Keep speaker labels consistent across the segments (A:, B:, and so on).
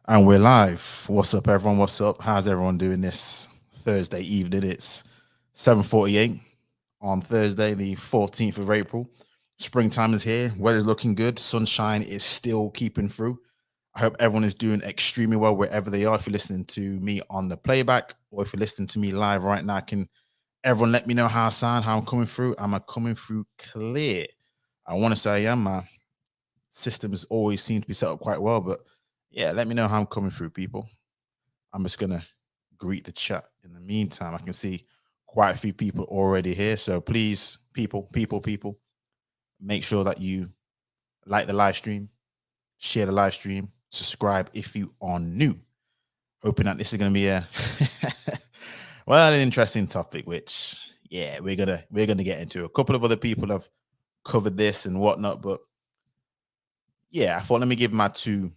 A: And we're live. What's up, everyone? What's up? How's everyone doing this Thursday evening? It's 7:48 on Thursday, the 14th of April. Springtime is here. Weather's looking good. Sunshine is still keeping through. I hope everyone is doing extremely well wherever they are. If you're listening to me on the playback or if you're listening to me live right now, can everyone let me know how I sound, how I'm coming through? Am I coming through clear? I want to say I am. My system has always seemed to be set up quite well, but yeah, let me know how I'm coming through, people. I'm just gonna greet the chat. In the meantime, I can see quite a few people already here. So please, people, make sure that you like the live stream, share the live stream, subscribe if you are new. Hoping that this is gonna be a well, an interesting topic, which yeah, we're gonna get into. A couple of other people have covered this and whatnot, but yeah, I thought let me give my two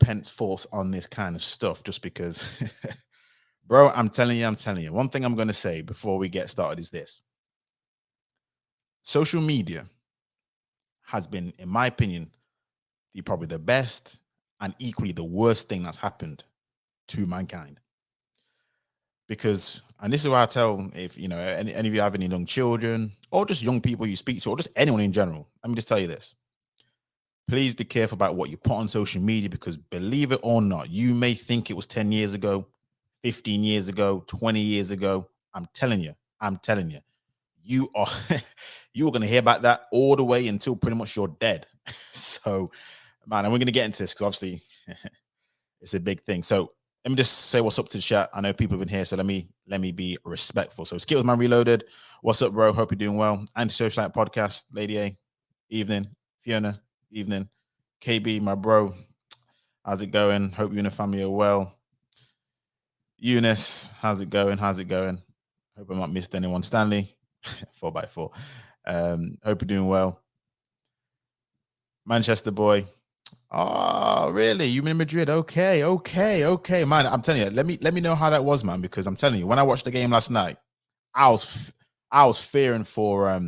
A: pence force on this kind of stuff just because bro, I'm telling you. One thing I'm going to say before we get started is this. Social media has been, in my opinion, probably the best and equally the worst thing that's happened to mankind. Because, and this is why I tell if, any of you have any young children or just young people you speak to or just anyone in general, let me just tell you this. Please be careful about what you put on social media because believe it or not, you may think it was 10 years ago, 15 years ago, 20 years ago. I'm telling you, you are you are going to hear about that all the way until pretty much you're dead. So, man, and we're going to get into this because obviously it's a big thing. So let me just say what's up to the chat. I know people have been here, so let me be respectful. So Skills Man Reloaded, what's up, bro? Hope you're doing well. Anti-Socialite Podcast, Lady A, evening. Fiona, evening. KB, my bro, how's it going? Hope you and the family are well. Eunice, how's it going? How's it going? Hope I'm not missed anyone. Stanley, 4x4. Hope you're doing well. Manchester boy. Oh, really? You in Madrid? Okay, man. I'm telling you, let me know how that was, man. Because I'm telling you, when I watched the game last night, I was I was fearing for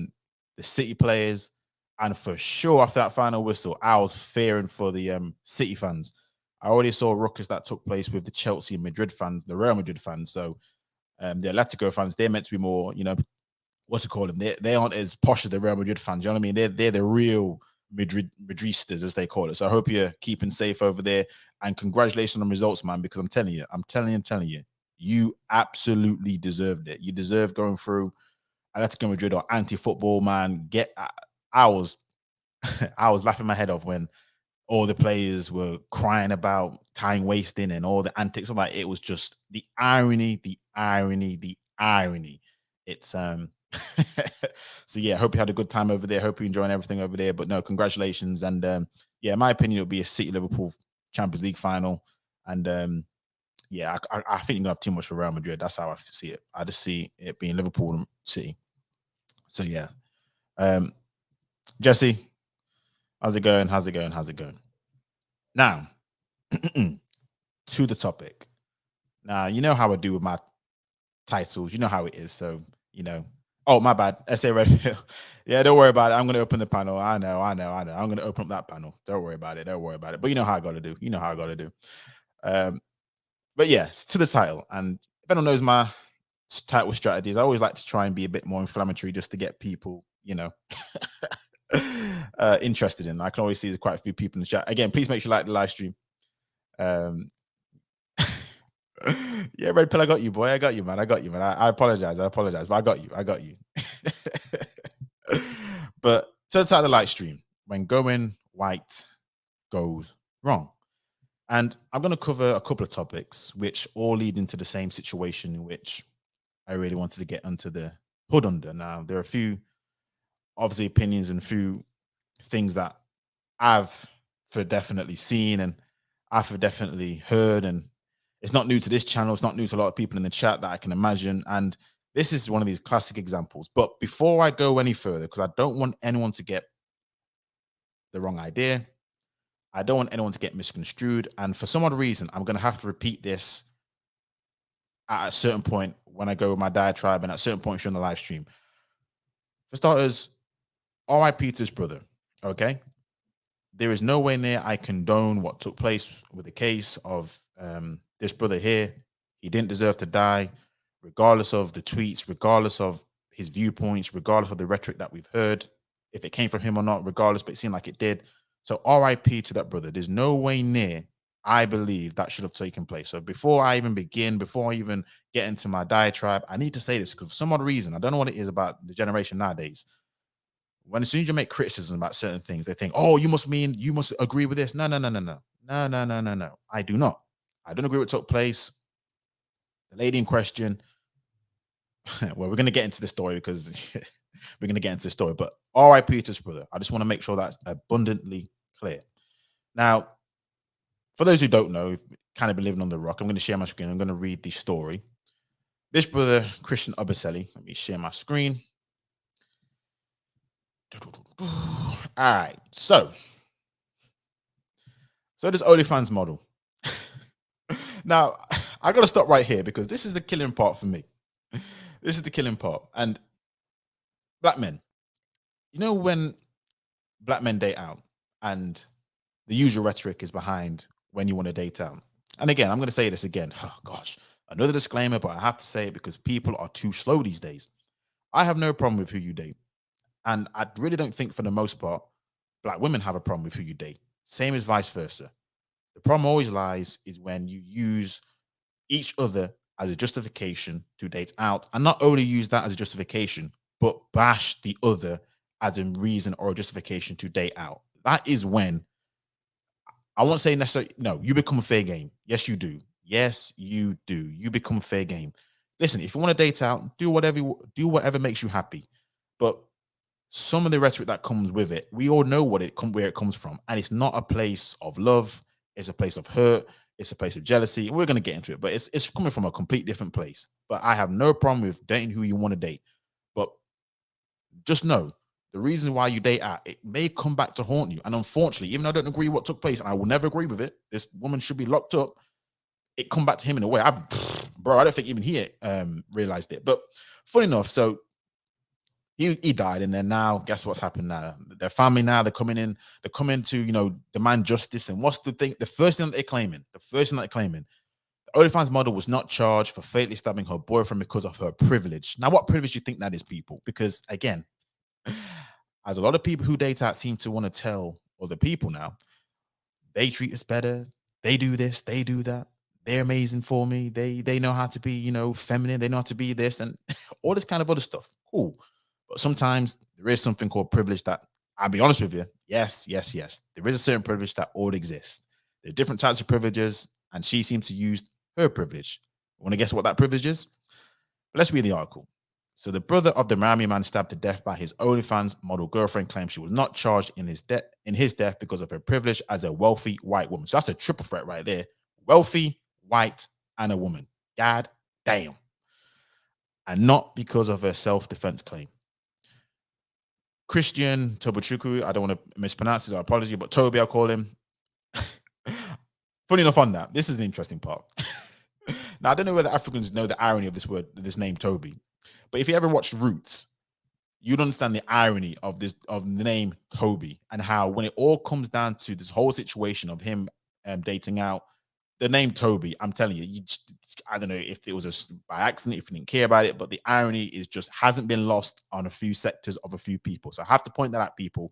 A: the City players, and for sure after that final whistle, I was fearing for the City fans. I already saw a ruckus that took place with the Chelsea and Madrid fans, the Real Madrid fans. So the Atletico fans, they're meant to be more, what's it called them? They aren't as posh as the Real Madrid fans. You know what I mean? They're the real Madridistas, as they call it. So I hope you're keeping safe over there. And congratulations on the results, man, because I'm telling you, you absolutely deserved it. You deserve going through Atletico Madrid or anti-football, man. I was I was laughing my head off when all the players were crying about time wasting and all the antics. I'm like, it was just the irony, the irony, the irony. It's so yeah, hope you had a good time over there. Hope you're enjoying everything over there. But no, congratulations. And yeah, in my opinion, it'll be a City Liverpool Champions League final. And yeah, I think you're gonna have too much for Real Madrid. That's how I see it. I just see it being Liverpool and City. So yeah. Um Jesse, how's it going? How's it going? How's it going? Now, to the topic. Now, you know how I do with my titles. You know how it is. So, oh, my bad. SA Redfield. Yeah, don't worry about it. I'm going to open the panel. I know. I'm going to open up that panel. Don't worry about it. Don't worry about it. But you know how I got to do. You know how I got to do. Um, but yeah, to the title. And if anyone knows my title strategies, I always like to try and be a bit more inflammatory just to get people, interested in. I can always see there's quite a few people in the chat. Again, please make sure you like the live stream. Um, yeah, Red Pill, I got you, boy. I got you, man. I apologize. But I got you. But so it's out the live stream when going white goes wrong. And I'm going to cover a couple of topics which all lead into the same situation in which I really wanted to get under the hood under. Now, there are a few, obviously, opinions and a few things that I've for definitely seen and I've for definitely heard. And it's not new to this channel. It's not new to a lot of people in the chat that I can imagine. And this is one of these classic examples. But before I go any further, because I don't want anyone to get the wrong idea, I don't want anyone to get misconstrued. And for some odd reason, I'm going to have to repeat this at a certain point when I go with my diatribe and at a certain point during the live stream. For starters, RIP to his brother. Okay. there is no way near I condone what took place with the case of this brother here. He didn't deserve to die, regardless of the tweets, regardless of his viewpoints, regardless of the rhetoric that we've heard, if it came from him or not, regardless, but it seemed like it did. So RIP to that brother. There's no way near I believe that should have taken place. So before I even begin, before I even get into my diatribe, I need to say this because for some odd reason, I don't know what it is about the generation nowadays. When as soon as you make criticism about certain things, they think, oh, you must mean you must agree with this. No, no, no, no, no. No, no, no, no, no. I do not. I don't agree with what took place. The lady in question, well, we're going to get into the story because we're going to get into the story, but RIP to his brother. I just want to make sure that's abundantly clear. Now, for those who don't know, kind of been living on the rock, I'm going to share my screen. I'm going to read the story. This brother, Christian Obumseli, let me share my screen. All right, so this OnlyFans model. Now, I got to stop right here because this is the killing part for me. This is the killing part. And black men, you know, when black men date out and the usual rhetoric is behind when you want to date out. And again, I'm going to say this again. Oh, gosh, another disclaimer, but I have to say it because people are too slow these days. I have no problem with who you date. And I really don't think for the most part, black women have a problem with who you date. Same as vice versa. The problem always lies is when you use each other as a justification to date out, and not only use that as a justification, but bash the other as a reason or a justification to date out. That is when I won't say necessarily, no, you become a fair game. Yes, you do. Yes, you do. You become fair game. Listen, if you want to date out, do whatever makes you happy. But some of the rhetoric that comes with it, we all know where it comes from, and it's not a place of love. It's a place of hurt. It's a place of jealousy. And we're going to get into it, but it's coming from a complete different place. But I have no problem with dating who you want to date. But just know the reason why you date out, it may come back to haunt you. And unfortunately, even though I don't agree with what took place, and I will never agree with it, this woman should be locked up. It come back to him in a way. Bro, I don't think even he realized it. But funny enough, so he died, and then now guess what's happened now? Their family now, they're coming to demand justice. And what's the thing? The first thing that they're claiming, the OnlyFans model was not charged for fatally stabbing her boyfriend because of her privilege. Now, what privilege do you think that is, people? Because again, as a lot of people who date out seem to want to tell other people now, they treat us better, they do this, they do that, they're amazing for me, they know how to be, feminine, they know how to be this, and all this kind of other stuff. Cool. But sometimes there is something called privilege that, I'll be honest with you, yes. There is a certain privilege that all exists. There are different types of privileges, and she seems to use her privilege. Want to guess what that privilege is? Let's read the article. So the brother of the Miami man stabbed to death by his OnlyFans model girlfriend claims she was not charged in his death because of her privilege as a wealthy white woman. So that's a triple threat right there. Wealthy, white, and a woman. God damn. And not because of her self-defense claim. Christian Tobuchuku, I don't want to mispronounce it, I apologize, but Toby, I'll call him. Funny enough on that, this is an interesting part. Now, I don't know whether Africans know the irony of this name Toby, but if you ever watched Roots, you'd understand the irony of the name Toby, and how when it all comes down to this whole situation of him dating out, the name Toby, I'm telling you, I don't know if it was by accident, if you didn't care about it, but the irony is just hasn't been lost on a few sectors of a few people. So I have to point that out, people.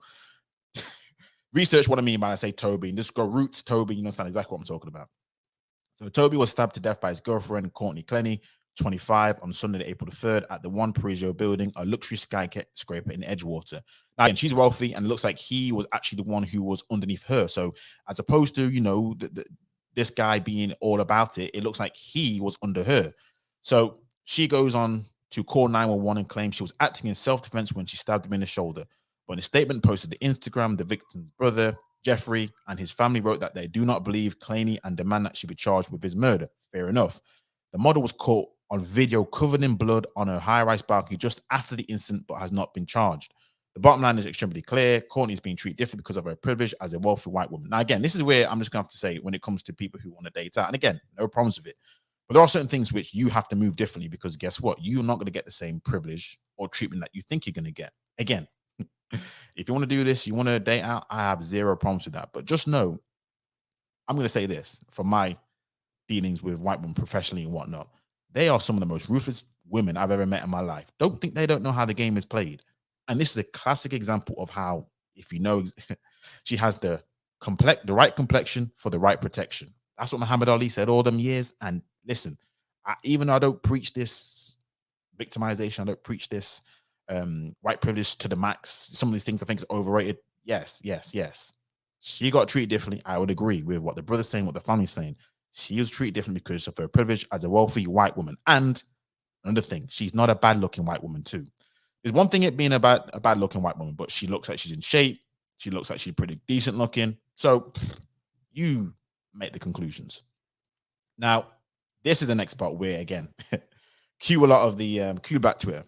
A: Research what I mean when I say Toby, and just go Roots Toby, you understand exactly what I'm talking about. So Toby was stabbed to death by his girlfriend, Courtney Clenny, 25, on Sunday, April the 3rd, at the One Parisian building, a luxury skyscraper in Edgewater. Now, again, she's wealthy, and it looks like he was actually the one who was underneath her. So as opposed to, this guy being all about it, it looks like he was under her. So she goes on to call 911 and claims she was acting in self-defense when she stabbed him in the shoulder. But in a statement posted to Instagram, the victim's brother, Jeffrey, and his family wrote that they do not believe Claney and demand that she be charged with his murder. Fair enough. The model was caught on video covered in blood on her high-rise balcony just after the incident, but has not been charged. The bottom line is extremely clear. Courtney is being treated differently because of her privilege as a wealthy white woman. Now, again, this is where I'm just going to have to say when it comes to people who want to date out, and again, no problems with it. But there are certain things which you have to move differently because guess what? You're not going to get the same privilege or treatment that you think you're going to get. Again, If you want to do this, you want to date out, I have zero problems with that. But just know, I'm going to say this from my dealings with white women professionally and whatnot. They are some of the most ruthless women I've ever met in my life. Don't think they don't know how the game is played. And this is a classic example of how, if you know, she has the right complexion for the right protection. That's what Muhammad Ali said all them years. And listen, even though I don't preach this victimization, I don't preach this white privilege to the max. Some of these things I think is overrated. Yes, yes, yes. She got treated differently. I would agree with what the brother's saying, what the family's saying. She was treated differently because of her privilege as a wealthy white woman. And another thing, she's not a bad looking white woman too. There's one thing it being a bad looking white woman, but she looks like she's in shape. She looks like she's pretty decent looking. So you make the conclusions. Now, this is the next part where, again, cue a lot of the cue back Twitter.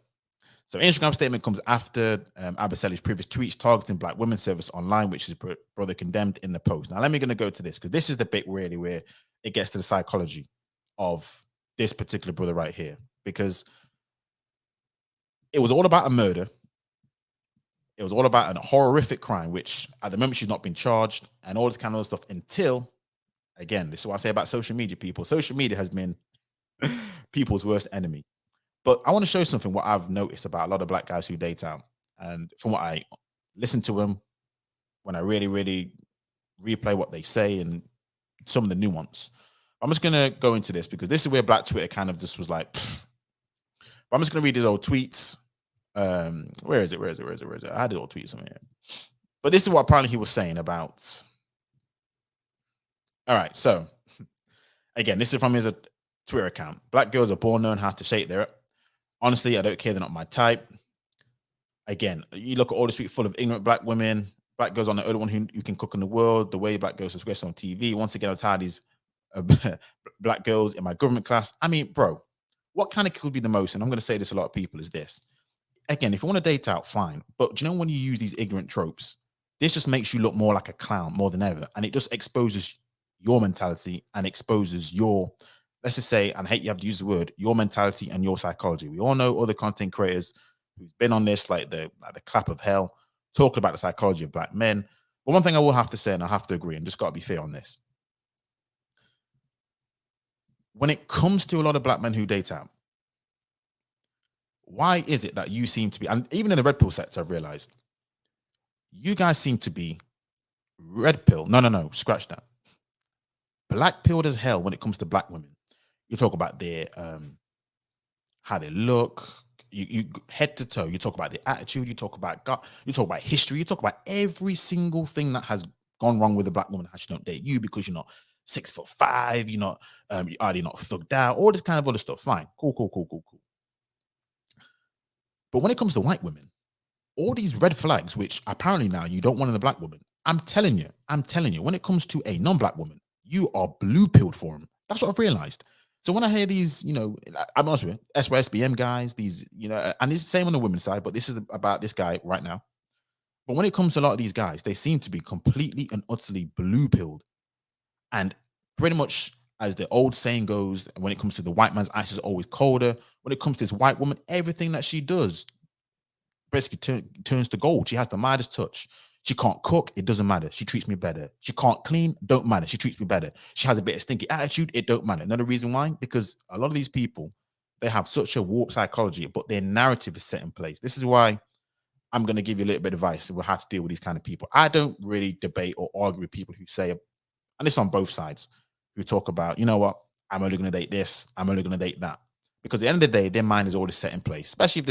A: So Instagram statement comes after Obumseli's previous tweets targeting black women's service online, which his brother condemned in the post. Now, let me go to this because this is the bit really where it gets to the psychology of this particular brother right here, because it was all about a murder. It was all about a horrific crime, which at the moment she's not been charged and all this kind of stuff until, again, this is what I say about social media, people. Social media has been people's worst enemy. But I want to show you something what I've noticed about a lot of black guys who date out. And from what I listen to them, when I really, really replay what they say and some of the nuance, I'm just going to go into this because this is where black Twitter kind of just was like, pfft. But I'm just going to read his old tweets. Where is it? I had his old tweets on here. But this is what apparently he was saying about. All right. So again, this is from his Twitter account. Black girls are born knowing how to shake their. Honestly, I don't care. They're not my type. Again, you look at all the tweets full of ignorant black women. Black girls are the only one who can cook in the world. The way black girls express on TV. Once again, I was tired of these black girls in my government class. I mean, bro, what kind of could be the most? And I'm going to say this to a lot of people is this. Again, if you want to date out, fine. But do you know when you use these ignorant tropes, this just makes you look more like a clown more than ever. And it just exposes your mentality and exposes your, let's just say, and I hate you have to use the word, your mentality and your psychology. We all know other content creators who's been on this, like the clap of hell, talking about the psychology of black men. But one thing I will have to say, and I have to agree, and just got to be fair on this. When it comes to a lot of black men who date out, why is it that you seem to be, and even in the red pill sector, I've realized, you guys seem to be red pill. No, scratch that. Black pilled as hell when it comes to black women. You talk about their how they look, you head to toe. You talk about their attitude. You talk about gut. You talk about history. You talk about every single thing that has gone wrong with a black woman. How she don't date you because you're not 6'5". You're not you're not thugged out. All this kind of other stuff. Fine, cool. But when it comes to white women, all these red flags, which apparently now you don't want in a black woman, I'm telling you, when it comes to a non-black woman, you are blue-pilled for them. That's what I've realized. So when I hear these, I'm honest with you, SYSBM guys, these, and it's the same on the women's side, but this is about this guy right now. But when it comes to a lot of these guys, they seem to be completely and utterly blue-pilled. And pretty much, as the old saying goes, when it comes to the white man's ice is always colder. When it comes to this white woman, everything that she does basically turns to gold. She has the Midas touch. She can't cook, it doesn't matter. She treats me better. She can't clean, don't matter. She treats me better. She has a bit of stinky attitude, it don't matter. Another reason why? Because a lot of these people, they have such a warped psychology, but their narrative is set in place. This is why I'm going to give you a little bit of advice on how to deal with these kind of people. I don't really debate or argue with people who say, and this on both sides, who talk about, you know what, I'm only going to date this, I'm only going to date that. Because at the end of the day, their mind is already set in place, especially if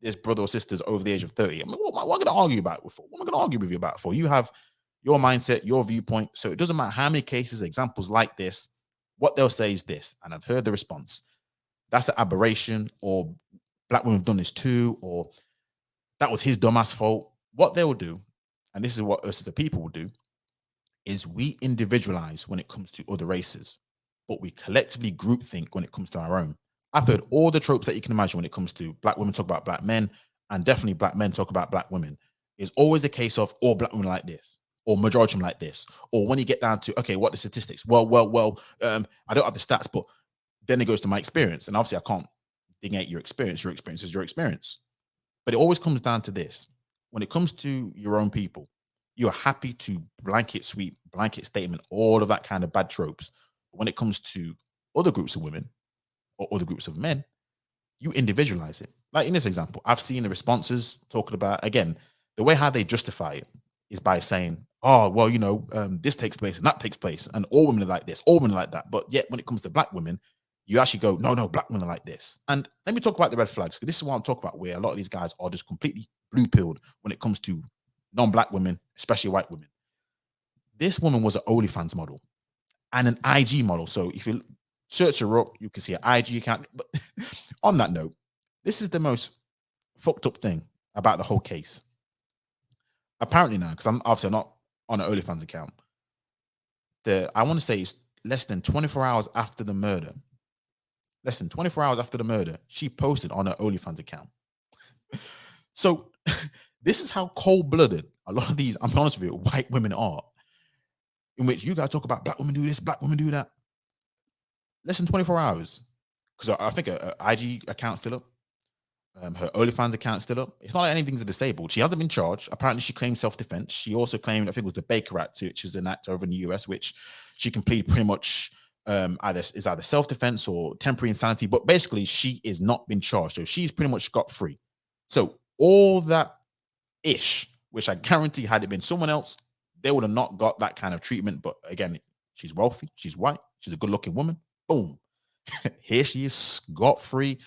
A: there's brother or sisters over the age of 30. I mean, what am I going to argue about for? What am I going to argue with you about for? You have your mindset, your viewpoint. So it doesn't matter how many cases, examples like this, what they'll say is this. And I've heard the response. That's an aberration, or black women have done this too, or that was his dumbass fault. What they will do, and this is what us as a people will do, is we individualize when it comes to other races, but we collectively groupthink when it comes to our own. I've heard all the tropes that you can imagine when it comes to black women talk about black men, and definitely black men talk about black women. It's always a case of all black women like this, or majority of them like this. Or when you get down to, okay, what are the statistics? Well, I don't have the stats, but then it goes to my experience. And obviously I can't negate your experience. Your experience is your experience. But it always comes down to this. when it comes to your own people, you're happy to blanket sweep, blanket statement, all of that kind of bad tropes. But when it comes to other groups of women or other groups of men, you individualize it. Like in this example, I've seen the responses talking about, again, the way how they justify it is by saying, oh, well, this takes place and that takes place, and all women are like this, all women are like that. But yet, when it comes to black women, you actually go, no, no, black women are like this. And let me talk about the red flags, because this is what I'm talking about, where a lot of these guys are just completely blue pilled when it comes to non-black women, especially white women. This woman was an OnlyFans model and an IG model. So if you search her up, you can see an IG account. But on that note, this is the most fucked up thing about the whole case. Apparently now, because I'm obviously not on an OnlyFans account, I want to say it's less than 24 hours after the murder. Less than 24 hours after the murder, she posted on her OnlyFans account. So this is how cold-blooded a lot of these, I'm honest with you, white women are, in which you guys talk about black women do this, black women do that. Less than 24 hours. Because I think her IG account's still up. Her OnlyFans account's still up. It's not like anything's disabled. She hasn't been charged. Apparently, she claimed self-defense. She also claimed, I think it was the Baker Act, which is an act over in the US, which she can plead pretty much either self-defense or temporary insanity. But basically, she is not been charged. So she's pretty much got free. So all that ish, which I guarantee had it been someone else, they would have not got that kind of treatment. But again, she's wealthy, she's white, she's a good-looking woman. Boom. Here she is, scot-free,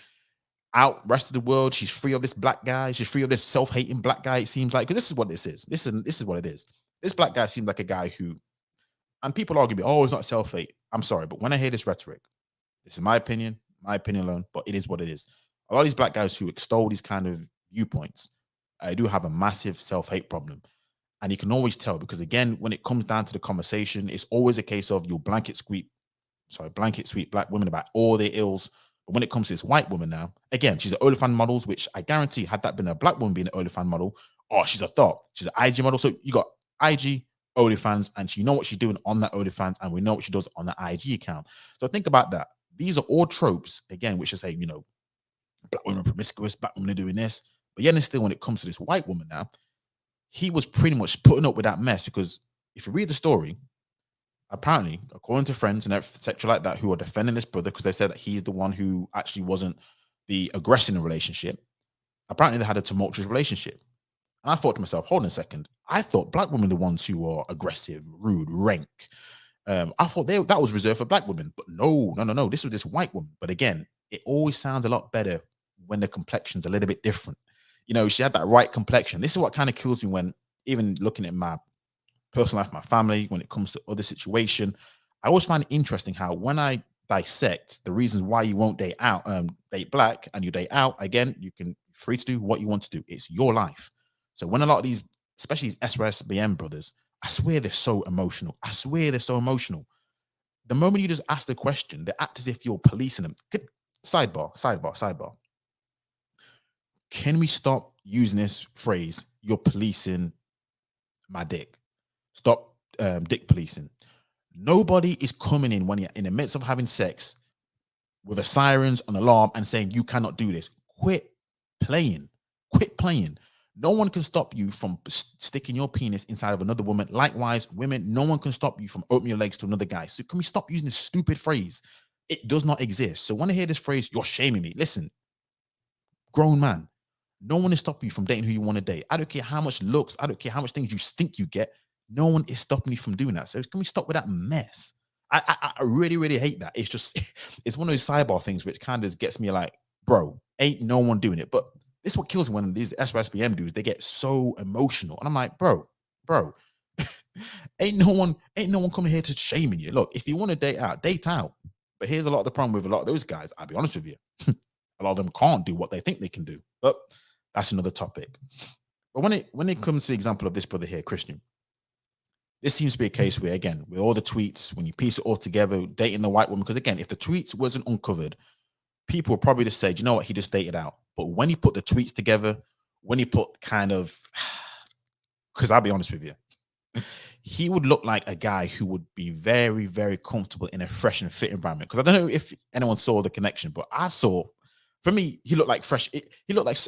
A: out rest of the world. She's free of this black guy. She's free of this self-hating black guy, it seems like. Because this is what this is. This is what it is. This black guy seems like a guy who, and people argue, oh, it's not self-hate. I'm sorry, but when I hear this rhetoric, this is my opinion alone, but it is what it is. A lot of these black guys who extol these kind of viewpoints, I do have a massive self-hate problem. And you can always tell, because again, when it comes down to the conversation, it's always a case of you'll blanket sweep black women about all their ills. But when it comes to this white woman now, again, she's an OnlyFans model, which I guarantee, had that been a black woman being an OnlyFans model, oh, she's a thought. She's an IG model. So you got IG, OnlyFans, and you know what she's doing on that OnlyFans, and we know what she does on the IG account. So think about that. These are all tropes, again, which is saying, black women are promiscuous, black women are doing this. But yet and still, when it comes to this white woman now, he was pretty much putting up with that mess, because if you read the story, apparently, according to friends and etc. like that, who are defending this brother because they said that he's the one who actually wasn't the aggressor in the relationship, apparently they had a tumultuous relationship. And I thought to myself, hold on a second, I thought black women are the ones who are aggressive, rude, rank. I thought that was reserved for black women, but no. This was this white woman. But again, it always sounds a lot better when the complexion's a little bit different. She had that right complexion. This is what kind of kills me when even looking at my personal life, my family, when it comes to other situation, I always find it interesting how when I dissect the reasons why you won't date black and you date out, again, you can free to do what you want to do. It's your life. So when a lot of these, especially these SRSBM brothers, I swear they're so emotional. The moment you just ask the question, they act as if you're policing them. Sidebar. Can we stop using this phrase, you're policing my dick? Stop dick policing. Nobody is coming in when you're in the midst of having sex with a sirens, an alarm, and saying you cannot do this. Quit playing. No one can stop you from sticking your penis inside of another woman. Likewise, women, no one can stop you from opening your legs to another guy. So can we stop using this stupid phrase? It does not exist. So when I hear this phrase, you're shaming me. Listen, grown man, no one is stopping you from dating who you want to date. I don't care how much looks. I don't care how much things you think you get. No one is stopping you from doing that. So can we stop with that mess? I really, really hate that. It's just, it's one of those sidebar things which kind of gets me like, bro, ain't no one doing it. But this is what kills me when these SRSBM dudes, they get so emotional. And I'm like, bro, ain't no one coming here to shaming you. Look, if you want to date out. But here's a lot of the problem with a lot of those guys. I'll be honest with you. A lot of them can't do what they think they can do. But that's another topic. But when it comes to the example of this brother here, Christian, this seems to be a case where, again, with all the tweets, when you piece it all together, dating the white woman, because again, if the tweets wasn't uncovered, people would probably just say, do you know what, he just dated out. But when he put the tweets together, when he put kind of, because I'll be honest with you, he would look like a guy who would be very, very comfortable in a fresh and fit environment. Because I don't know if anyone saw the connection, but I saw, for me, he looked like fresh. He looked like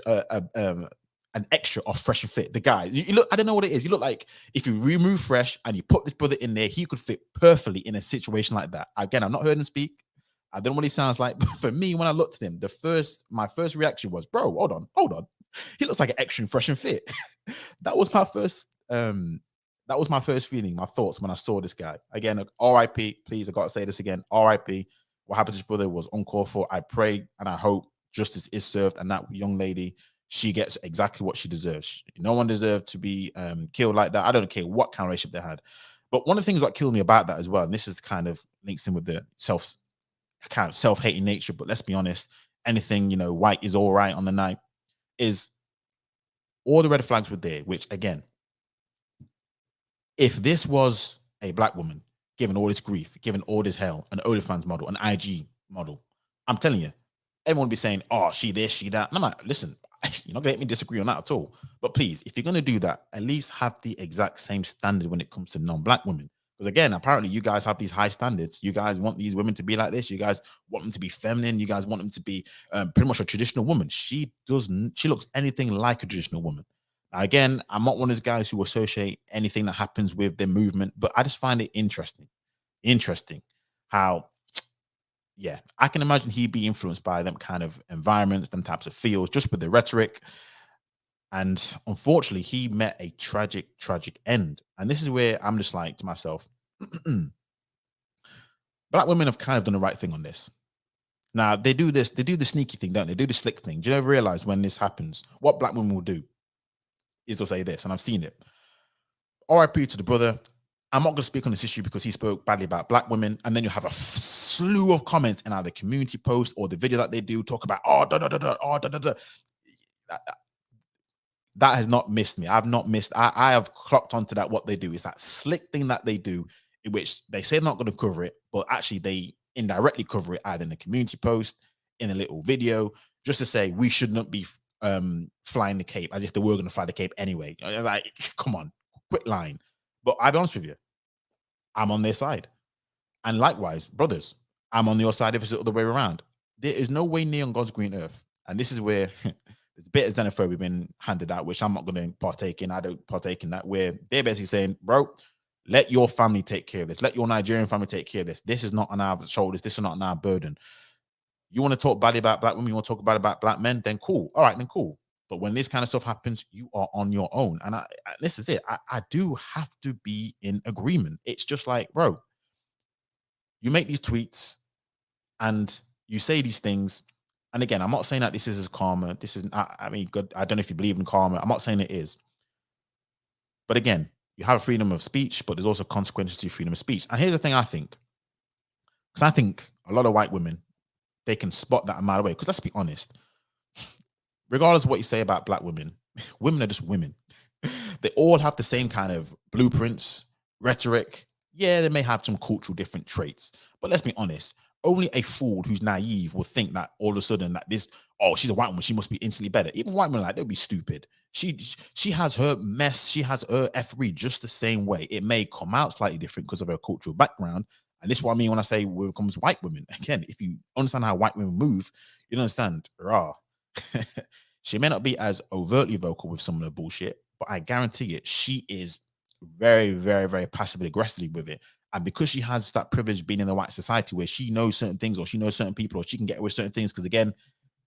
A: a an extra of Fresh and Fit. The guy, you look, I don't know what it is. You look like if you remove Fresh and you put this brother in there, he could fit perfectly in a situation like that. Again, I've not heard him speak. I don't know what he sounds like, but for me, when I looked at him, my first reaction was, bro, hold on. He looks like an extra in Fresh and Fit. That was my first feeling, my thoughts when I saw this guy. Again, RIP, please, I gotta say this again. RIP. What happened to his brother was uncalled for. I pray and I hope justice is served, and that young lady, she gets exactly what she deserves. No one deserved to be killed like that. I don't care what kind of relationship they had. But one of the things that killed me about that as well, and this is kind of links in with the self-hating nature, but let's be honest, anything, white is all right on the night, is all the red flags were there, which again, if this was a black woman given all this grief, given all this hell, an OnlyFans model, an IG model, I'm telling you, everyone would be saying, oh, she this, she that. And I'm like, listen, you're not going to let me disagree on that at all. But please, if you're going to do that, at least have the exact same standard when it comes to non-black women. Because again, apparently you guys have these high standards. You guys want these women to be like this. You guys want them to be feminine. You guys want them to be pretty much a traditional woman. She looks anything like a traditional woman. Now, again, I'm not one of those guys who associate anything that happens with their movement, but I just find it interesting how, yeah, I can imagine he'd be influenced by them kind of environments, them types of feels, just with the rhetoric. And unfortunately, he met a tragic end. And this is where I'm just like to myself, black women have kind of done the right thing on this. Now, they do the sneaky thing, don't they? They do the slick thing. Do you ever realize when this happens, what black women will do is they'll say this, and I've seen it. RIP to the brother. I'm not going to speak on this issue because he spoke badly about black women. And then you have a slew of comments in either community post or the video that they do talk about, that has not missed me. I have clocked onto that. What they do is that slick thing that they do, in which they say they're not going to cover it, but actually they indirectly cover it either in a community post, in a little video, just to say we shouldn't be flying the cape, as if they were going to fly the cape anyway. Like, come on, quit lying. But I'll be honest with you, I'm on their side. And likewise, brothers, I'm on your side if it's the other way around. There is no way near on God's green earth. And this is where there's a bit of xenophobia been handed out, which I'm not going to partake in. I don't partake in that, where they're basically saying, bro, let your family take care of this. Let your Nigerian family take care of this. This is not on our shoulders. This is not on our burden. You want to talk badly about black women, you want to talk about black men, then cool. All right, then cool. But when this kind of stuff happens, you are on your own. And this is it. I do have to be in agreement. It's just like, bro, you make these tweets and you say these things. And again, I'm not saying that this is karma. This is, I mean, God, I don't know if you believe in karma. I'm not saying it is. But again, you have freedom of speech, but there's also consequences to your freedom of speech. And here's the thing I think. Because I think a lot of white women, they can spot that a mile away. Because let's be honest, regardless of what you say about black women, women are just women. They all have the same kind of blueprints, rhetoric. Yeah, they may have some cultural different traits. But let's be honest, only a fool who's naive will think that all of a sudden that this, oh, she's a white woman, she must be instantly better. Even white women, like, they'll be stupid. She has her mess, she has her effery just the same way. It may come out slightly different because of her cultural background. And this is what I mean when I say when it comes to white women. Again, if you understand how white women move, you understand, she may not be as overtly vocal with some of the bullshit, but I guarantee it, she is very, very, very passively aggressively with it. And because she has that privilege being in the white society where she knows certain things, or she knows certain people, or she can get away with certain things. Because again,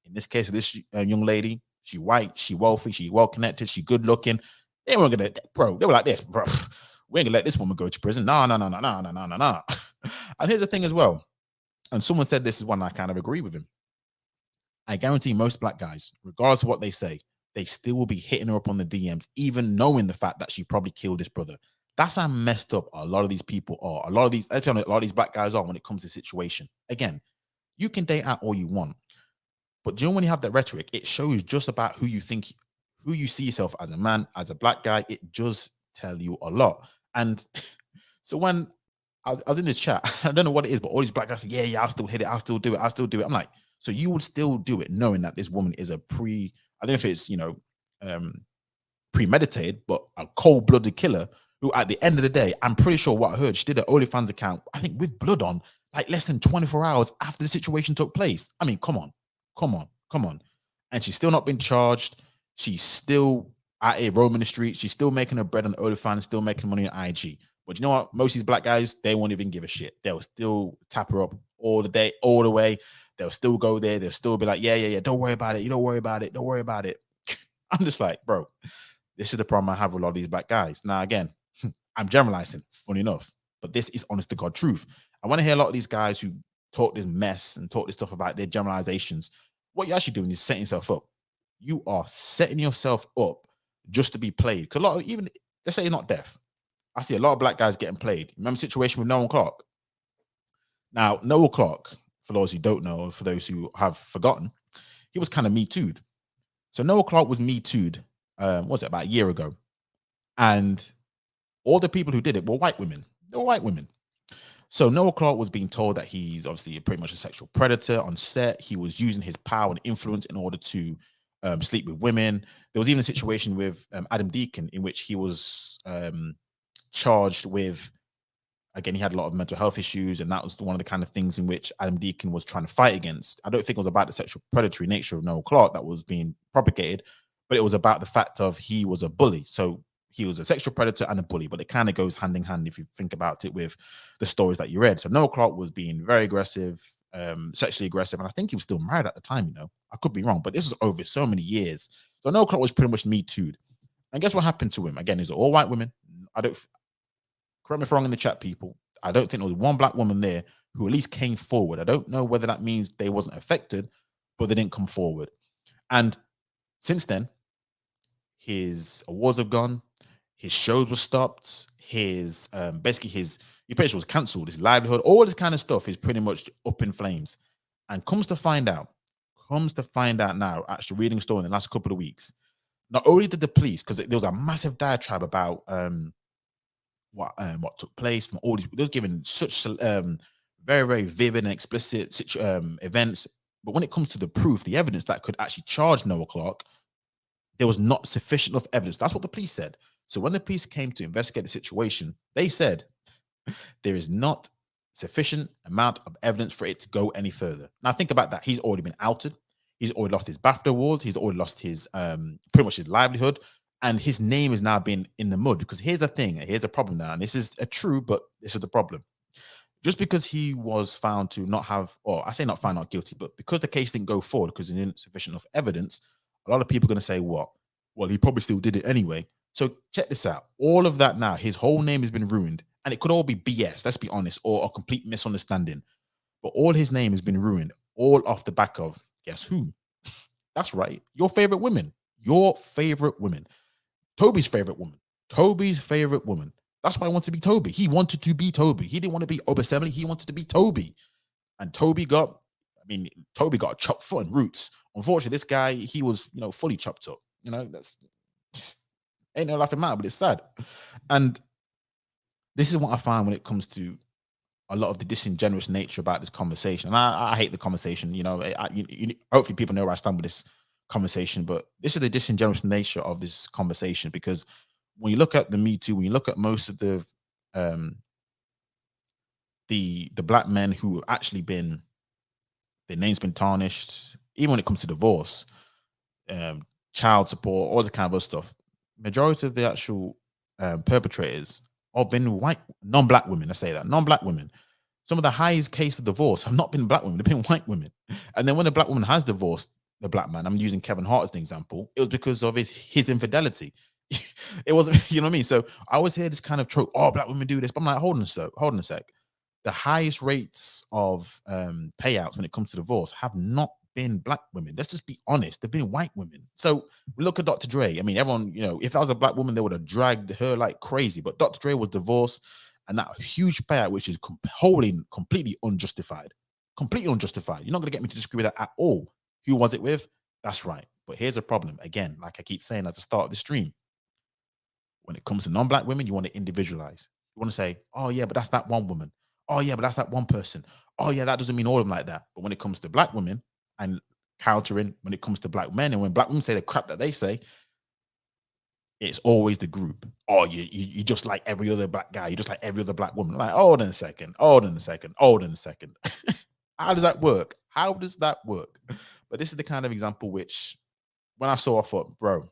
A: in this case of this young lady, she white, she wealthy, she well connected, she good looking. They weren't gonna, bro. They were like this, bro. We ain't gonna let this woman go to prison. No. And here's the thing as well. And someone said this is one I kind of agree with him. I guarantee most black guys, regardless of what they say, they still will be hitting her up on the DMs, even knowing the fact that she probably killed his brother. That's how messed up a lot of these people are. A lot of these black guys are when it comes to situation. Again, you can date out all you want, but do you know when you have that rhetoric, it shows just about who you think, who you see yourself as a man, as a black guy. It just tell you a lot. And so when I was in the chat, I don't know what it is, but all these black guys say, yeah, I'll still hit it, I'll still do it. I'm like, so you would still do it knowing that this woman is I don't know if it's, premeditated, but a cold-blooded killer who at the end of the day, I'm pretty sure what I heard, she did an OnlyFans account, I think with blood on, like less than 24 hours after the situation took place. I mean, come on. And she's still not been charged. She's still out here roaming the streets. She's still making her bread on OnlyFans, still making money on IG. But you know what? Most of these black guys, they won't even give a shit. They'll still tap her up all the day, all the way. They'll still go there. They'll still be like, yeah. Don't worry about it. You don't worry about it. Don't worry about it. I'm just like, bro, this is the problem I have with a lot of these black guys. Now, again, I'm generalizing, funny enough, but this is honest to God truth. I want to hear a lot of these guys who talk this mess and talk this stuff about their generalizations. What you're actually doing is setting yourself up. You are setting yourself up just to be played. Because a lot of, even, let's say you're not deaf. I see a lot of black guys getting played. Remember the situation with Noel Clarke? Now, Noel Clarke, for those who don't know, for those who have forgotten, he was kind of Me Too'd. So Noel Clarke was Me Too'd, what was it, about a year ago? And all the people who did it were white women. They were white women. So Noel Clarke was being told that he's obviously pretty much a sexual predator on set. He was using his power and influence in order to sleep with women. There was even a situation with Adam Deacon in which he was charged with, again, he had a lot of mental health issues, and that was one of the kind of things in which Adam Deacon was trying to fight against. I don't think it was about the sexual predatory nature of Noel Clarke that was being propagated, but it was about the fact of he was a bully. So he was a sexual predator and a bully, but it kind of goes hand in hand if you think about it with the stories that you read. So Noel Clarke was being very aggressive, sexually aggressive, and I think he was still married at the time. You know, I could be wrong, but this was over so many years. So Noel Clarke was pretty much Me Too'd. And guess what happened to him? Again, these are all white women. I don't, correct me if I'm wrong in the chat, people. I don't think there was one black woman there who at least came forward. I don't know whether that means they wasn't affected, but they didn't come forward. And since then, his awards have gone, his shows were stopped, his basically his page was cancelled, his livelihood, all this kind of stuff is pretty much up in flames. And comes to find out now, actually reading a story in the last couple of weeks, not only did the police, because there was a massive diatribe about what took place from all these, they was given such very, very vivid and explicit events. But when it comes to the proof, the evidence that could actually charge Noel Clarke, there was not sufficient enough evidence. That's what the police said. So when the police came to investigate the situation, they said there is not sufficient amount of evidence for it to go any further. Now think about that. He's already been outed. He's already lost his BAFTA award. He's already lost his pretty much his livelihood. And his name has now been in the mud, because here's the thing. Here's a problem now. And this is true, but this is the problem. Just because he was found to not have, or I say not found not guilty, but because the case didn't go forward because there isn't sufficient enough evidence, a lot of people are going to say, what? Well, he probably still did it anyway. So check this out. All of that now, his whole name has been ruined. And it could all be BS, let's be honest, or a complete misunderstanding. But all his name has been ruined, all off the back of, guess who? That's right, your favorite women. Your favorite women. Toby's favorite woman. Toby's favorite woman. That's why I wanted to be Toby. He wanted to be Toby. He didn't want to be Obumseli. He wanted to be Toby. And Toby got a chopped foot and roots. Unfortunately, this guy, he was, fully chopped up. That's ain't no laughing matter, but it's sad. And this is what I find when it comes to a lot of the disingenuous nature about this conversation. And I hate the conversation. Hopefully people know where I stand with this conversation, but this is the disingenuous nature of this conversation, because when you look at the Me Too, when you look at most of the black men who actually been, their names been tarnished, even when it comes to divorce, child support, all the kind of other stuff, majority of the actual perpetrators have been white, non-black women. I say that, non-black women. Some of the highest case of divorce have not been black women, they've been white women. And then when a black woman has divorced the black man, I'm using Kevin Hart as an example, it was because of his infidelity. It wasn't, you know what I mean? So I always hear this kind of trope, oh, black women do this, but I'm like, hold on a sec. The highest rates of payouts when it comes to divorce have not been black women. Let's just be honest. They've been white women. So we look at Dr. Dre. I mean, everyone, if that was a black woman, they would have dragged her like crazy. But Dr. Dre was divorced, and that huge payout, which is completely unjustified. Completely unjustified. You're not going to get me to disagree with that at all. Who was it with? That's right. But here's a problem. Again, like I keep saying at the start of the stream, when it comes to non-black women, you want to individualize. You want to say, oh yeah, but that's that one woman. Oh yeah, but that's that one person. Oh yeah, that doesn't mean all of them like that. But when it comes to black women, and countering when it comes to black men, and when black women say the crap that they say, it's always the group. Oh, you just like every other black guy. You just like every other black woman. Like, hold on a second. How does that work? How does that work? But this is the kind of example which when I saw, I thought, bro,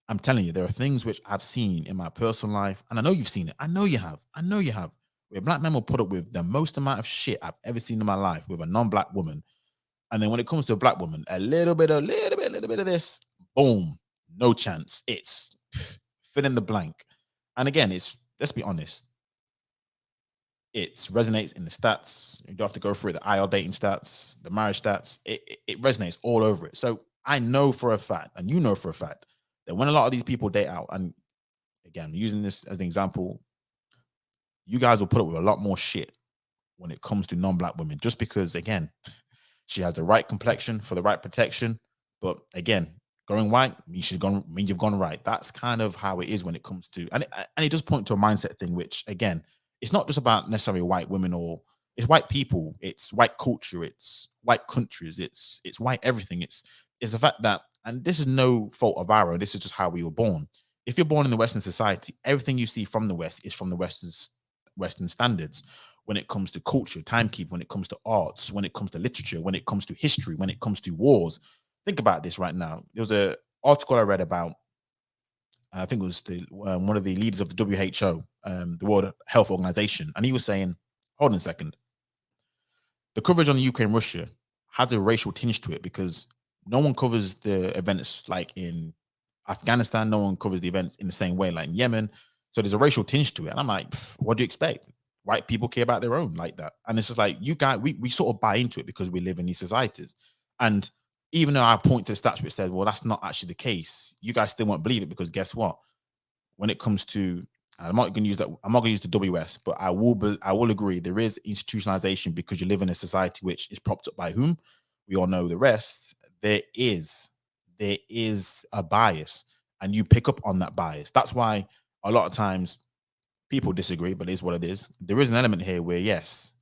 A: I'm telling you, there are things which I've seen in my personal life, and I know you've seen it. I know you have. I know you have. Where black men will put up with the most amount of shit I've ever seen in my life with a non-black woman, and then when it comes to a black woman, a little bit of this, boom, no chance. It's fill in the blank. And again, it's, let's be honest, it resonates in the stats. You don't have to go through the IL dating stats, the marriage stats. It resonates all over it. So I know for a fact, and you know for a fact, that when a lot of these people date out, and again, using this as an example, you guys will put up with a lot more shit when it comes to non-black women, just because, again, she has the right complexion for the right protection. But again, going white means you've gone right. That's kind of how it is when it comes to, and it does point to a mindset thing, which again, it's not just about necessarily white women, or it's white people, it's white culture, it's white countries, it's white everything. It's the fact that, and this is no fault of our own, this is just how we were born. If you're born in the Western society, everything you see from the West is from the Western standards. When it comes to culture, timekeeping, when it comes to arts, when it comes to literature, when it comes to history, when it comes to wars. Think about this right now. There was an article I read about, I think it was one of the leaders of the WHO, the World Health Organization, and he was saying, hold on a second, the coverage on Ukraine, Russia has a racial tinge to it, because no one covers the events like in Afghanistan, no one covers the events in the same way like in Yemen. So there's a racial tinge to it. And I'm like, what do you expect? White people care about their own like that. And it's just like, you guys, we sort of buy into it because we live in these societies. And even though I point to the stats which said, well, that's not actually the case, you guys still won't believe it, because guess what? When it comes to, I'm not going to use that, I'm not going to use the WS, but I will agree there is institutionalization, because you live in a society which is propped up by whom? We all know the rest. There is a bias, and you pick up on that bias. That's why a lot of times people disagree, but it is what it is. There is an element here where, yes,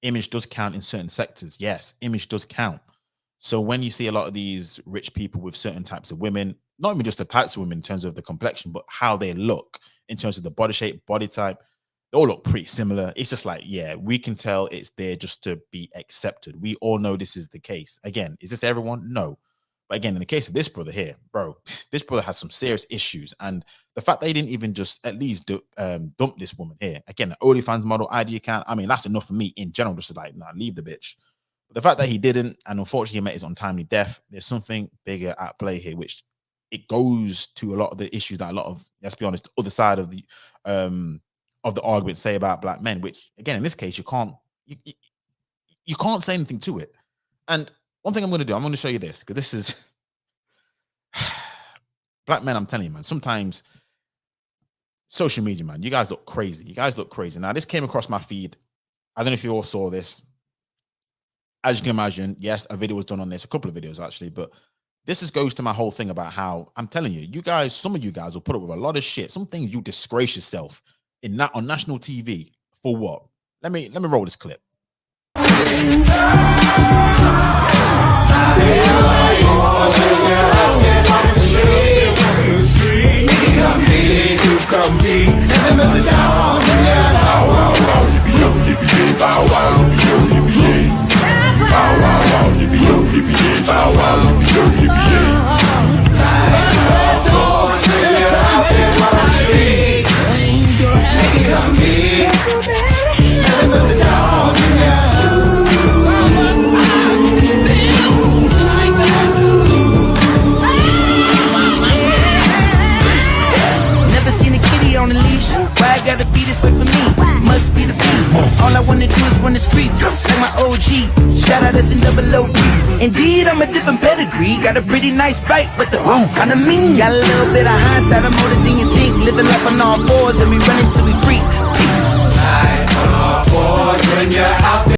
A: image does count in certain sectors. Yes, image does count. So when you see a lot of these rich people with certain types of women, not even just the types of women in terms of the complexion, but how they look in terms of the body shape, body type, they all look pretty similar. It's just like, yeah, we can tell it's there just to be accepted. We all know this is the case. Again, is this everyone? No. But again, in the case of this brother here, bro, this brother has some serious issues. And the fact they didn't even just at least dump this woman here, again, the OnlyFans model ID account, I mean, that's enough for me in general, just to like, nah, leave the bitch. But the fact that he didn't, and unfortunately he met his untimely death, there's something bigger at play here, which it goes to a lot of the issues that a lot of, let's be honest, the other side of the argument say about black men, which again, in this case, you can't say anything to it. And one thing I'm going to do, I'm going to show you this, because this is black men. I'm telling you, man, sometimes social media, man, you guys look crazy. You guys look crazy. Now, this came across my feed. I don't know if you all saw this. As you can imagine, yes, a video was done on this, a couple of videos actually, but this goes to my whole thing about how I'm telling you, you guys, some of you guys will put up with a lot of shit. Some things you disgrace yourself on national TV for what? Let me roll this clip.
B: All I wanna do is run the streets, like my OG. Shout out S and double OP. Indeed, I'm a different pedigree. Got a pretty nice bite, but the roof kinda mean. Got a little bit of hindsight, I'm older than you think. Living life on all fours and we running till we free. Life on all fours when you're out there.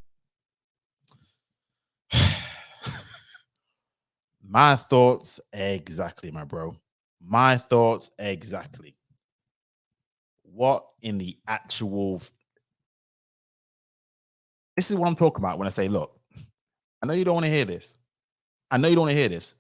A: My thoughts exactly, my bro. My thoughts exactly. What in the actual... This is what I'm talking about when I say, look, I know you don't want to hear this. I know you don't want to hear this.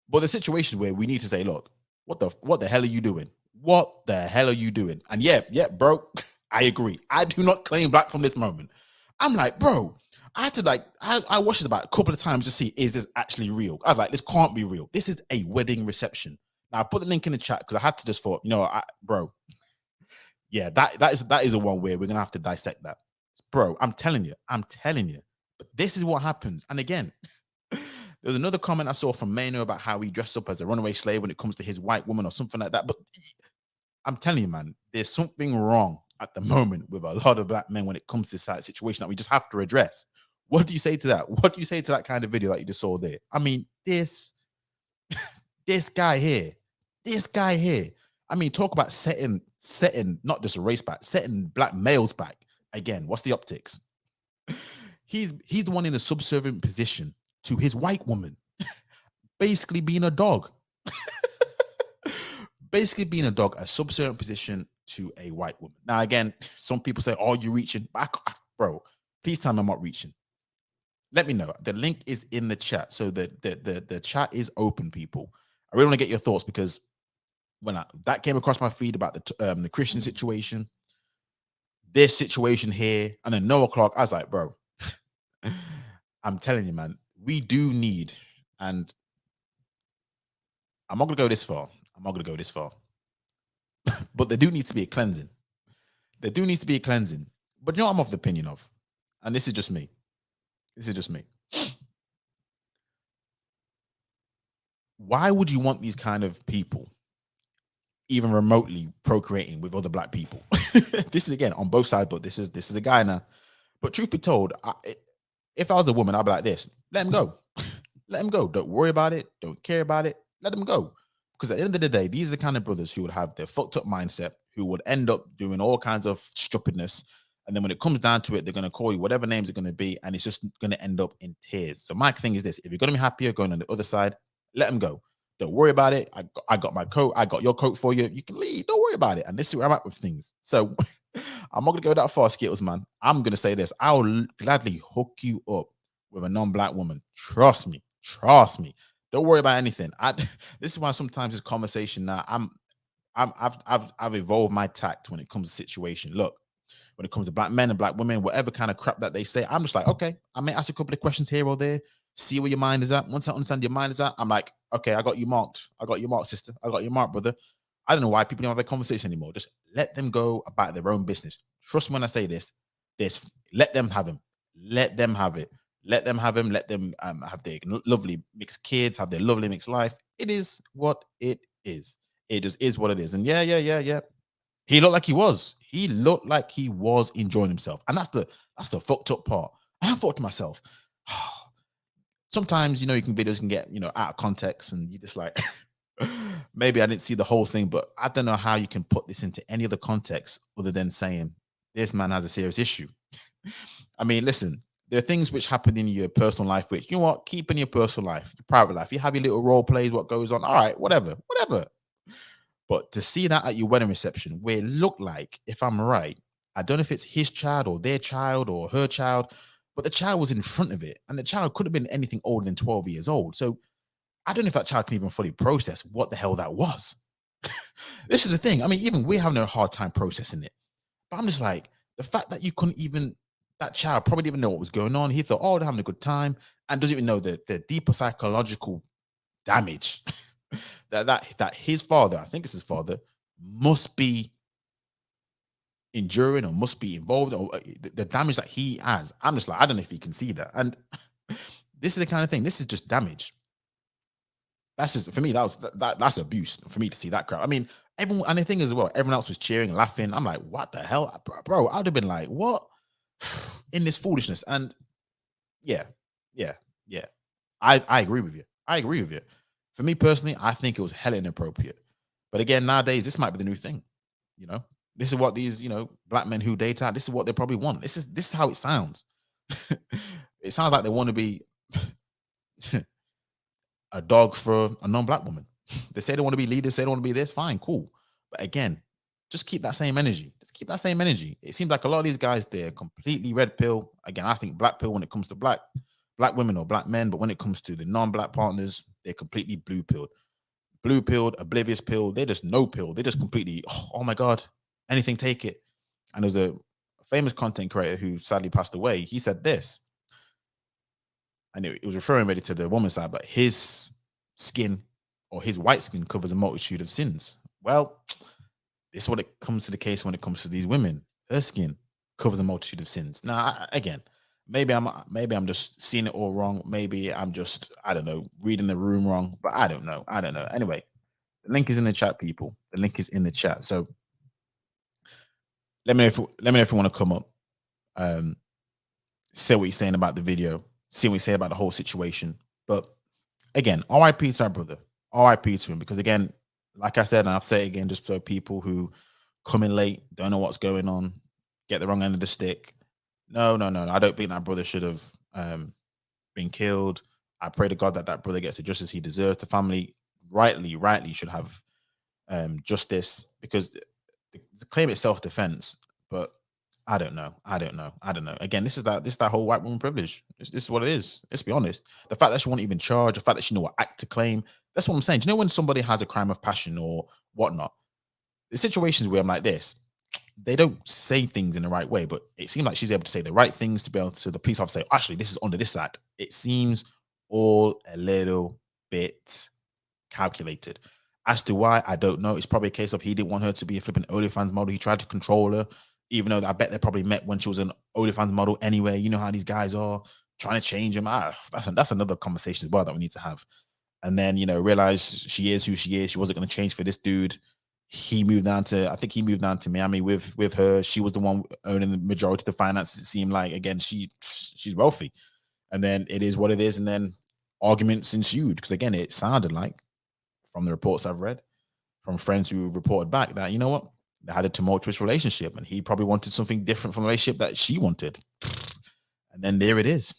A: But the situation where we need to say, look, what the hell are you doing? What the hell are you doing? And yeah, bro, I agree. I do not claim black from this moment. I'm like, bro, I had to like, I watched it about a couple of times to see, is this actually real? I was like, this can't be real. This is a wedding reception. Now I put the link in the chat because I had to just thought, bro, yeah, that is a one where we're gonna have to dissect that, bro. I'm telling you. But this is what happens. And again, there was another comment I saw from Maino about how he dressed up as a runaway slave when it comes to his white woman or something like that. But I'm telling you, man, there's something wrong at the moment with a lot of black men when it comes to this situation that we just have to address. What do you say to that? What do you say to that kind of video that you just saw there? I mean, this guy here, I mean, talk about setting not just a race back, setting black males back. Again, what's the optics? He's the one in a subservient position to his white woman, basically being a dog. Basically being a dog, a subservient position to a white woman. Now, again, some people say, "Oh, you're reaching back, bro." Please tell me I'm not reaching. Let me know. The link is in the chat, so the chat is open, people. I really want to get your thoughts because when that came across my feed about the Christian situation, this situation here, and then Noel Clarke, I was like, bro, I'm telling you, man, we do need, and I'm not gonna go this far. But there do need to be a cleansing. But you know what I'm of the opinion of, and this is just me. Why would you want these kind of people even remotely procreating with other black people? This is, again, on both sides, but this is a guy now. But truth be told, if I was a woman, I'd be like this: let him go. Let him go. Don't worry about it. Don't care about it. Let him go. Because at the end of the day, these are the kind of brothers who would have their fucked up mindset, who would end up doing all kinds of stupidness. And then when it comes down to it, they're going to call you whatever names are going to be, and it's just going to end up in tears. So my thing is this: if you're going to be happier going on the other side, let them go. Don't worry about it. I got my coat. I got your coat for you. You can leave. Don't worry about it. And this is where I'm at with things. So I'm not going to go that far, Skittles, man. I'm going to say this: I'll gladly hook you up with a non-black woman. Trust me. Don't worry about anything. This is why sometimes this conversation now, I've evolved my tact when it comes to situation. Look, when it comes to black men and black women, whatever kind of crap that they say, I'm just like, okay, I may ask a couple of questions here or there, see where your mind is at. Once I understand your mind is at, I'm like, okay, I got you marked, sister. I got you marked, brother. I don't know why people don't have that conversation anymore. Just let them go about their own business. Trust me when I say this. Let them have him. Let them have it. Let them have him. Let them have their lovely mixed kids, have their lovely mixed life. It is what it is. It just is what it is. And yeah. He looked like he was. He looked like he was enjoying himself. And that's the fucked up part. And I thought to myself, sometimes, videos can get, out of context, and you just like, maybe I didn't see the whole thing, but I don't know how you can put this into any other context other than saying this man has a serious issue. I mean, listen, there are things which happen in your personal life, which, keep in your personal life, your private life. You have your little role plays, what goes on. All right, whatever. But to see that at your wedding reception, where it looked like, if I'm right, I don't know if it's his child or their child or her child, but the child was in front of it, and the child could have been anything older than 12 years old. So I don't know if that child can even fully process what the hell that was. This is the thing. I mean, even we're having a hard time processing it. But I'm just like, the fact that you couldn't even, that child probably didn't even know what was going on. He thought, oh, they're having a good time, and doesn't even know the deeper psychological damage that his father, I think it's his father, must be enduring or must be involved, or the damage that he has. I'm just like, I don't know if he can see that. And this is the kind of thing, this is just damage. That's just, for me, that's abuse for me to see that crap. I mean, everyone, and the thing is, as well, everyone else was cheering and laughing. I'm like, what the hell, bro? I'd have been like, what in this foolishness? And yeah. I agree with you. For me personally, I think it was hella inappropriate. But again, nowadays, this might be the new thing. This is what these, black men who date out, this is what they probably want. This is how it sounds. It sounds like they want to be a dog for a non-black woman. They say they want to be leaders, say they want to be this, fine, cool. But again, just keep that same energy. It seems like a lot of these guys, they're completely red pill. Again, I think black pill when it comes to black women or black men, but when it comes to the non-black partners, they're completely blue pilled, oblivious pill. They're just no pill. They're just completely, oh my God, anything, take it. And there's a famous content creator who sadly passed away. He said this: and it was referring really to the woman's side, but his skin or his white skin covers a multitude of sins. Well, this is what it comes to the case when it comes to these women. Her skin covers a multitude of sins. Now, again, maybe I'm just seeing it all wrong. Maybe I'm just, I don't know, reading the room wrong, but I don't know. Anyway, the link is in the chat, people. The link is in the chat. So let me know if you want to come up. Say what you're saying about the video. See what you say about the whole situation. But again, RIP to our brother. RIP to him, because again, like I said, and I'll say it again, just so people who come in late, don't know what's going on, get the wrong end of the stick. No. I don't think that brother should have been killed. I pray to God that that brother gets the justice he deserves. The family rightly should have justice, because the claim it's self-defense, but I don't know. Again, this is that whole white woman privilege. This is what it is. Let's be honest. The fact that she won't even charge, the fact that she know what act to claim. That's what I'm saying. Do you know when somebody has a crime of passion or whatnot? The situations where I'm like this, they don't say things in the right way, but it seems like she's able to say the right things to be able to the police officer say, actually, this is under this act. It seems all a little bit calculated. As to why, I don't know. It's probably a case of he didn't want her to be a flipping OnlyFans model. He tried to control her, even though I bet they probably met when she was an OnlyFans model anyway. You know how these guys are trying to change him. That's another conversation as well that we need to have. And then, realize she is who she is. She wasn't going to change for this dude. He moved down to Miami with her. She was the one owning the majority of the finances. It seemed like, again, she's wealthy. And then it is what it is. And then arguments ensued, because again, it sounded like, from the reports I've read, from friends who reported back, that, you know what, they had a tumultuous relationship, and he probably wanted something different from the relationship that she wanted. And then there it is.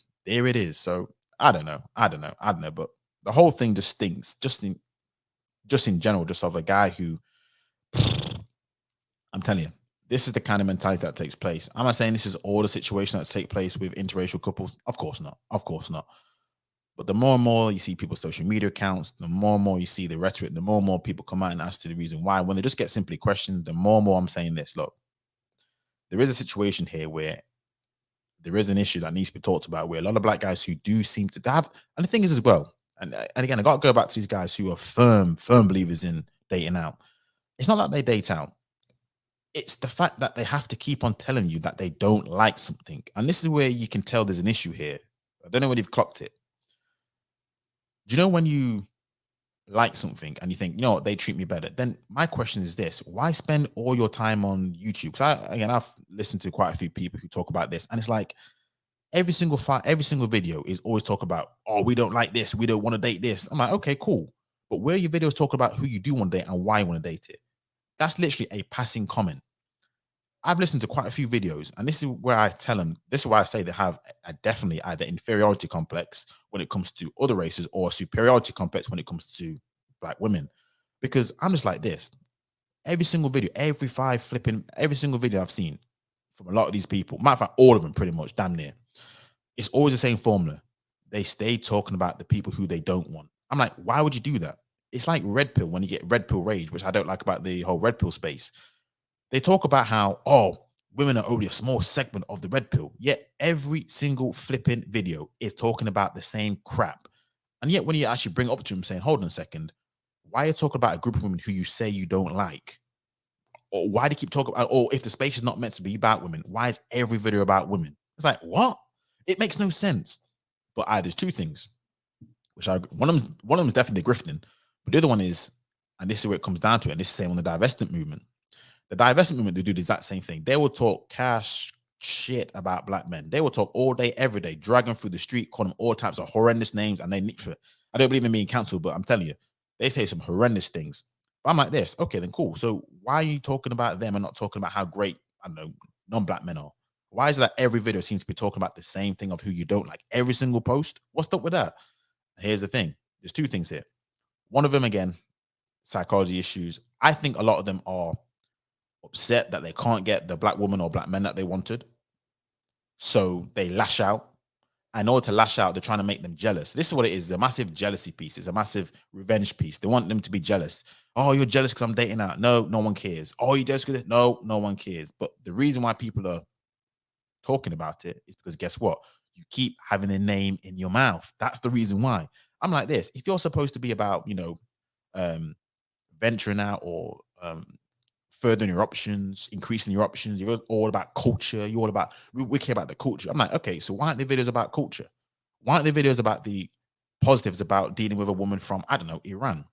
A: So I don't know. But the whole thing just stinks. Just in general, just of a guy who, I'm telling you, this is the kind of mentality that takes place. I'm not saying this is all the situations that take place with interracial couples. Of course not. But the more and more you see people's social media accounts, the more and more you see the rhetoric, the more and more people come out and ask to the reason why. When they just get simply questioned, the more and more I'm saying this. Look, there is a situation here where there is an issue that needs to be talked about, where a lot of black guys who do seem to have, and the thing is as well, and again, I got to go back to these guys who are firm believers in dating out. It's not that they date out. It's the fact that they have to keep on telling you that they don't like something. And this is where you can tell there's an issue here. I don't know whether you've clocked it. Do you know when you like something and you think, they treat me better? Then my question is this: why spend all your time on YouTube? Because I've listened to quite a few people who talk about this, and it's like every single video is always talk about, oh, we don't like this, we don't want to date this. I'm like, okay, cool. But where are your videos talk about who you do want to date and why you want to date it? That's literally a passing comment. I've listened to quite a few videos, and this is where I tell them, this is why I say they have a definitely either inferiority complex when it comes to other races, or a superiority complex when it comes to black women. Because I'm just like this. Every single video, every single video I've seen from a lot of these people, matter of fact, all of them pretty much, damn near, it's always the same formula. They stay talking about the people who they don't want. I'm like, why would you do that? It's like red pill, when you get red pill rage, which I don't like about the whole red pill space. They talk about how, women are only a small segment of the red pill. Yet every single flipping video is talking about the same crap. And yet when you actually bring it up to them saying, hold on a second, why are you talking about a group of women who you say you don't like? Or why do you keep talking about, or if the space is not meant to be about women, why is every video about women? It's like, what? It makes no sense. But there's two things, which one of them is definitely grifting, but the other one is, and this is where it comes down to it, and this is the same on the divestment movement. The divestment movement, they do the exact same thing. They will talk cash shit about black men. They will talk all day, every day, dragging through the street, calling them all types of horrendous names. And I don't believe in being cancelled, but I'm telling you, they say some horrendous things. But I'm like this, okay, then cool. So why are you talking about them and not talking about how great, I don't know, non-black men are? Why is it that every video seems to be talking about the same thing of who you don't like? Every single post? What's up with that? Here's the thing. There's two things here. One of them, again, psychology issues. I think a lot of them are upset that they can't get the black woman or black men that they wanted. So they lash out. In order to lash out, they're trying to make them jealous. This is what it is. It's a massive jealousy piece. It's a massive revenge piece. They want them to be jealous. Oh, you're jealous because I'm dating out. No one cares. Oh, you're jealous because no one cares. But the reason why people are talking about it is because guess what? you keep having a name in your mouth. That's the reason why. I'm like this. If you're supposed to be about, venturing out or furthering your options, increasing your options, you're all about culture. You're all about, we care about the culture. I'm like, okay, so why aren't the videos about culture? Why aren't the videos about the positives about dealing with a woman from, I don't know, Iran?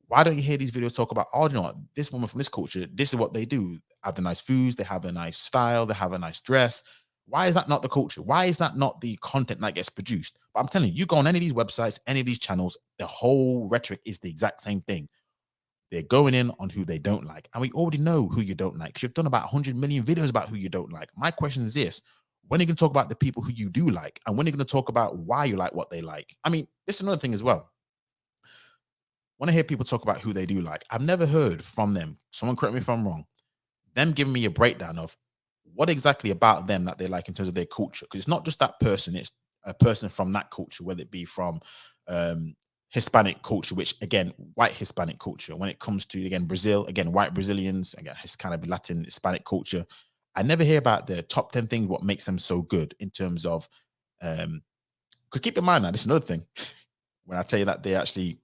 A: Why don't you hear these videos talk about, oh, you know what, this woman from this culture, this is what they do. Have the nice foods, they have a nice style, they have a nice dress. Why is that not the culture? Why is that not the content that gets produced? But I'm telling you, you go on any of these websites, any of these channels, the whole rhetoric is the exact same thing. They're going in on who they don't like. And we already know who you don't like because you've done about 100 million videos about who you don't like. My question is this: when are you going to talk about the people who you do like? And when are you going to talk about why you like what they like? I mean, this is another thing as well. When I hear people talk about who they do like, I've never heard from them, someone correct me if I'm wrong, them giving me a breakdown of what exactly about them that they like in terms of their culture. Because it's not just that person, it's a person from that culture, whether it be from Hispanic culture, which again, white Hispanic culture. When it comes to, again, Brazil, again, white Brazilians, again, it's kind of Latin Hispanic culture. I never hear about the top 10 things, what makes them so good in terms of, because keep in mind now, this is another thing. When I tell you that they actually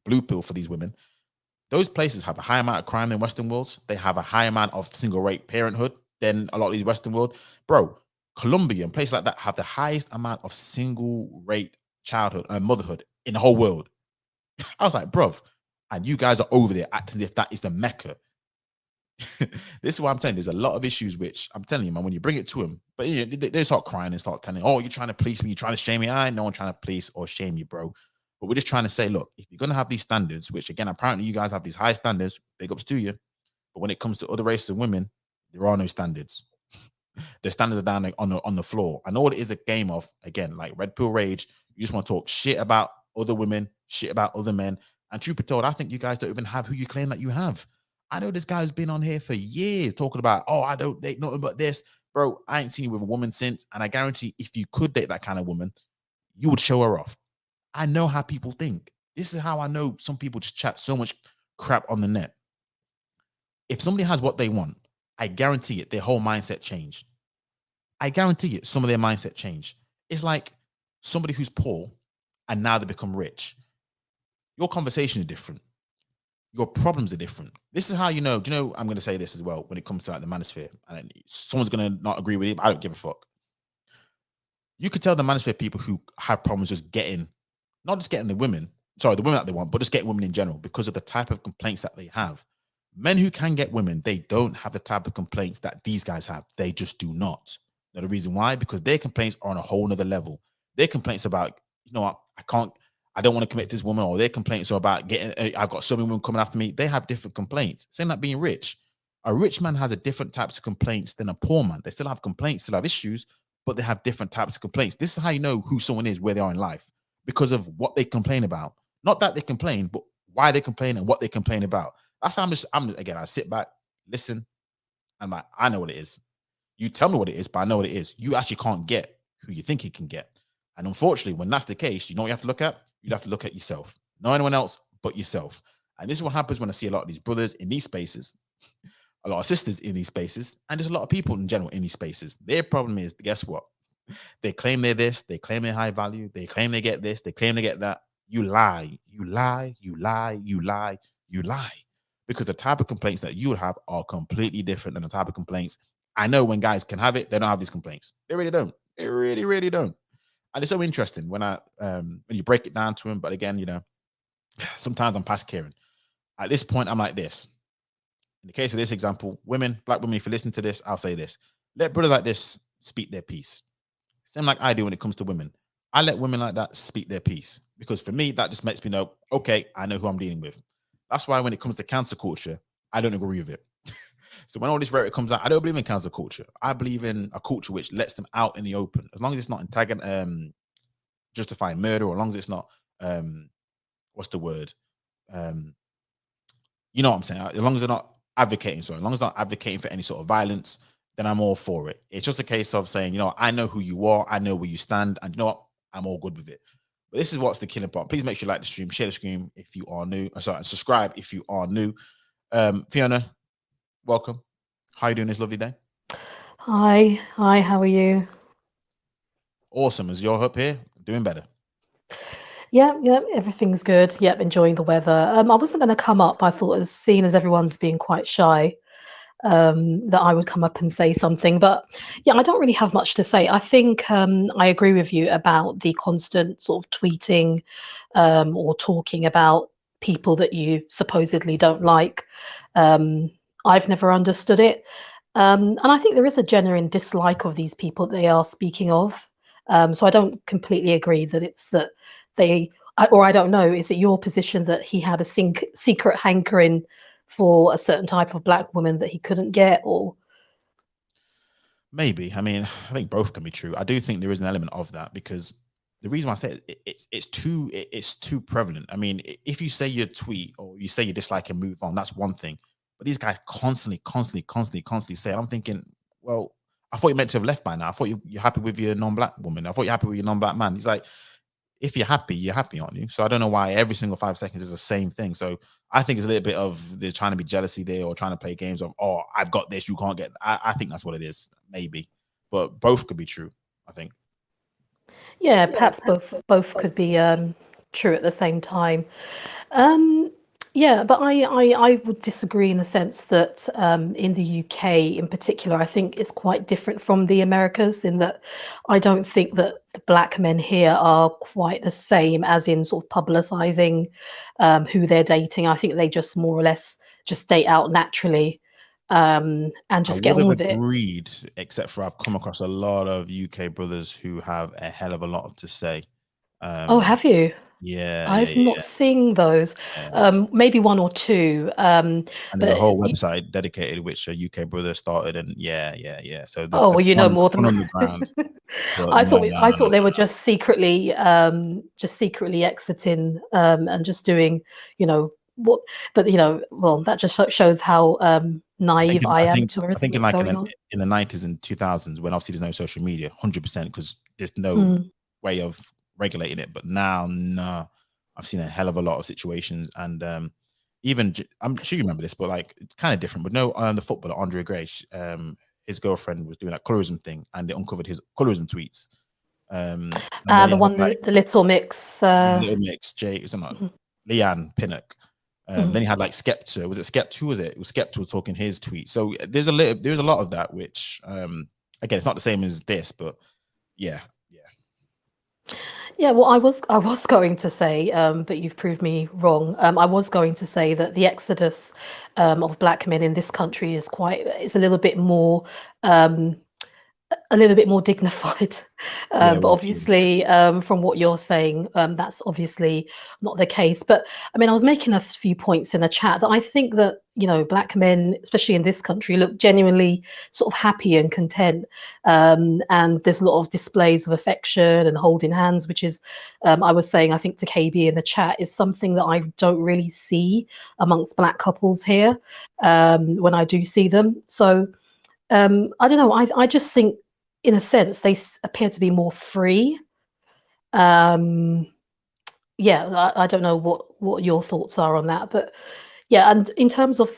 A: blue pill for these women, those places have a high amount of crime in Western worlds. They have a high amount of single rate parenthood than a lot of these Western world. Bro, Colombia and places like that have the highest amount of single rate childhood and motherhood in the whole world. I was like, bruv, and you guys are over there acting as if that is the Mecca. This is what I'm telling you. There's a lot of issues which I'm telling you, man, when you bring it to them, but they start crying and start telling, oh, you're trying to police me, you're trying to shame me. I ain't no one trying to police or shame you, bro. But we're just trying to say, look, if you're going to have these standards, which again, apparently you guys have these high standards, big ups to you. But when it comes to other races and women, there are no standards. The standards are down on the floor. And all it is a game of, again, like red pill rage. You just want to talk shit about other women, shit about other men. And truth be told, I think you guys don't even have who you claim that you have. I know this guy's been on here for years talking about, oh, I don't date nothing but this. Bro, I ain't seen you with a woman since. And I guarantee if you could date that kind of woman, you would show her off. I know how people think. This is how I know some people just chat so much crap on the net. If somebody has what they want, I guarantee it, their whole mindset changed. I guarantee it, some of their mindset changed. It's like somebody who's poor and now they become rich. Your conversation is different. Your problems are different. This is how you know. Do you know? I'm going to say this as well when it comes to like the manosphere. And someone's going to not agree with it, but I don't give a fuck. You could tell the manosphere people who have problems just getting, not just getting the women that they want, but just getting women in general because of the type of complaints that they have. Men who can get women, they don't have the type of complaints that these guys have. They just do not. Now, the reason why, because their complaints are on a whole nother level. Their complaints about, you know what, I don't want to commit to this woman, or their complaints are about getting, I've got so many women coming after me. They have different complaints. Same like being rich. A rich man has a different types of complaints than a poor man. They still have complaints, still have issues, but they have different types of complaints. This is how you know who someone is, where they are in life, because of what they complain about. Not that they complain, but why they complain and what they complain about. That's how I sit back, listen, I'm like, I know what it is. You tell me what it is, but I know what it is. You actually can't get who you think you can get. And unfortunately, when that's the case, you know what you have to look at? You'd have to look at yourself. No anyone else but yourself. And this is what happens when I see a lot of these brothers in these spaces, a lot of sisters in these spaces, and there's a lot of people in general in these spaces. Their problem is, guess what? They claim they're this, they claim they're high value, they claim they get this, they claim they get that. You lie, you lie, you lie, you lie, you lie. Because the type of complaints that you would have are completely different than the type of complaints. I know when guys can have it, they don't have these complaints. They really don't. They really, really don't. And it's so interesting when you break it down to him. But again, you know, sometimes I'm past caring. At this point, I'm like this. In the case of this example, black women, if you listen to this, I'll say this. Let brothers like this speak their piece. Same like I do when it comes to women. I let women like that speak their piece. Because for me, that just makes me know, okay, I know who I'm dealing with. That's why when it comes to cancel culture, I don't agree with it. So when all this rhetoric comes out, I don't believe in cancel culture. I believe in a culture which lets them out in the open. As long as it's not justifying murder, or as long as it's not, what's the word? You know what I'm saying? As long as they're not advocating, as long as they're not advocating for any sort of violence, then I'm all for it. It's just a case of saying, you know, I know who you are, I know where you stand, and you know what? I'm all good with it. But this is what's the killing part. Please make sure you like the stream, share the stream if you are new. And subscribe if you are new. Fiona, welcome. How are you doing this lovely day?
C: Hi, how are you?
A: awesome. As you're up here, doing better.
C: Yeah, everything's good. Yep, enjoying the weather. I wasn't going to come up. I thought, as seeing as everyone's being quite shy, that I would come up and say something. But yeah, I don't really have much to say. I think I agree with you about the constant sort of tweeting or talking about people that you supposedly don't like. I've never understood it. And I think there is a genuine dislike of these people they are speaking of. So I don't completely agree that it's that or I don't know, is it your position that he had a secret hankering for a certain type of black woman that he couldn't get, or?
A: Maybe. I mean, I think both can be true. I do think there is an element of that because the reason why I say it's too prevalent. I mean, if you say your tweet or you say you dislike and move on, that's one thing. But these guys constantly say it. I'm thinking, well, I thought you meant to have left by now. I thought you're happy with your non-black woman. I thought you're happy with your non-black man. He's like, if you're happy, aren't you? So I don't know why every single 5 seconds is the same thing. So I think it's a little bit of they're trying to be jealousy there or trying to play games of, oh, I've got this, you can't get. I think that's what it is, maybe. But both could be true, I think.
C: Yeah, perhaps both could be true at the same time. Yeah, but I would disagree in the sense that in the UK in particular, I think it's quite different from the Americas in that I don't think that the black men here are quite the same as in sort of publicizing who they're dating. I think they just more or less just date out naturally and just get on with it.
A: Agreed, except for I've come across a lot of UK brothers who have a hell of a lot to say.
C: Oh, have you?
A: Yeah,
C: I've not seen those. Maybe one or two.
A: And there's a whole website dedicated which a UK brother started, and yeah. So
C: oh, well, you know more than
A: on the ground.
C: I thought they were just secretly exiting and just doing, what. But well, that just shows how naive I am to everything that's going on.
A: In the 90s and 2000s, when obviously there's no social media, 100%, because there's no way of regulating it. But now, no, I've seen a hell of a lot of situations, and even I'm sure you remember this, but like it's kind of different. But no, the footballer Andre Gray, his girlfriend was doing that colorism thing, and they uncovered his colorism tweets.
C: The one, like, the little mix,
A: Jay, Leanne Pinnock. Then he had like Skepta. Was it Skepta? Who was it? It was Skepta was talking his tweet. So there's a lot of that, which again, it's not the same as this, but yeah.
C: Yeah, well, I was going to say, but you've proved me wrong. I was going to say that the exodus of black men in this country is a little bit more dignified. But obviously, from what you're saying, that's obviously not the case. But I mean, I was making a few points in the chat that I think that, black men, especially in this country, look genuinely sort of happy and content. And there's a lot of displays of affection and holding hands, which is, I was saying, I think to KB in the chat, is something that I don't really see amongst black couples here when I do see them. So I don't know. I just think, in a sense, they appear to be more free. I don't know what your thoughts are on that, but yeah. And in terms of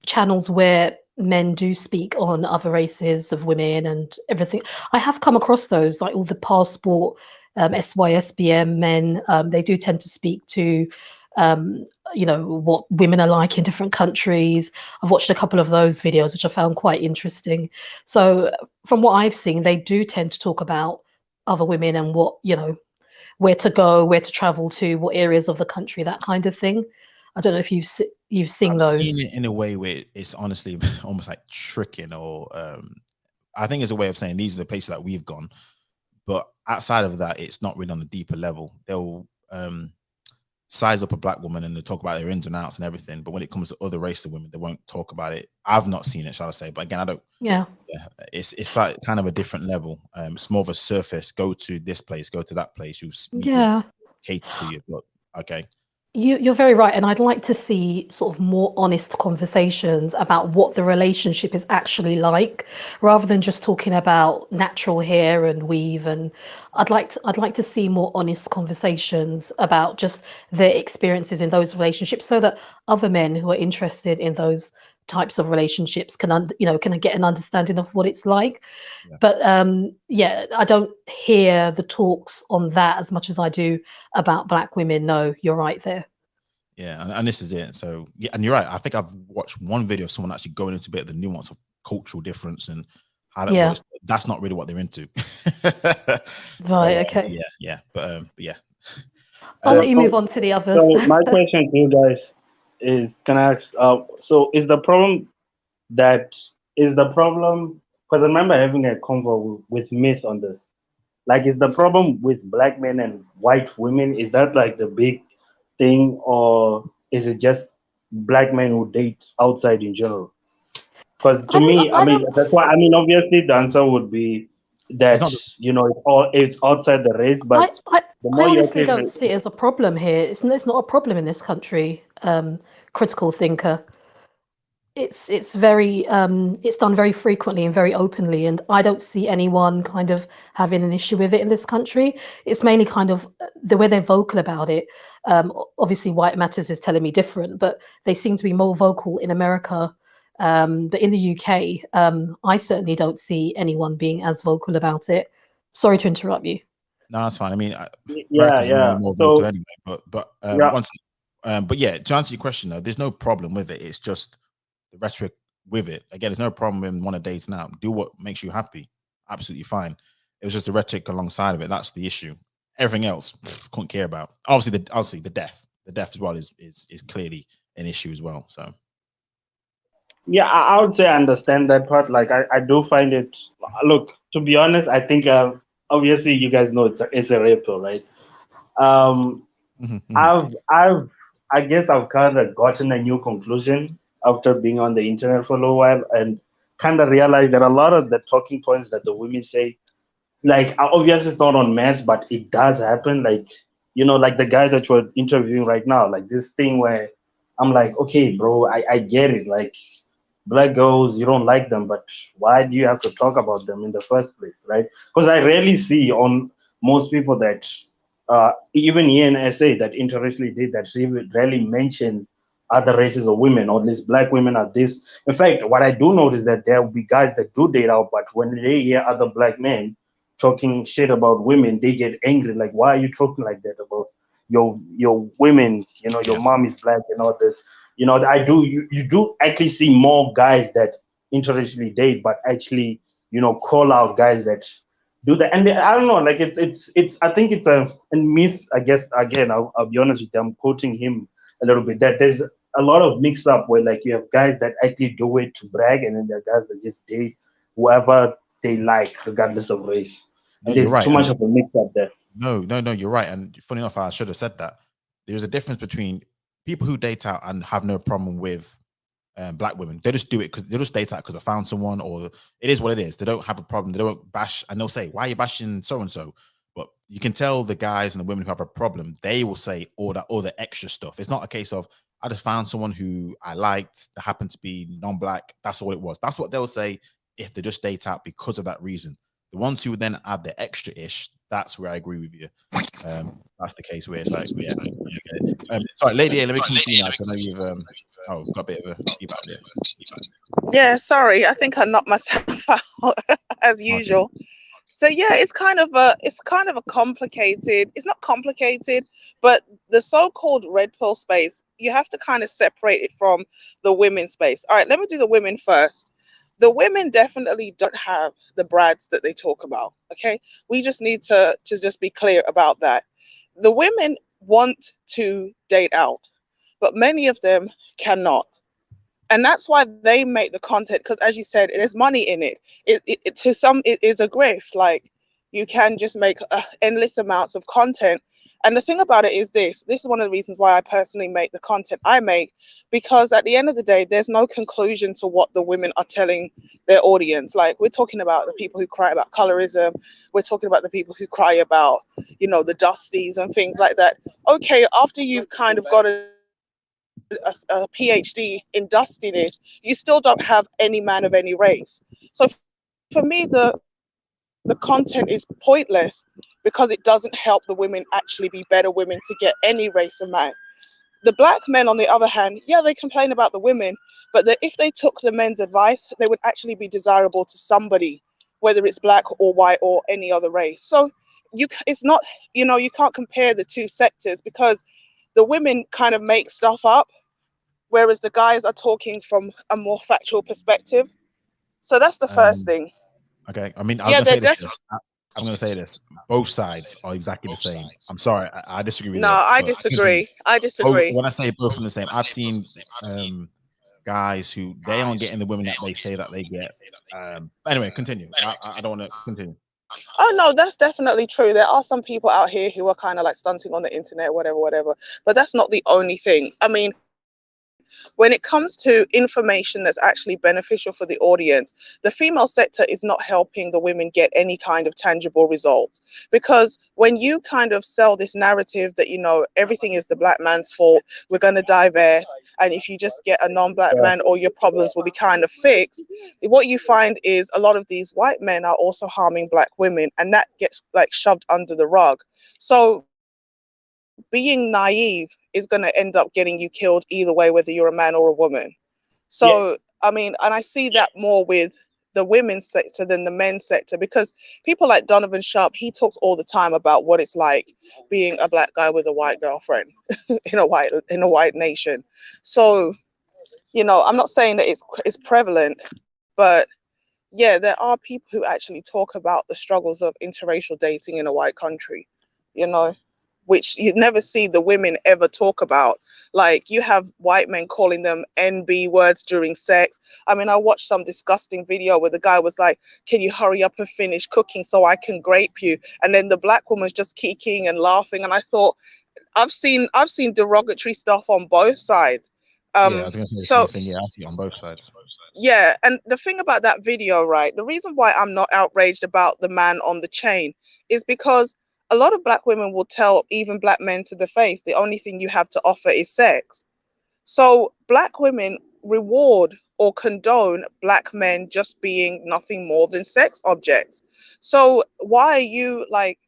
C: channels where men do speak on other races of women and everything, I have come across those, like all the passport SYSBM men. They do tend to speak to what women are like in different countries. I've watched a couple of those videos, which I found quite interesting. So from what I've seen, they do tend to talk about other women and what, where to go, where to travel to, what areas of the country, that kind of thing. I don't know if you've seen those.
A: I've seen it in a way where it's honestly almost like tricking, or I think it's a way of saying these are the places that we've gone. But outside of that, it's not really on a deeper level. They'll size up a black woman and they talk about their ins and outs and everything. But when it comes to other races of women, they won't talk about it. I've not seen it, shall I say? But again, I don't.
C: Yeah.
A: It's like kind of a different level. It's more of a surface. Go to this place. Go to that place. You cater to you. But okay.
C: You're very right, and I'd like to see sort of more honest conversations about what the relationship is actually like, rather than just talking about natural hair and weave. And I'd like to see more honest conversations about just their experiences in those relationships, so that other men who are interested in those types of relationships can can get an understanding of what it's like.
A: Yeah.
C: But yeah, I don't hear the talks on that as much as I do about Black women. No, you're right there.
A: Yeah, and this is it. So yeah, and you're right. I think I've watched one video of someone actually going into a bit of the nuance of cultural difference and how that works. That's not really what they're into.
C: Right. Okay.
A: But yeah.
C: I'll let you move on to the others.
D: So my question to you guys is, can I ask? So is the problem because I remember having a convo with Myth on this. Like, is the problem with Black men and white women? Is that like the big thing, or is it just Black men who date outside in general? Because to me, I mean, that's why. I mean, obviously, the answer would be that it's outside the race. But
C: I
D: the more
C: honestly don't see it as a problem here. It's not a problem in this country. Critical thinker. It's very it's done very frequently and very openly, and I don't see anyone kind of having an issue with it in this country. It's mainly kind of the way they're vocal about it. Obviously, White Matters is telling me different, but they seem to be more vocal in America. But in the UK, I certainly don't see anyone being as vocal about it. Sorry to interrupt you.
A: No, that's fine. I mean,
D: yeah.
A: More
D: so
A: vocal anyway. But yeah, to answer your question though, there's no problem with it. It's just the rhetoric with it. Again, there's no problem in want to date now. Do what makes you happy. Absolutely fine. It was just the rhetoric alongside of it. That's the issue. Everything else, couldn't care about. Obviously the death. The death as well is clearly an issue as well. So
D: yeah, I would say I understand that part. Like, I do find it. Look, to be honest, I think obviously you guys know it's a rape, right? I guess I've kind of gotten a new conclusion after being on the internet for a little while, and kind of realized that a lot of the talking points that the women say, like, obviously it's not on mass, but it does happen. Like, like the guys that you're interviewing right now, like this thing where I'm like, okay, bro, I get it. Like, Black girls, you don't like them, but why do you have to talk about them in the first place, right? Because I rarely see on most people that even here in SA that interracially did that rarely mention other races of women, or at least Black women are this. In fact, what I do notice that there will be guys that do date out, but when they hear other Black men talking shit about women, they get angry. Like, why are you talking like that about your women? Your mom is Black and all this. You do actually see more guys that interracially date, but actually, call out guys that do that. And I don't know, like it's I think it's a myth. I guess again, I'll be honest with you, I'm quoting him a little bit, that there's a lot of mix up where, like, you have guys that actually do it to brag, and then there are guys that just date whoever they like, regardless of race.
A: No,
D: there's
A: right.
D: too much of a mix up there.
A: No, you're right. And funny enough, I should have said that. There's a difference between people who date out and have no problem with Black women. They just do it because they just date out because I found someone, or it is what it is. They don't have a problem. They don't bash, and they'll say, "Why are you bashing so and so?" But you can tell the guys and the women who have a problem, they will say all the extra stuff. It's not a case of, I just found someone who I liked that happened to be non-Black. That's all it was. That's what they'll say if they just date out because of that reason. The ones who then add the extra ish, that's where I agree with you. That's the case where it's like, sorry, Lady A, let me come to you now. I know you've got a bit of a feedback there.
E: Yeah, sorry, I think I knocked myself out as usual. Okay. So yeah, it's kind of a complicated. It's not complicated, but the so-called red pill space, you have to kind of separate it from the women's space. All right, let me do the women first. The women definitely don't have the brads that they talk about. Okay, we just need to just be clear about that. The women want to date out, but many of them cannot. And that's why they make the content, because as you said, there's money in it. It to some, it is a grift. Like, you can just make endless amounts of content. And the thing about it is this is one of the reasons why I personally make the content I make, because at the end of the day, there's no conclusion to what the women are telling their audience. Like, we're talking about the people who cry about colorism. We're talking about the people who cry about, the dusties and things like that. Okay, after you've kind of got a PhD in dustiness, you still don't have any man of any race. So for me, the content is pointless, because it doesn't help the women actually be better women to get any race of man. The black men, on the other hand, yeah, they complain about the women, but if they took the men's advice, they would actually be desirable to somebody, whether it's black or white or any other race. So it's not, you can't compare the two sectors, because the women kind of make stuff up, whereas the guys are talking from a more factual perspective. So that's the first thing.
A: Okay, I mean,
E: I'm going
A: to say this. Both sides are exactly the same. I'm sorry, I disagree with you.
E: No, I disagree.
A: When I say both from the same, I've seen guys who they aren't getting the women that they say that they get. Anyway, continue. I don't want to continue.
E: Oh no, that's definitely true. There are some people out here who are kind of like stunting on the internet, whatever. But that's not the only thing. I mean, when it comes to information that's actually beneficial for the audience, the female sector is not helping the women get any kind of tangible results. Because when you kind of sell this narrative that, everything is the black man's fault, we're going to divest, and if you just get a non-black man, all your problems will be kind of fixed, what you find is a lot of these white men are also harming black women, and that gets like shoved under the rug. So being naive is going to end up getting you killed either way, whether you're a man or a woman. So, I mean, and I see that more with the women's sector than the men's sector, because people like Donovan Sharp, he talks all the time about what it's like being a black guy with a white girlfriend in a white nation. So, I'm not saying that it's prevalent, but yeah, there are people who actually talk about the struggles of interracial dating in a white country, which you never see the women ever talk about. Like, you have white men calling them NB words during sex. I mean, I watched some disgusting video where the guy was like, can you hurry up and finish cooking so I can grape you? And then the black woman's just kikiing and laughing. And I thought, I've seen derogatory stuff on both sides.
A: I was going to say the same thing. Yeah, I see it on both sides.
E: Yeah, and the thing about that video, right, the reason why I'm not outraged about the man on the chain is because a lot of black women will tell even black men to the face, the only thing you have to offer is sex. So black women reward or condone black men just being nothing more than sex objects. So why are you like,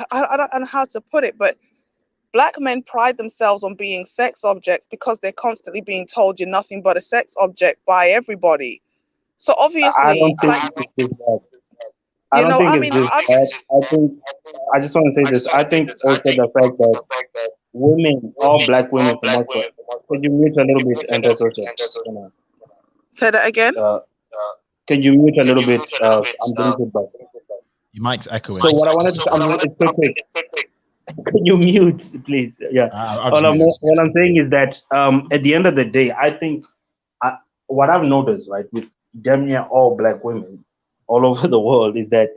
E: I don't know how to put it, but black men pride themselves on being sex objects because they're constantly being told you're nothing but a sex object by everybody. So obviously,
D: I don't think it's that. I just want to say this. I think also the fact that women, all black women from Africa, could you mute a little bit, antisocial?
E: Say that again.
D: Can you mute a little bit? I'm getting feedback.
A: Your mic's echoing.
D: So what I wanted to say, can you mute, please? Yeah. What I'm saying is that at the end of the day, I think what I've noticed, right, with damn near all black women all over the world, is that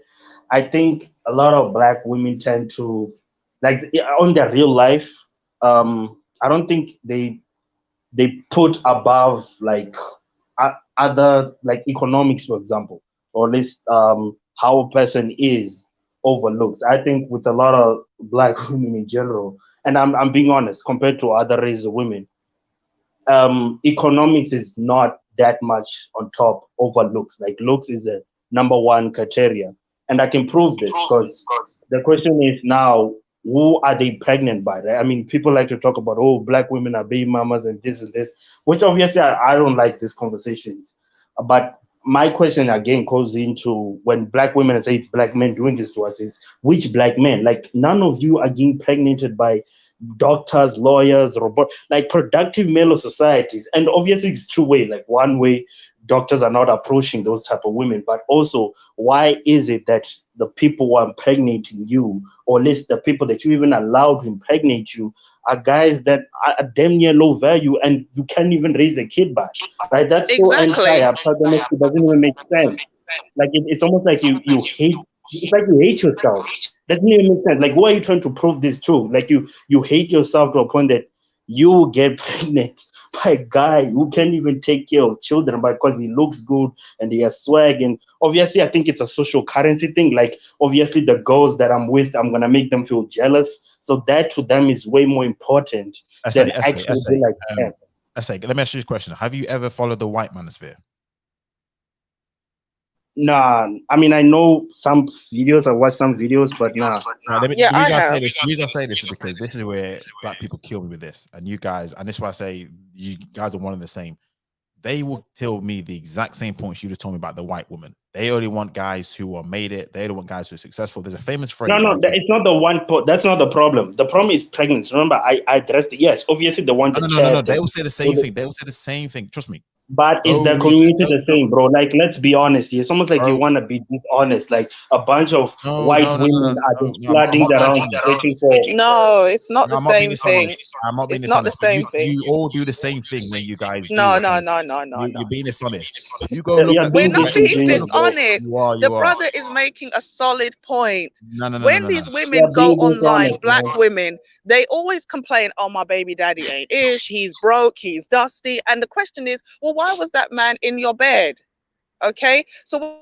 D: I think a lot of black women tend to, like, on their real life, I don't think they put above like other, like, economics, for example, or at least how a person is overlooks. I think with a lot of black women in general, and I'm being honest, compared to other races of women, economics is not that much on top over looks. Like, looks is a number one criteria, and I can prove this because the question is now, who are they pregnant by, right? I mean, people like to talk about, oh, black women are baby mamas and this, which obviously I don't like these conversations. But my question again goes into, when black women say it's black men doing this to us, is which black men? Like, none of you are getting pregnanted by doctors, lawyers, like productive male societies. And obviously it's two way. Like, one way, doctors are not approaching those type of women, but also, why is it that the people who are impregnating you, or at least the people that you even allowed to impregnate you, are guys that are damn near low value and you can't even raise a kid by, right? That's
E: exactly.
D: So anti-pregnancy, it doesn't even make sense. Like, it's almost like you hate, it's like you hate yourself. That doesn't even make sense. Like, who are you trying to prove this to? Like, you hate yourself to a point that you get pregnant by a guy who can't even take care of children because he looks good and he has swag. And obviously, I think it's a social currency thing. Like, obviously, the girls that I'm with, I'm gonna make them feel jealous. So that to them is way more important than actually like.
A: Let me ask you this question: have you ever followed the white manosphere?
D: Nah, I mean, I know some videos. I watched some videos, but nah.
E: Yeah,
A: the
E: I
A: reason I
E: have.
A: say this, the reason I say this is because this is where black people kill me with this, and you guys, and this is why I say you guys are one and the same. They will tell me the exact same points you just told me about the white woman. They only want guys who are made it. They don't want guys who are successful. There's a famous phrase.
D: No, it's not the one. That's not the problem. The problem is pregnancy. Remember, I addressed it. Yes, obviously they want the child.
A: No. They will say the same thing. They will say the same thing. Trust me.
D: But is the community the same, bro? Like, let's be honest. It's almost like you want to be dishonest. Like a bunch of white women are just flooding around searching for.
E: No, it's not the
A: I'm not being
E: same thing.
A: dishonest. I'm not being
E: It's not the
A: dishonest.
E: same thing.
A: You all do the same thing when you guys do.
E: No.
A: You're being dishonest. You go
D: Yeah,
A: look
D: you're
A: at
E: We're
D: being
E: not being
D: disingenuous, bro.
E: dishonest.
A: You are.
E: The brother is making a solid point.
A: No.
E: When these women
D: You're
E: go
D: being
E: online,
D: dishonest,
E: black
D: man.
E: women, they always complain, oh, my baby daddy ain't ish, he's broke, he's dusty. And the question is, well, why was that man in your bed? Okay, so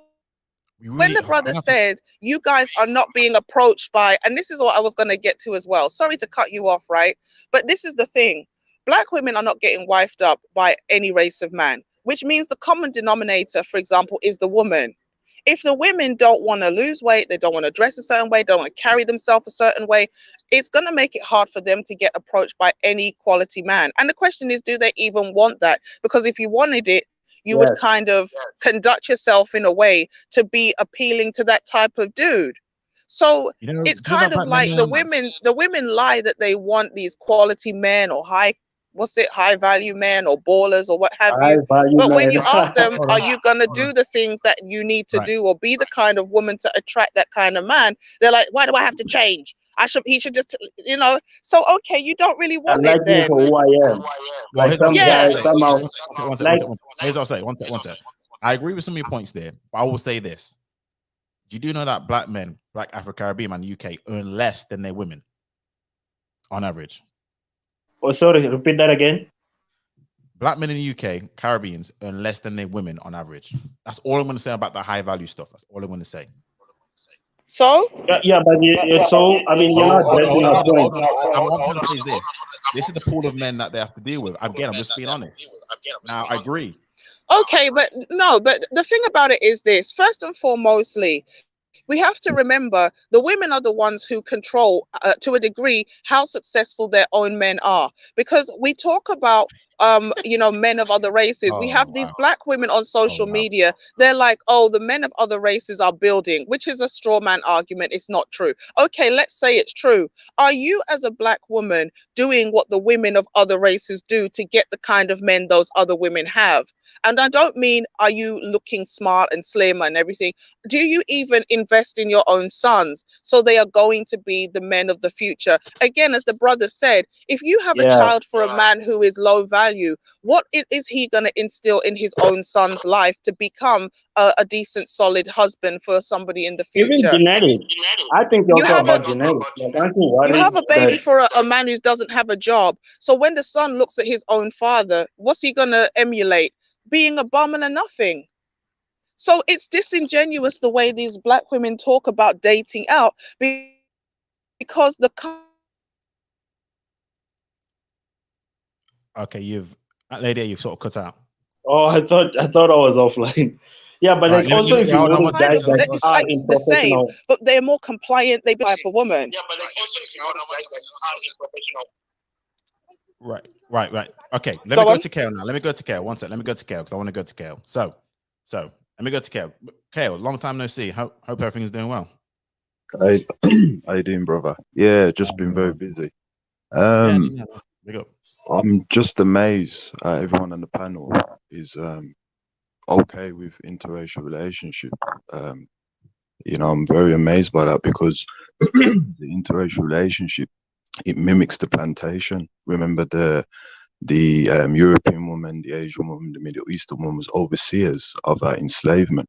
E: when the brother said you guys are not being approached by, and this is what I was going to get to as well, sorry to cut you off, right? But this is the thing, black women are not getting wifed up by any race of man, which means the common denominator, for example, is the woman. If the women don't want to lose weight, they don't want to dress a certain way, don't want to carry themselves a certain way, it's going to make it hard for them to get approached by any quality man. And the question is, do they even want that? Because if you wanted it, you would kind of conduct yourself in a way to be appealing to that type of dude. So it's kind of like the women lie that they want these quality men or high value men or ballers or what have you. But when you ask them, are you going to do the things that you need to do or be the kind of woman to attract that kind of man? They're like, why do I have to change? He should just, so, okay, you don't really want it then.
D: For who I am.
A: Well,
D: like some guys somehow.
A: Here's what I'll say. One sec. I agree with some of your points there, but I will say this. You do know that black men, black Afro-Caribbean and UK earn less than their women on average.
D: Oh, sorry, repeat that again.
A: Black men in the UK, Caribbeans, earn less than their women on average. That's all I'm going to say about the high value stuff. That's all I'm going to say.
E: So?
D: Yeah, but so, I mean, you're not addressing our point.
A: What I'm trying to say is this. This is the pool of men that they have to deal with. Again, I'm just being honest. Now, I agree.
E: Okay, but the thing about it is this. First and foremostly, we have to remember the women are the ones who control, to a degree, how successful their own men are. Because we talk about, men of other races. We have these black women on social media. They're like, oh, the men of other races are building, which is a straw man argument. It's not true. Okay, let's say it's true. Are you as a black woman doing what the women of other races do to get the kind of men those other women have? And I don't mean, are you looking smart and slim and everything? Do you even invest in your own sons so they are going to be the men of the future? Again, as the brother said, if you have a child for a man who is low value, what is he going to instill in his own son's life to become a decent, solid husband for somebody in the future?
D: Even genetics. I think you're talking about genetics. Like, aren't you worried?
E: You have a baby for a man who doesn't have a job. So when the son looks at his own father, what's he going to emulate? Being a bum and a nothing. So it's disingenuous the way these black women talk about dating out, because the
A: Okay, you've sort of cut out.
D: Oh, I thought I was offline. Yeah, but like also if you notice guys that
E: it's
D: are
E: like
D: in
E: the same,
D: professional,
E: but they're more compliant. They be like a woman.
D: Yeah, but like also if you notice guys that are in professional.
A: Right. Okay, let me go to Kale now. Let me go to Kale. One sec. Let me go to Kale because I want to go to Kale. So let me go to Kale. Kale, long time no see. Hope everything is doing well.
F: How you doing, brother? Yeah, just been very busy. I'm just amazed everyone on the panel is okay with interracial relationship. I'm very amazed by that because the interracial relationship, it mimics the plantation. Remember the European woman, the Asian woman, the Middle Eastern woman was overseers of enslavement,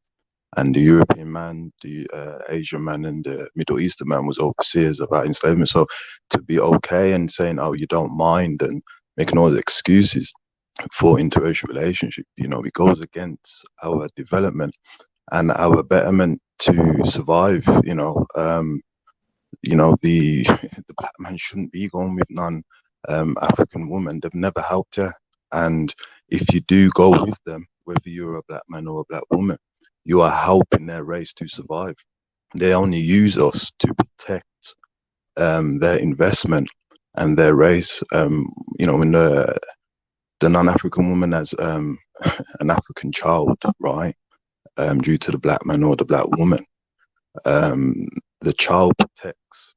F: and the European man, the Asian man, and the Middle Eastern man was overseers of our enslavement. So to be okay and saying, oh, you don't mind, and making all the excuses for interracial relationship, it goes against our development and our betterment to survive. The black man shouldn't be going with none African woman. They've never helped her, and if you do go with them, whether you're a black man or a black woman, you are helping their race to survive. They only use us to protect their investment and their race. You know, when the non-African woman has an African child, right? Due to the black man or the black woman, the child protects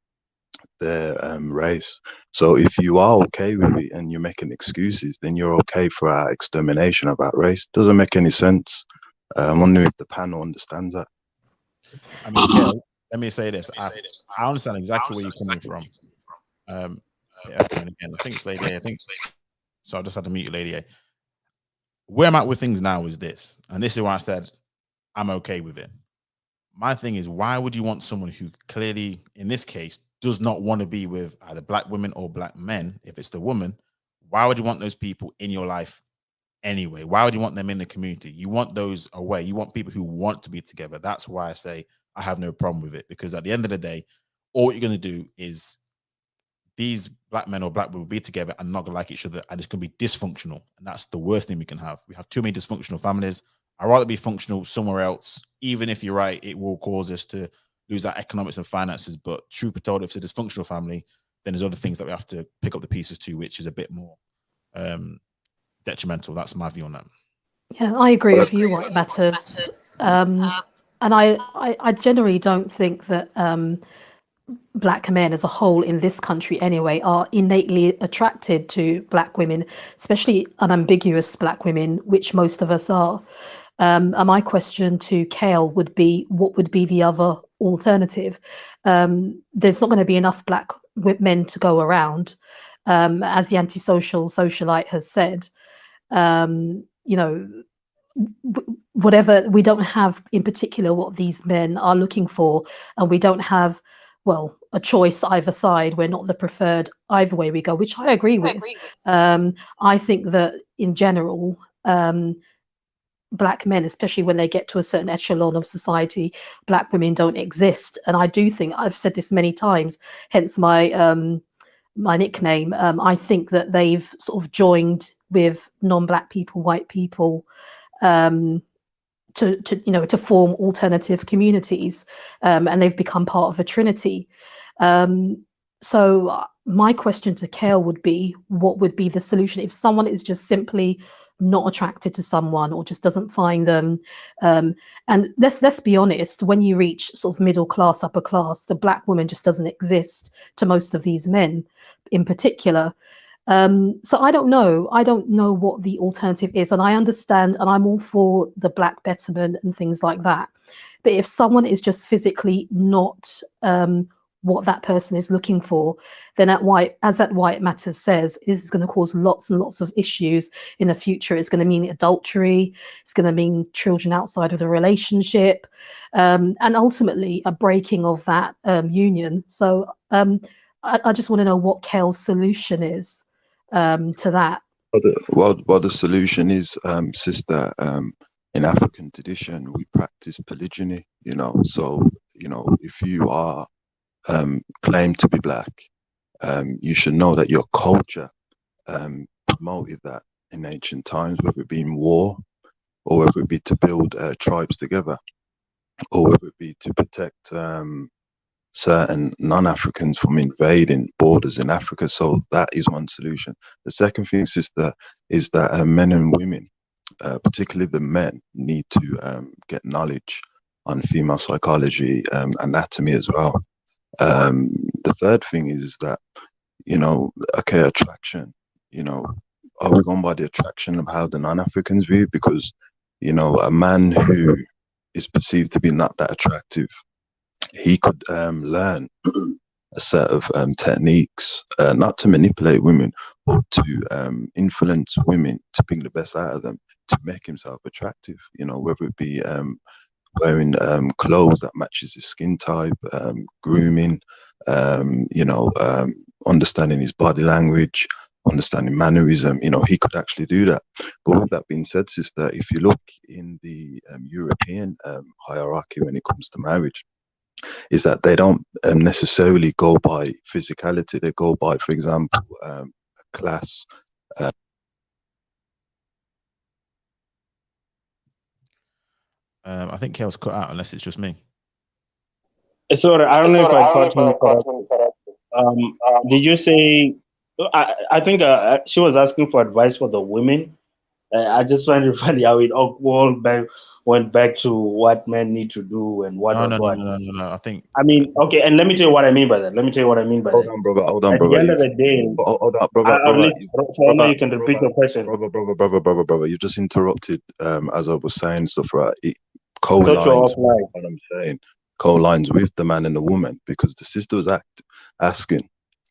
F: their race. So if you are okay with it and you're making excuses, then you're okay for our extermination of our race. Doesn't make any sense. I'm wondering if the panel understands that.
A: I mean, Gail, let me say this. I understand exactly where you're coming from. Echoing again. I think it's Lady A. I think so. I just had to meet you, Lady A. Where I'm at with things now is this, and this is why I said I'm okay with it. My thing is, why would you want someone who clearly, in this case, does not want to be with either black women or black men? If it's the woman, why would you want those people in your life anyway? Why would you want them in the community? You want those away. You want people who want to be together. That's why I say I have no problem with it, because at the end of the day, all you're going to do is these black men or black women will be together and not gonna like each other, and it's gonna be dysfunctional, and that's the worst thing we can have. We have too many dysfunctional families. I'd rather be functional somewhere else, even if you're right, it will cause us to lose our economics and finances. But truth be told, if it's a dysfunctional family, then there's other things that we have to pick up the pieces to, which is a bit more detrimental. That's my view on that.
C: Yeah, I agree with you, Wh1te matters. And I generally don't think that black men as a whole in this country anyway are innately attracted to black women, especially unambiguous black women, which most of us are. And my question to Kale would be, what would be the other alternative? There's not going to be enough black men to go around. As the antisocial socialite has said, you know, whatever, we don't have in particular what these men are looking for, and we don't have, well, a choice either side. We're not the preferred either way we go, which I agree with. I think that in general, black men, especially when they get to a certain echelon of society, black women don't exist. And I do think, I've said this many times, hence my my nickname, I think that they've sort of joined with non-black people, white people, to you know, to form alternative communities, and they've become part of a trinity. So my question to Kale would be, what would be the solution if someone is just simply not attracted to someone or just doesn't find them? And let's be honest, when you reach sort of middle class, upper class, the black woman just doesn't exist to most of these men in particular. So I don't know what the alternative is, and I understand, and I'm all for the black betterment and things like that. But if someone is just physically not what that person is looking for, then as that Wh1te Matters says, this is going to cause lots and lots of issues in the future. It's going to mean adultery. It's going to mean children outside of the relationship, and ultimately a breaking of that union. So I just want to know what Kale's solution is to that.
F: Well, the solution is, sister, in African tradition, we practice polygyny, you know. So, you know, if you are claim to be black, you should know that your culture promoted that in ancient times, whether it be in war, or whether it be to build tribes together, or whether it be to protect certain non-Africans from invading borders in Africa. So that is one solution. The second thing, sister, is that men and women, particularly the men, need to get knowledge on female psychology, anatomy as well. The third thing is that, you know, okay, attraction, you know, are we going by the attraction of how the non-Africans view? Because, you know, a man who is perceived to be not that attractive, he could learn a set of techniques, not to manipulate women, but to influence women to bring the best out of them, to make himself attractive, you know, whether it be wearing clothes that matches his skin type, grooming, you know, understanding his body language, understanding mannerism. You know, he could actually do that. But with that being said, sister, if you look in the European hierarchy when it comes to marriage, is that they don't necessarily go by physicality. They go by, for example, a class.
A: I think Kale's cut out unless it's just me.
D: Sorry, I don't know if I caught him correctly. Did you say? I think she was asking for advice for the women. I just find it funny how it all went back to what men need to do and what was what.
A: No. I think.
D: I mean, okay, and let me tell you what I mean by that.
F: Hold on, brother. Hold on,
D: At
F: brother.
D: the end of the day,
F: Hold on, brother.
D: at least for you can repeat your question.
F: Brother. You just interrupted as I was saying stuff, right? It
D: Cut you
F: co-lines
D: off
F: with
D: line.
F: what I'm saying. Co-lines with the man and the woman, because the sister was asking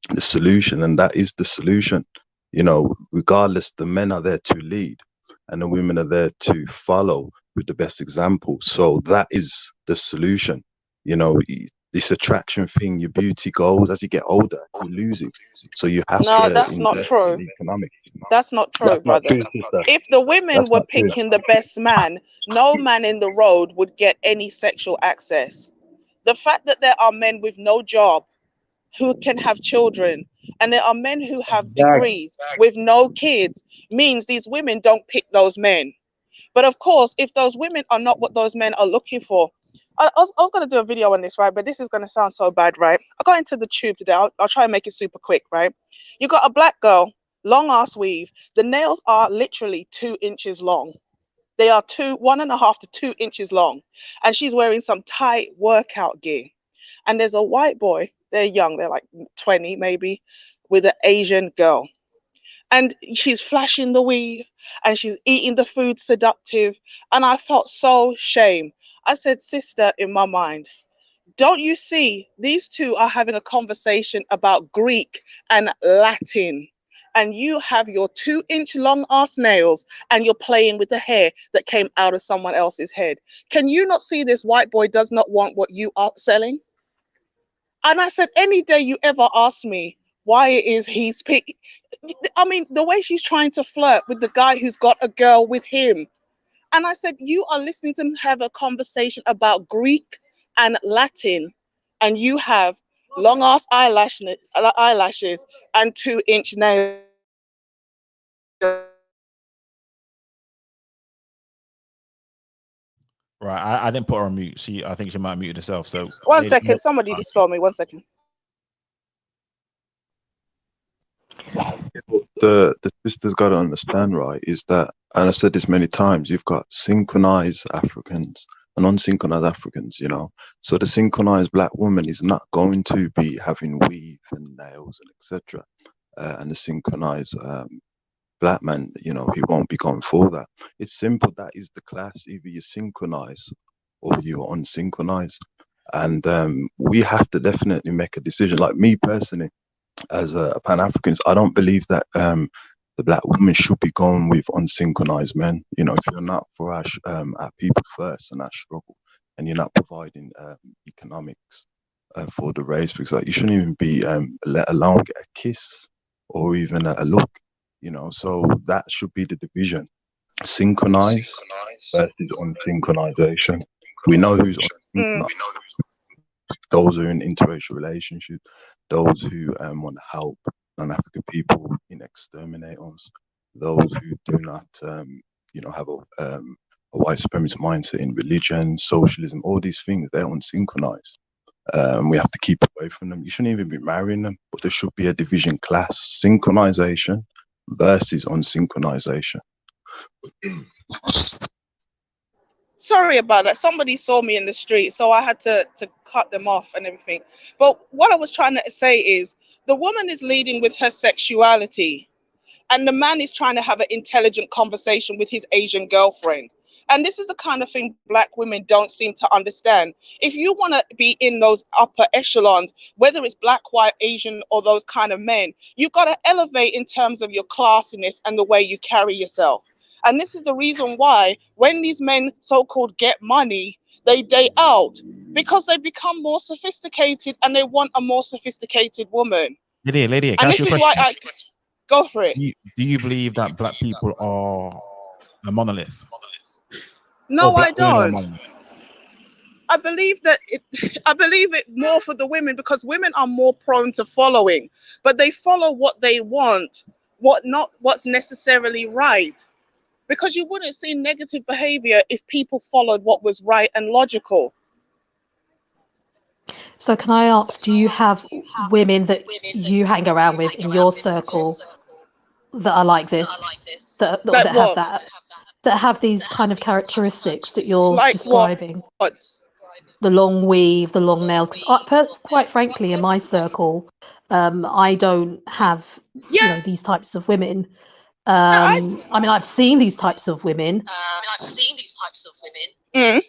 F: the solution, and that is the solution. You know, regardless, the men are there to lead and the women are there to follow with the best example. So that is the solution. You know, this attraction thing, your beauty goes as you get older, you lose it. So you have
E: No,
F: to
E: that's not
F: invest
E: true.
F: in economics.
E: That's not true,
F: That's not
E: brother.
F: true, sister.
E: If the women
F: That's
E: were
F: not true.
E: picking the best man, no man in the road would get any sexual access. The fact that there are men with no job who can have children, and there are men who have degrees with no kids, means these women don't pick those men. But of course, if those women are not what those men are looking for, I was going to do a video on this, right? But this is going to sound so bad, right? I got into the tube today. I'll try and make it super quick, right? You got a black girl, long ass weave. The nails are literally 2 inches long. They are 1.5 to 2 inches long. And she's wearing some tight workout gear. And there's a white boy, they're young, they're like 20 maybe, with an Asian girl. And she's flashing the weave and she's eating the food seductive. And I felt so shame. I said, sister, in my mind, don't you see these two are having a conversation about Greek and Latin? And you have your 2-inch long ass nails and you're playing with the hair that came out of someone else's head. Can you not see this white boy does not want what you are selling? And I said, any day you ever ask me why it is he's pick, I mean, the way she's trying to flirt with the guy who's got a girl with him. And I said, you are listening to him have a conversation about Greek and Latin, and you have long ass eyelashes and 2-inch nails.
A: Right, I didn't put her on mute. I think she might have muted herself. So
E: 1 second, somebody just saw me. 1 second.
F: The sister's got to understand, right, is that, and I've said this many times, you've got synchronized Africans and unsynchronized Africans, you know. So the synchronized black woman is not going to be having weave and nails and etc. And the synchronized black man, you know, he won't be going for that. It's simple. That is the class. Either you synchronize or you're unsynchronized. And we have to definitely make a decision. Like me personally, as a Pan-Africanist, I don't believe that the black woman should be going with unsynchronized men. You know, if you're not for our people first and our struggle, and you're not providing economics for the race, because like, you shouldn't even be let alone get a kiss or even a look. You know, so that should be the division: synchronize versus unsynchronization. We know who's those who are in interracial relationships, those who want to help non-African people in exterminate us, those who do not, you know, have a white supremacist mindset in religion, socialism, all these things, they're unsynchronized. We have to keep away from them. You shouldn't even be marrying them, but there should be a division class: synchronization versus unsynchronization.
E: Sorry about that. Somebody saw me in the street, so I had to cut them off and everything. But what I was trying to say is the woman is leading with her sexuality, and the man is trying to have an intelligent conversation with his Asian girlfriend. And this is the kind of thing black women don't seem to understand. If you want to be in those upper echelons, whether it's black, white, Asian, or those kind of men, you've got to elevate in terms of your classiness and the way you carry yourself. And this is the reason why when these men so-called get money, they date out, because they become more sophisticated and they want a more sophisticated woman.
A: Lydia,
E: And this is why I go for it.
A: Do you believe that black people are a monolith?
E: No, I don't. I believe that I believe it more for the women, because women are more prone to following, but they follow what they want, what's necessarily right. because you wouldn't see negative behavior if people followed what was right and logical.
C: So can I ask, do you have women that you hang around with in your circle that are like this, that
E: Like
C: have
E: what?
C: that have these kind of characteristics that you're
E: Like
C: describing?
E: what?
C: The long weave, the long nails. Because quite frankly, in my circle, I don't have
E: Yeah,
C: these types of women.
E: I.
C: I mean, I've seen these types of women,
E: Mm.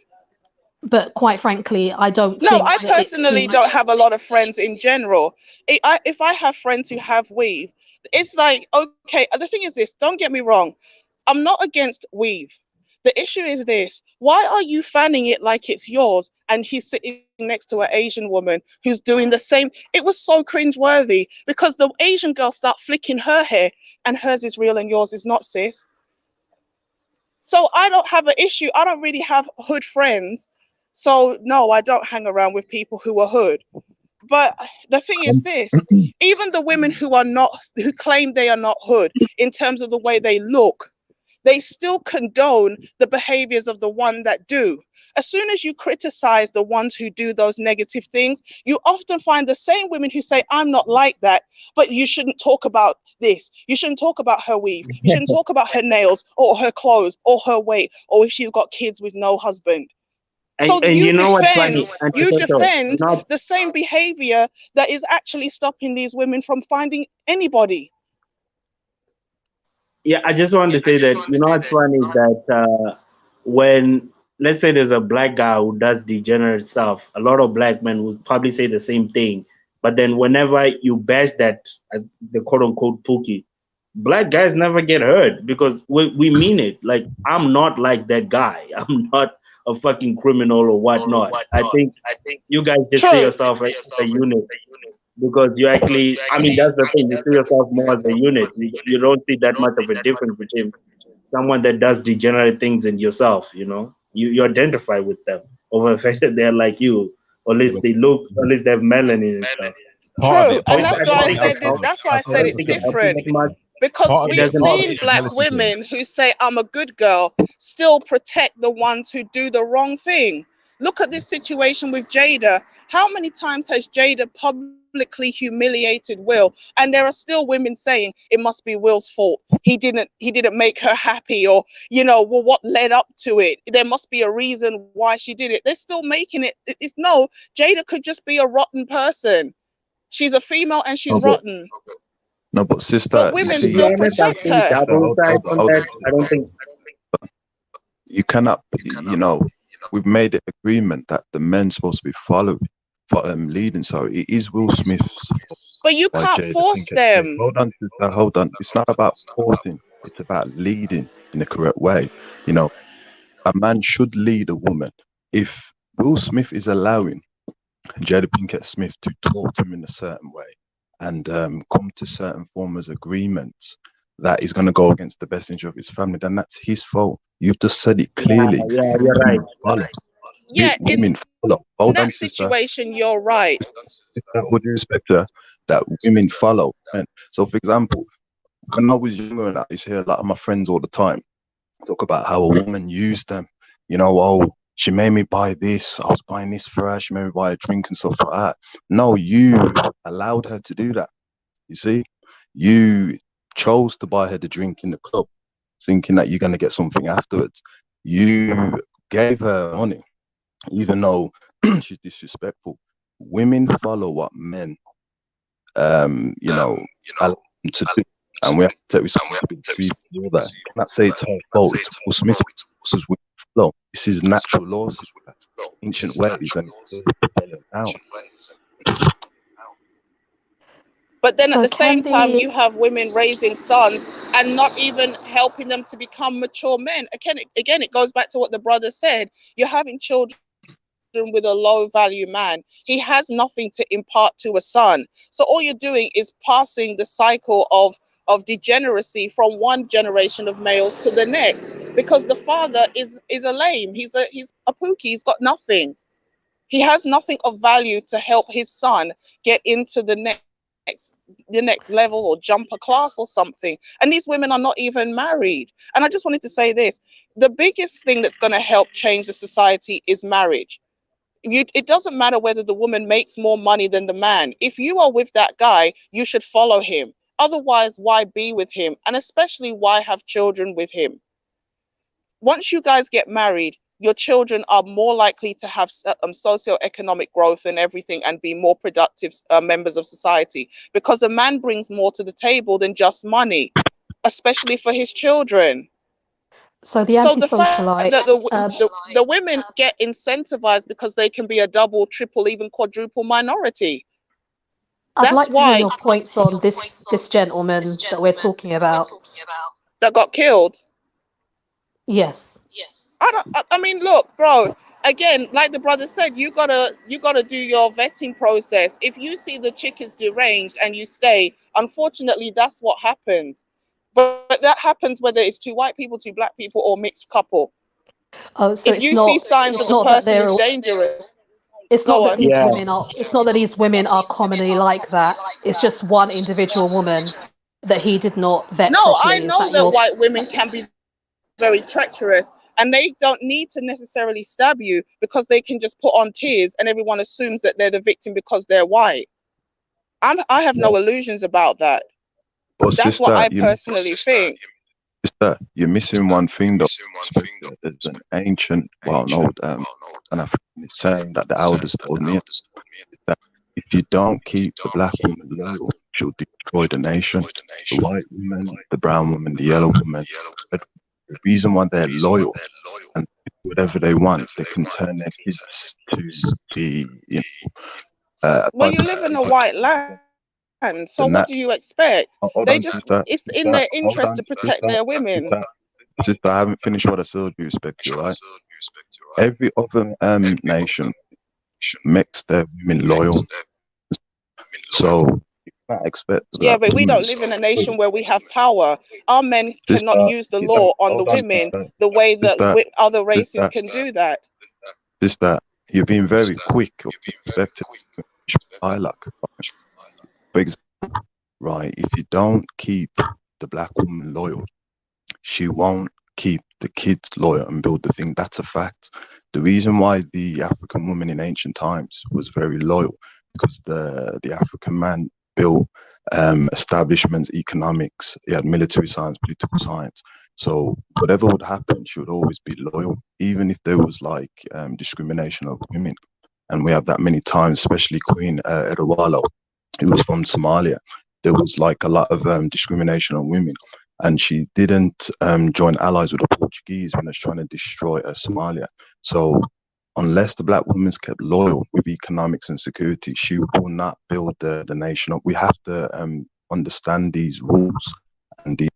C: but quite frankly, I don't
E: No,
C: think
E: I
C: that it's
E: personally don't have a lot of friends in general. If I have friends who have weave, it's like, okay, the thing is this, don't get me wrong, I'm not against weave. The issue is this, why are you fanning it like it's yours and he's sitting next to an Asian woman who's doing the same? It was so cringeworthy because the Asian girl start flicking her hair and hers is real and yours is not, sis. So I don't have an issue. I don't really have hood friends. So no, I don't hang around with people who are hood. But the thing is this, even the women who claim they are not hood in terms of the way they look, they still condone the behaviors of the one that do. As soon as you criticize the ones who do those negative things, you often find the same women who say, I'm not like that, but you shouldn't talk about this. You shouldn't talk about her weave. You shouldn't talk about her nails or her clothes or her weight or if she's got kids with no husband. So
D: And
E: you
D: you know what's funny?
E: defend the same behavior that is actually stopping these women from finding anybody.
D: Yeah, I just wanted to say that, you know what's funny is that when, let's say there's a black guy who does degenerate stuff, a lot of black men will probably say the same thing. But then whenever you bash that, the quote unquote pookie, black guys never get hurt because we mean it. Like, I'm not like that guy. I'm not a fucking criminal or whatnot. I think you guys just see
E: True.
D: yourself as a unit because you actually, I mean, that's the thing. You see yourself more as a unit. You don't see that much of a difference between someone that does degenerate things and yourself. You identify with them over the fact that they're like you, or at least they look, or at least they have melanin and stuff.
A: Part of
E: True.
A: it,
E: And
A: part of
E: that's
A: it,
E: why
A: I
E: I
A: think,
E: said this. That's why I
D: I
E: said
D: don't
E: it's
D: think it helps you
E: different.
D: that much.
E: Because
A: part of
E: we've
A: it, part of it
E: seen
A: is a
E: black
A: jealousy thing.
E: women who say, I'm a good girl, still protect the ones who do the wrong thing. Look at this situation with Jada. How many times has Jada publicly humiliated Will? And there are still women saying it must be Will's fault. He didn't make her happy, or, well, what led up to it? There must be a reason why she did it. They're still making it. It's no, Jada could just be a rotten person. She's a female and she's rotten.
F: No, but sister,
E: But
F: you
E: women
F: see,
E: still
D: Honest, I've
E: protect
D: seen
E: her.
D: double sides on that. I don't think.
F: you cannot, we've made an agreement that the men's supposed to be leading. So it is Will Smith's
E: But you
F: by
E: can't
F: Jada
E: force
F: Pinkett Smith.
E: them.
F: Hold on, sister, hold on. It's not about forcing. It's about leading in the correct way. A man should lead a woman. If Will Smith is allowing Jada Pinkett Smith to talk to him in a certain way and come to certain forms of agreements that is going to go against the best interest of his family, then that's his fault. You've just said it clearly.
D: Yeah, you're right.
E: Yeah,
F: Women follow.
E: in
F: Hold on,
E: that
F: sister.
E: situation, you're right.
F: Would you respect her? That women follow. And so, for example, when I was younger, and I used to hear a lot of my friends all the time talk about how a woman used them. Oh, she made me buy this. I was buying this for her. She made me buy a drink and stuff like that. No, you allowed her to do that. You see, you chose to buy her the drink in the club, thinking that you're going to get something afterwards. You gave her money, even though she's disrespectful. Women follow what men, allow them to do. And we have to take responsibility for that. You cannot say it's her fault. It's Will Smith because we flow. This is natural laws, ancient ways, and now.
E: But then
C: So
E: at the same time,
C: Candy,
E: you have women raising sons and not even helping them to become mature men. Again, it goes back to what the brother said. You're having children with a low value man. He has nothing to impart to a son. So all you're doing is passing the cycle of degeneracy from one generation of males to the next, because the father is a lame. He's a pookie. He's got nothing. He has nothing of value to help his son get into the next the next level or jump a class or something, and these women are not even married. And I just wanted to say this: the biggest thing that's going to help change the society is marriage. It doesn't matter whether the woman makes more money than the man. If you are with that guy, you should follow him. Otherwise, why be with him? And especially, why have children with him? Once you guys get married, your children are more likely to have socioeconomic growth and everything, and be more productive members of society, because a man brings more to the table than just money, especially for his children.
C: So the
E: So the fact
C: anti-socialite,
E: that the women get incentivized because they can be a double, triple, even quadruple minority.
C: I'd
E: That's
C: like to hear
E: why
C: your points on this gentleman that we're talking about.
E: that got killed.
C: Yes.
E: I mean, look, bro. Again, like the brother said, you gotta do your vetting process. If you see the chick is deranged and you stay, unfortunately, that's what happens. But that happens whether it's two white people, two black people, or mixed couple.
C: Oh, so
E: If you see signs that the person is dangerous,
C: it's not that these
D: Yeah.
C: women are. It's not that these women are commonly like that. It's just one individual woman that he did not vet
E: no, I
C: properly. Is
E: know
C: that
E: that
C: your?
E: white women can be very treacherous, and they don't need to necessarily stab you, because they can just put on tears and everyone assumes that they're the victim because they're white. I have no illusions about that.
F: But
E: That's what
F: sister,
E: I personally think.
F: you're missing one thing though. There's an ancient, well-known an African saying that the elders told me, that if you don't keep the black woman loyal, she'll destroy the nation. The white woman, the brown woman, the yellow woman. But the reason why they're loyal and whatever they want, they can turn their kids to be,
E: Well, you live in a white land, so what do you expect?
F: Hold
E: They
F: on,
E: just,
F: sister.
E: it's in their interest to protect their women.
F: Sister, I haven't finished what I said. With respect to you, right? Every other nation makes their women loyal. So you can't expect the
E: Yeah,
F: black
E: but we
F: woman.
E: don't live in a nation where we have power. Our men cannot use the law on the women the way that other races can do that.
F: Sister, you're being very quick of perspective. I like. For example, right? If you don't keep the black woman loyal, she won't keep the kids loyal and build the thing. That's a fact. The reason why the African woman in ancient times was very loyal, because the African man built establishments, economics, he had military science, political science. So whatever would happen, she would always be loyal, even if there was like discrimination of women. And we have that many times, especially Queen Edawalo, who was from Somalia. There was like a lot of discrimination on women, and she didn't join allies with the Portuguese when they was trying to destroy Somalia. So unless the black woman's kept loyal with economics and security, she will not build the nation up. We have to understand these rules and the.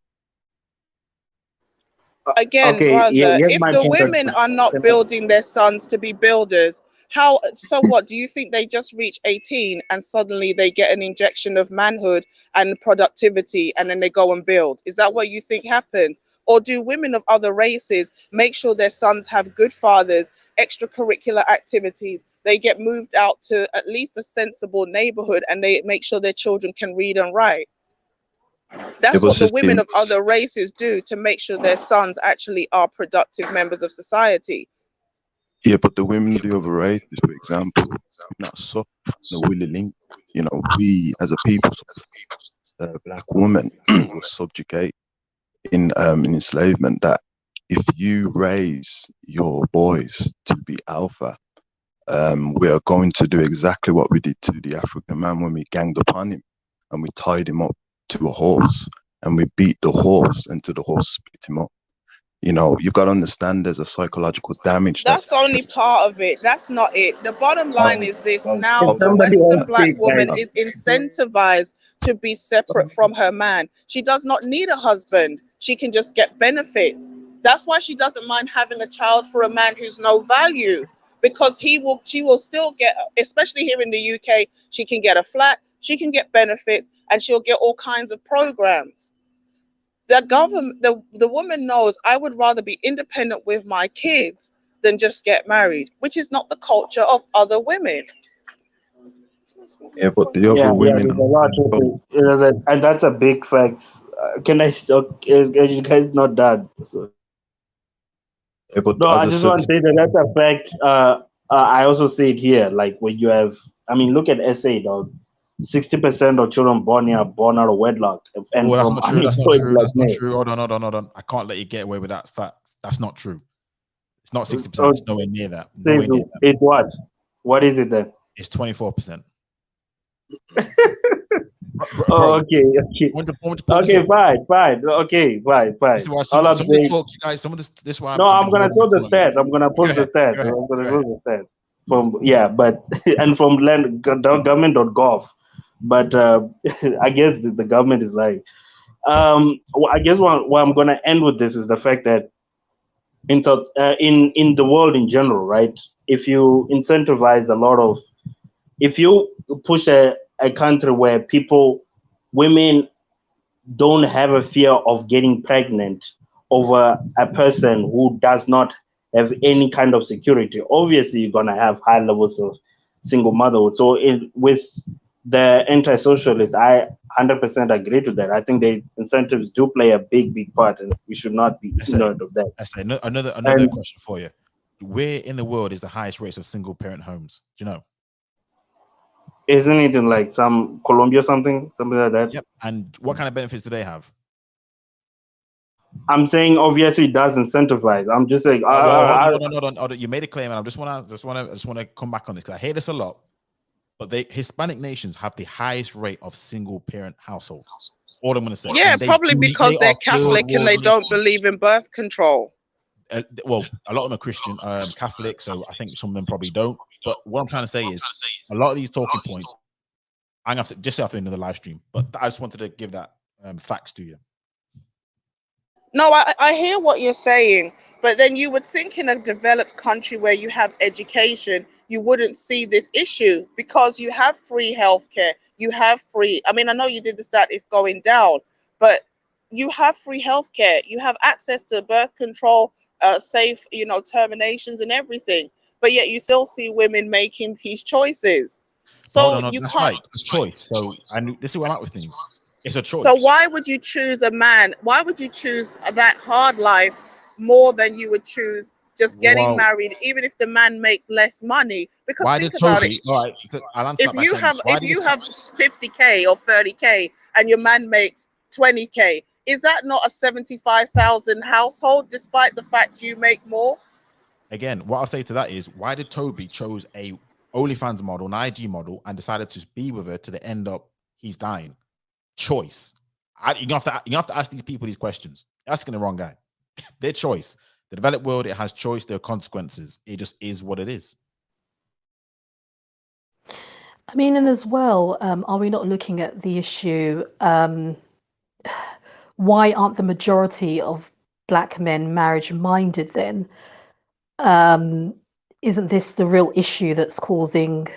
E: Again,
D: Okay,
E: brother,
D: here's
E: if
D: my
E: the
D: point of
E: women are not building their sons to be builders, how, so what, do you think they just reach 18 and suddenly they get an injection of manhood and productivity and then they go and build? Is that what you think happens? Or do women of other races make sure their sons have good fathers, extracurricular activities, they get moved out to at least a sensible neighborhood, and they make sure their children can read and write? That's what the women of other races do to make sure their sons actually are productive members of society.
F: Yeah, but the women of the other races, for example, not suffer the willy link. You know, we as a people, the black woman was subjugate in enslavement. That if you raise your boys to be alpha, we are going to do exactly what we did to the African man when we ganged upon him and we tied him up to a horse and we beat the horse until the horse spit him up. You know, you've got to understand there's a psychological damage.
E: That's only part of it. That's not it. The bottom line is this: now
D: If
E: the
D: somebody
E: Western
D: else
E: black
D: speak,
E: woman
D: guys.
E: is incentivized to be separate from her man. She does not need a husband. She can just get benefits. That's why she doesn't mind having a child for a man who's no value, because she will still get, especially here in the UK, she can get a flat, she can get benefits, and she'll get all kinds of programs. The government, the woman knows, I would rather be independent with my kids than just get married, which is not the culture of other women.
F: Yeah, but the
D: Yeah,
F: other
D: yeah, there's a
F: women,
D: lot to it. And that's a big fact. Can I stop? You guys not done? So,
F: yeah, but
D: no,
F: as
D: I
F: I
D: just
F: said,
D: want to say that that's a fact. I also see it here. Like when you have, I mean, look at SA, dog. 60% of children born here are born out of wedlock and
A: Oh, that's
D: from
A: not true. That's not
D: unemployed
A: true.
D: black
A: That's not
D: men.
A: true. Hold on, hold on, hold on. I can't let you get away with that fact. That's not true. It's not 60%.
D: So,
A: It's nowhere near that. Nowhere near that.
D: it's what? What is it then?
A: It's 24%.
D: Oh,
A: Bro,
D: okay, okay.
A: want to pull this
D: Okay,
A: up.
D: fine. Okay, fine.
A: This is why
D: All I'm
A: some of the
D: saying,
A: talk, you guys, some of this is why
D: no,
A: I've
D: I'm
A: been
D: gonna
A: holding my
D: show the
A: tongue.
D: stats. I'm gonna post
A: Go
D: the
A: ahead.
D: stats.
A: Go ahead.
D: I'm gonna
A: Go
D: show
A: ahead.
D: the stats from but and from land government.gov. But I guess the government is like, I guess what I'm gonna end with this is the fact that in the world in general, right? If you incentivize a lot of, if you push a country where women don't have a fear of getting pregnant over a person who does not have any kind of security, obviously you're gonna have high levels of single motherhood. So with the anti-socialist, I 100% agree to that. I think the incentives do play a big part, and we should not be ignorant of that.
A: I say another
D: And
A: question for you. Where in the world is the highest rates of single parent homes? Do you know?
D: isn't it in like some Colombia something like that?
A: Yep. And what kind of benefits do they have?
D: I'm saying obviously it does incentivize. I'm just saying.
A: Well, hold on. You made a claim, and I just want to come back on this because I hear this a lot. But Hispanic nations have the highest rate of single parent households. All I'm going to say.
E: Yeah, probably because
A: they
E: they're
A: are third
E: Catholic and
A: world
E: they don't
A: nations.
E: believe in birth control.
A: Well, a lot of them are Christian, Catholic, so I think some of them probably don't. But what I'm trying to say is, a lot of these talking points, I'm gonna have to just after another live stream. But I just wanted to give that facts to you.
E: No, I hear what you're saying, but then you would think in a developed country where you have education, you wouldn't see this issue because you have free healthcare. You have free, I mean, I know you did the stat, it's going down, but you have free healthcare. You have access to birth control, safe, terminations and everything. But yet you still see women making these choices.
A: Hold
E: So
A: on,
E: you
A: that's
E: can't.
A: right. A choice. So this is where I'm at with things. It's a choice.
E: So why would you choose a man? Why would you choose that hard life more than you would choose just getting married, even if the man makes less money? Because
A: why
E: think
A: did
E: about it.
A: Toby? All right, so I'll answer
E: If
A: that by
E: you
A: saying
E: have
A: this. Why
E: if
A: did
E: you
A: this
E: have 50K or 30K and your man makes 20K, is that not a 75,000 household despite the fact you make more?
A: Again, what I'll say to that is, why did Toby chose a OnlyFans model, an IG model, and decided to be with her to the end up he's dying? Choice. You have to ask these people these questions. You're asking the wrong guy. Their choice. The developed world, it has choice. There are consequences. It just is what it is.
C: I mean, and as well, are we not looking at the issue? Why aren't the majority of black men marriage-minded then? Isn't this the real issue that's causing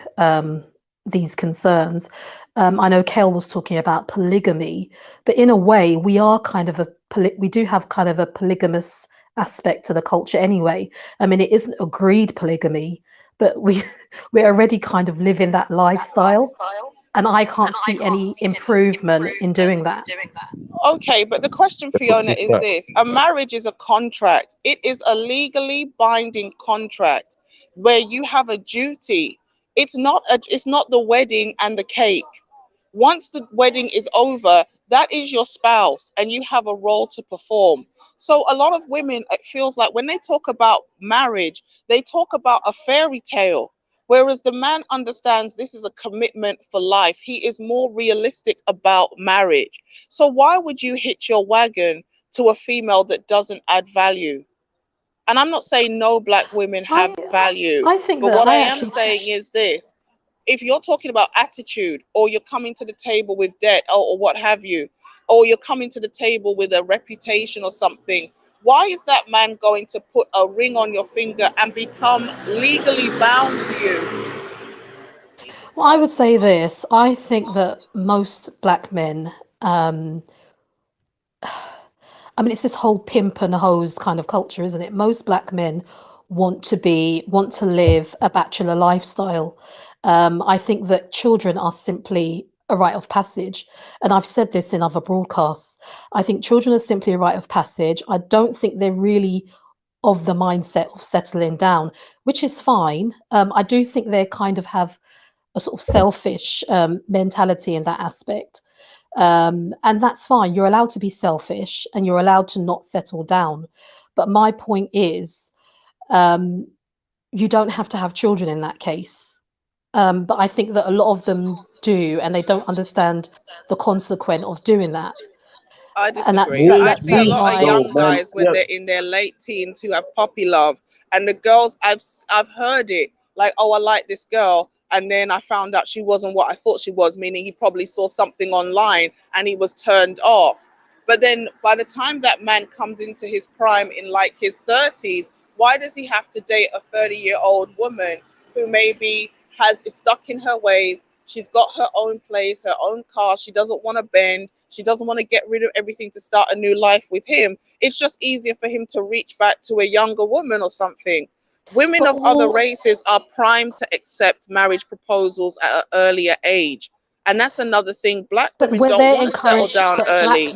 C: these concerns? I know Kel was talking about polygamy, but in a way, we are kind of we do have kind of a polygamous aspect to the culture anyway. I mean, it isn't agreed polygamy, but we're already kind of living that lifestyle, and I can't see any improvement in doing that.
E: Okay, but the question, Fiona, is this. A marriage is a contract. It is a legally binding contract where you have a duty. It's not the wedding and the cake. Once the wedding is over, that is your spouse and you have a role to perform. So a lot of women, it feels like when they talk about marriage, they talk about a fairy tale. Whereas the man understands this is a commitment for life. He is more realistic about marriage. So why would you hitch your wagon to a female that doesn't add value? And I'm not saying no black women have value,
C: I think
E: but
C: that
E: what
C: I
E: I am
C: actually
E: saying is this. If you're talking about attitude, or you're coming to the table with debt, or what have you, or you're coming to the table with a reputation or something, why is that man going to put a ring on your finger and become legally bound to you?
C: Well, I would say this. I think that most black men, I mean, it's this whole pimp and hose kind of culture, isn't it? Most black men want to live a bachelor lifestyle. I think that children are simply a rite of passage. And I've said this in other broadcasts. I think children are simply a rite of passage. I don't think they're really of the mindset of settling down, which is fine. I do think they kind of have a sort of selfish mentality in that aspect. And that's fine. You're allowed to be selfish and you're allowed to not settle down. But my point is, you don't have to have children in that case. But I think that a lot of them do, and they don't understand the consequence of doing that.
E: I
C: And
E: disagree. I see a
C: that's
E: lot of
C: my
D: No,
E: young
D: man.
E: guys when
D: Yeah.
E: they're in their late teens who have puppy love, and the girls I've heard it like, oh, I like this girl, and then I found out she wasn't what I thought she was, meaning he probably saw something online and he was turned off. But then by the time that man comes into his prime in like his 30s, why does he have to date a 30-year-old woman who maybe is stuck in her ways? She's got her own place, her own car. She doesn't want to bend. She doesn't want to get rid of everything to start a new life with him. It's just easier for him to reach back to a younger woman or something. Women
C: but
E: of other
C: all
E: races are primed to accept marriage proposals at an earlier age. And that's another thing. Black
C: but
E: women
C: where
E: don't
C: they're
E: want to settle
C: encouraged,
E: down
C: but
E: early.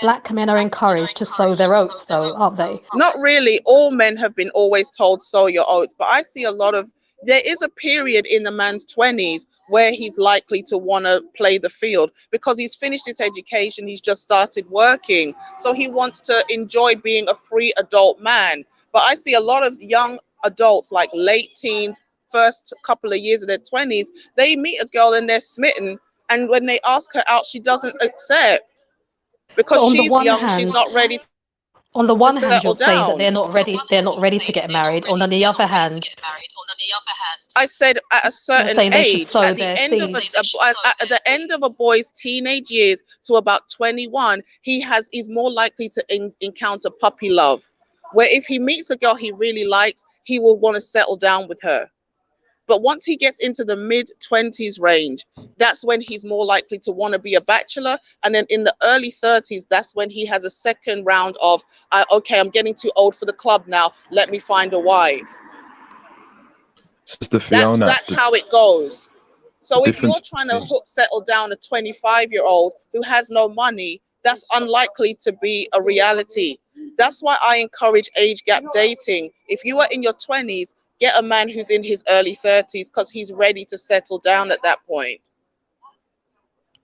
C: black men are encouraged to sow their oats, though, aren't they?
E: Not really. All men have been always told sow your oats, but I see a lot of, there is a period in the man's 20s where he's likely to want to play the field because he's finished his education, he's just started working, so he wants to enjoy being a free adult man. But I see a lot of young adults, like late teens, first couple of years of their 20s, they meet a girl and they're smitten, and when they ask her out, she doesn't accept
C: But
E: because she's young, she's not ready
C: on the
E: to
C: one hand,
E: settle
C: you're saying that
E: down.
C: they're not ready to get married, and on the other hand,
E: I said at a
C: you're
E: certain
C: saying they should
E: age,
C: sow
E: at the
C: their
E: end of
C: seeds.
E: at the end of a boy's teenage years to about 21, he's more likely to encounter puppy love, where if he meets a girl he really likes, he will want to settle down with her. But once he gets into the mid 20s range, that's when he's more likely to want to be a bachelor. And then in the early 30s, that's when he has a second round of, okay, I'm getting too old for the club now. Let me find a wife.
F: Sister Fiona,
E: That's how it goes. So if you're
F: difference
E: trying to settle down a 25-year-old who has no money, that's unlikely to be a reality. That's why I encourage age gap dating. If you are in your 20s, get a man who's in his early 30s because he's ready to settle down at that point.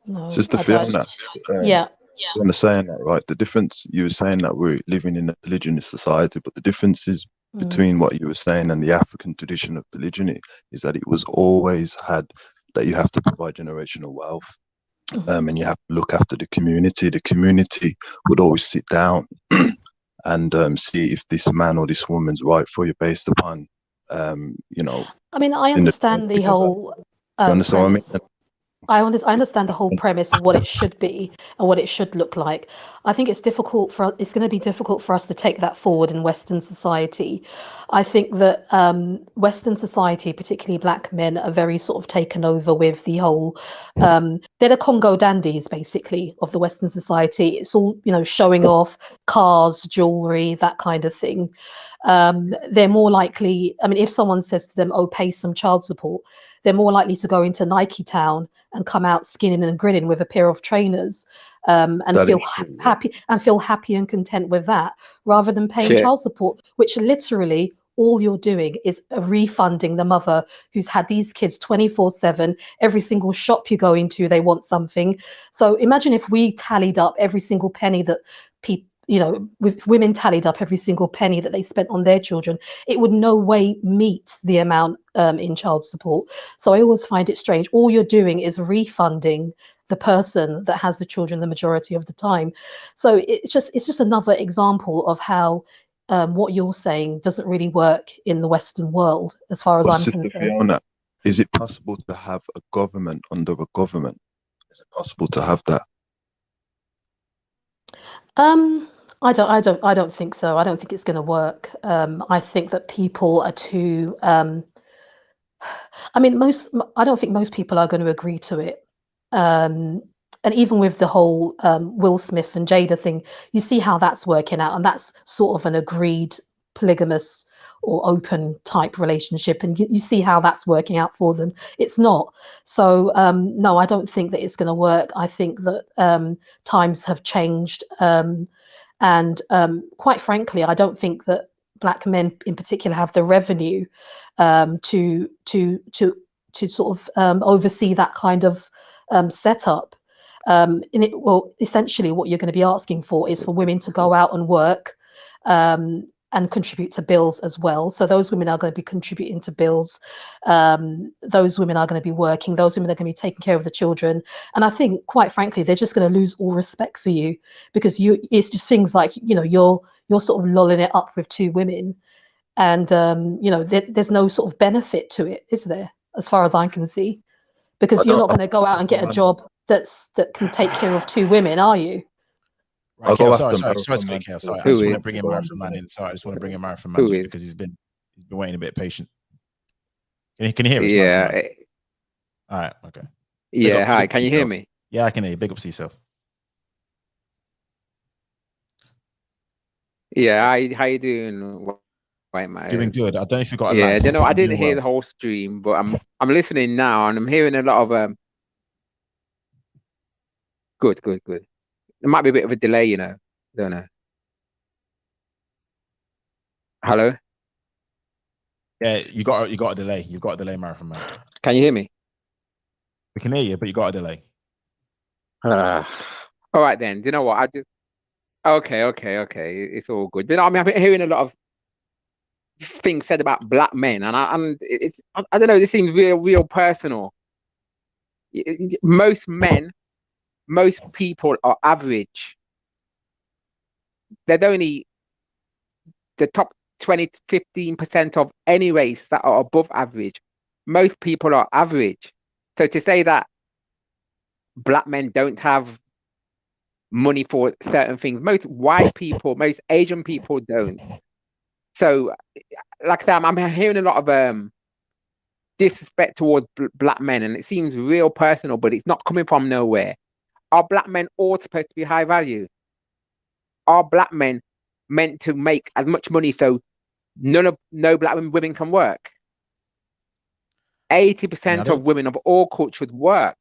C: No,
F: Sister
C: I don't.
F: Fiona,
C: Yeah.
F: when they're saying that, right? The difference, you were saying that we're living in a polygynous society, but the difference is between what you were saying and the African tradition of polygyny is that it was always had that you have to provide generational wealth, and you have to look after the community. The community would always sit down and see if this man or this woman's right for you based upon, you know.
C: I mean, I understand the whole
F: You understand what I mean?
C: premise. I understand the whole premise of what it should be and what it should look like. I think it's going to be difficult for us to take that forward in Western society. I think that Western society, particularly black men, are very sort of taken over with the whole, they're the Congo dandies, basically, of the Western society. It's all, showing off cars, jewelry, that kind of thing. They're more likely, I mean, if someone says to them, oh, pay some child support, they're more likely to go into Nike Town and come out skinning and grinning with a pair of trainers, and feel happy and content with that, rather than paying child support, which literally all you're doing is refunding the mother who's had these kids 24/7. Every single shop you go into, they want something. So imagine if we tallied up every single penny that people, with women tallied up every single penny that they spent on their children, it would no way meet the amount in child support. So I always find it strange. All you're doing is refunding the person that has the children the majority of the time. So it's just another example of how what you're saying doesn't really work in the Western world, as far as I'm
F: Sister
C: concerned.
F: Fiona, is it possible to have a government under a government? Is it possible to have that?
C: I don't think so. I don't think it's going to work. I think that people are too. I mean, I don't think most people are going to agree to it. And even with the whole Will Smith and Jada thing, you see how that's working out, and that's sort of an agreed polygamous or open type relationship, and you see how that's working out for them. It's not. So no, I don't think that it's going to work. I think that times have changed, and quite frankly, I don't think that Black men in particular have the revenue to sort of oversee that kind of setup. Well, essentially, what you're going to be asking for is for women to go out and work and contribute to bills as well. So those women are going to be contributing to bills. Those women are going to be working. Those women are going to be taking care of the children. And I think, quite frankly, they're just going to lose all respect for you, because it's just things like, you're sort of lolling it up with two women, and there's no sort of benefit to it, is there, as far as I can see? Because you're not going to go out and get a job that can take care of two women, are you?
A: Right,
F: I'll go
A: sorry,
F: after
A: sorry to cut Kale. Sorry, I
G: Who
A: just want to
G: is?
A: bring in Marathon Man in. Sorry, I just want to bring in Marathon Man
G: Who
A: just
G: is?
A: because he's been waiting a bit patient. Can you hear us?
G: Yeah.
A: Marathon Man? All right. Okay.
G: Yeah.
A: up-
G: Hi.
A: big up
G: Can
A: to
G: you hear
A: yourself.
G: me?
A: Yeah, I can hear you. Big up to yourself.
G: Yeah. How you doing, White Man?
A: Doing good. I don't know if you got a
G: Yeah.
A: lamp.
G: You know, I
A: I'm doing
G: didn't hear
A: well.
G: the whole stream, but I'm listening now, and I'm hearing a lot of Good. There might be a bit of a delay, Don't know. Hello.
A: Yeah, you got a delay. You've got a delay, Marathon Man.
G: Can you hear me?
A: We can hear you, but you got a delay.
G: All right then. Do you know what I do? Okay. It's all good. But I mean, I've been hearing a lot of things said about Black men, and I don't know. This seems real personal. Most people are average. There's only the top 20-15% of any race that are above average. Most people are average. So to say that Black men don't have money for certain things, most white people, most Asian people don't. So, like I said, I'm hearing a lot of disrespect towards Black men, and it seems real personal, but it's not coming from nowhere. Are Black men all supposed to be high value? Are Black men meant to make as much money so no Black women can work? 80% of women of all cultures work.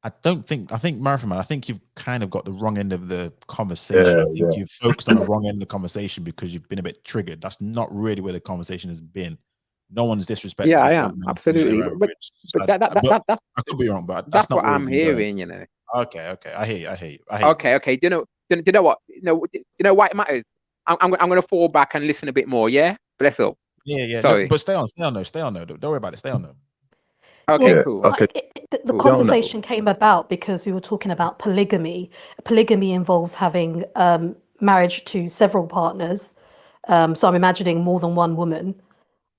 A: I think Marathon Man, I think you've kind of got the wrong end of the conversation. I think you've focused on the wrong end of the conversation because you've been a bit triggered. That's not really where the conversation has been. No one's disrespecting.
G: Yeah, I am, absolutely. But
A: I could be wrong, but
G: that's
A: not
G: what I'm hearing,
A: Okay, I hear you.
G: Okay. Do you know what? You know why it matters? I'm going to fall back and listen a bit more. Yeah, bless up.
A: Yeah.
G: Sorry,
A: no, but stay on though. Don't worry about it. Stay on though.
G: Okay, cool.
F: Okay.
C: The conversation came about because we were talking about polygamy. Polygamy involves having marriage to several partners. So I'm imagining more than one woman.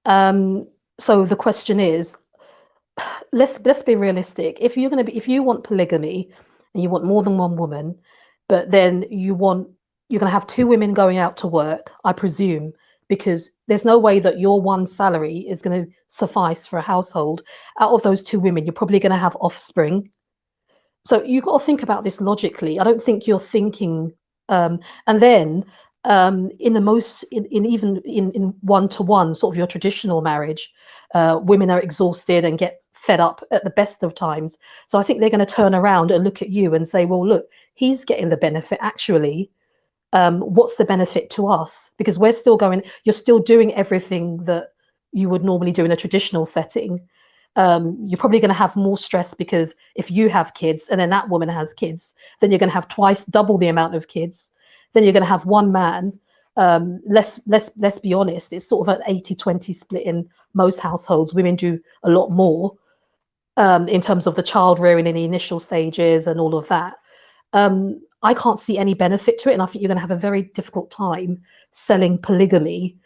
C: So the question is, let's be realistic. If you want polygamy and you want more than one woman, but then you're going to have two women going out to work, I presume, because there's no way that your one salary is going to suffice for a household. Out of those two women, you're probably going to have offspring. So you've got to think about this logically. I don't think you're thinking, and then in one-to-one sort of your traditional marriage, women are exhausted and get fed up at the best of times. So I think they're going to turn around and look at you and say, well, look, he's getting the benefit actually. What's the benefit to us? Because you're still doing everything that you would normally do in a traditional setting. You're probably going to have more stress because if you have kids and then that woman has kids, then you're going to have double the amount of kids. Then you're going to have one man. Let's be honest, it's sort of an 80-20 split in most households. Women do a lot more in terms of the child rearing in the initial stages and all of that. I can't see any benefit to it, and I think you're going to have a very difficult time selling polygamy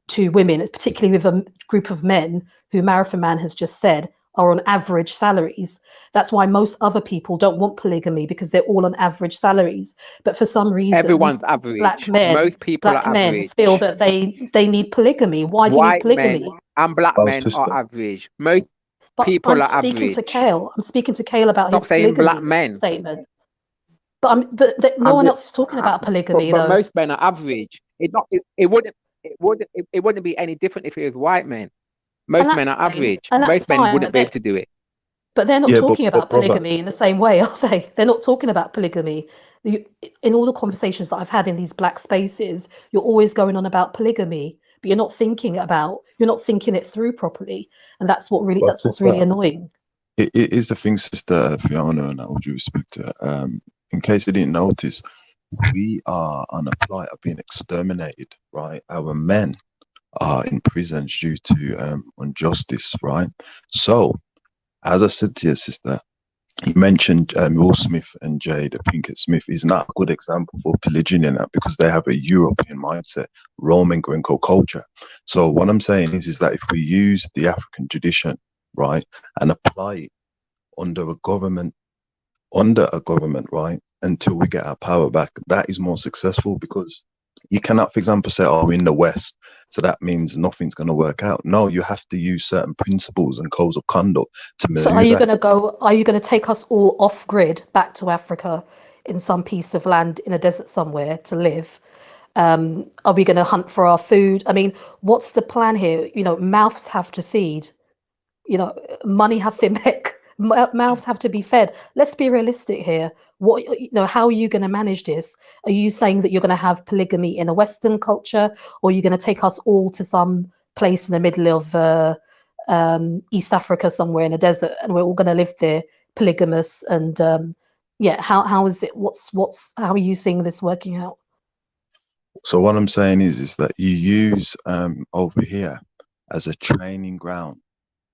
C: to women, particularly with a group of men who Marathon Man has just said are on average salaries. That's why most other people don't want polygamy, because they're all on average salaries. But for some reason,
G: everyone's average.
C: Most black men feel that they need polygamy. Why do you need polygamy?
G: Men and Black men are average. Most people are average.
C: I'm speaking to Kale about his
G: saying
C: polygamy
G: Black men
C: statement. But no one else is talking about polygamy.
G: But most men are average. It wouldn't. it wouldn't be any different if it was white men. Most men are average.
C: and that's
G: Most men
C: fine,
G: wouldn't be able to do it.
C: but they're not
F: Yeah,
C: talking
F: but
C: about
F: brother,
C: polygamy in the same way, are they? They're not talking about polygamy. In all the conversations that I've had in these black spaces, you're always going on about polygamy, but you're not thinking it through properly, and that's what's really annoying.
F: it is the thing, sister Fiona, and all due respect to her. In case you didn't notice, we are on a plight of being exterminated, right? Our men are in prisons due to injustice, right? So, as I said to your sister, you mentioned Will Smith and Jada Pinkett Smith is not a good example for polygyny in that because they have a European mindset, Roman Greco culture. So what I'm saying is that if we use the African tradition, right, and apply it under a government, right, until we get our power back, that is more successful because you cannot, for example, say, oh, we're in the West, so that means nothing's going to work out. No, you have to use certain principles and codes of conduct to maneuver.
C: So are you going to take us all off grid back to Africa in some piece of land in a desert somewhere to live? Are we going to hunt for our food? I mean, what's the plan here? Mouths have to feed, money have to make, mouths have to be fed. Let's be realistic here. How are you going to manage this? Are you saying that you're going to have polygamy in a Western culture, or are you going to take us all to some place in the middle of East Africa somewhere in a desert, and we're all going to live there polygamous? And how is it? How are you seeing this working out?
F: So what I'm saying is that you use over here as a training ground.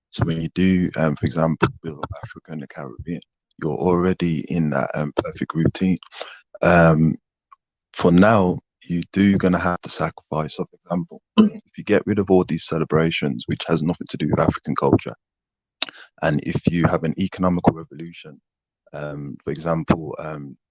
F: So when you do, for example, build up Africa and the Caribbean, you're already in that perfect routine. For now, you do going to have to sacrifice. So, for example, if you get rid of all these celebrations, which has nothing to do with African culture, and if you have an economical revolution, for example,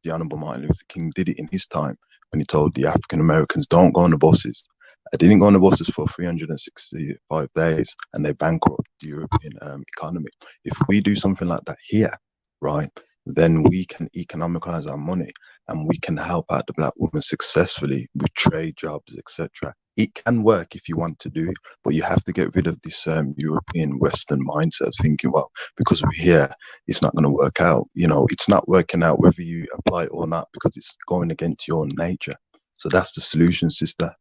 F: the Honorable Martin Luther King did it in his time when he told the African Americans, don't go on the buses. I didn't go on the buses for 365 days, and they bankrupt the European economy. If we do something like that here, right, then we can economicalize our money and we can help out the black woman successfully with trade jobs, etc. It can work if you want to do it, but you have to get rid of this European Western mindset of thinking, well, because we're here, it's not going to work out. It's not working out whether you apply it or not because it's going against your nature. So that's the solution, sister.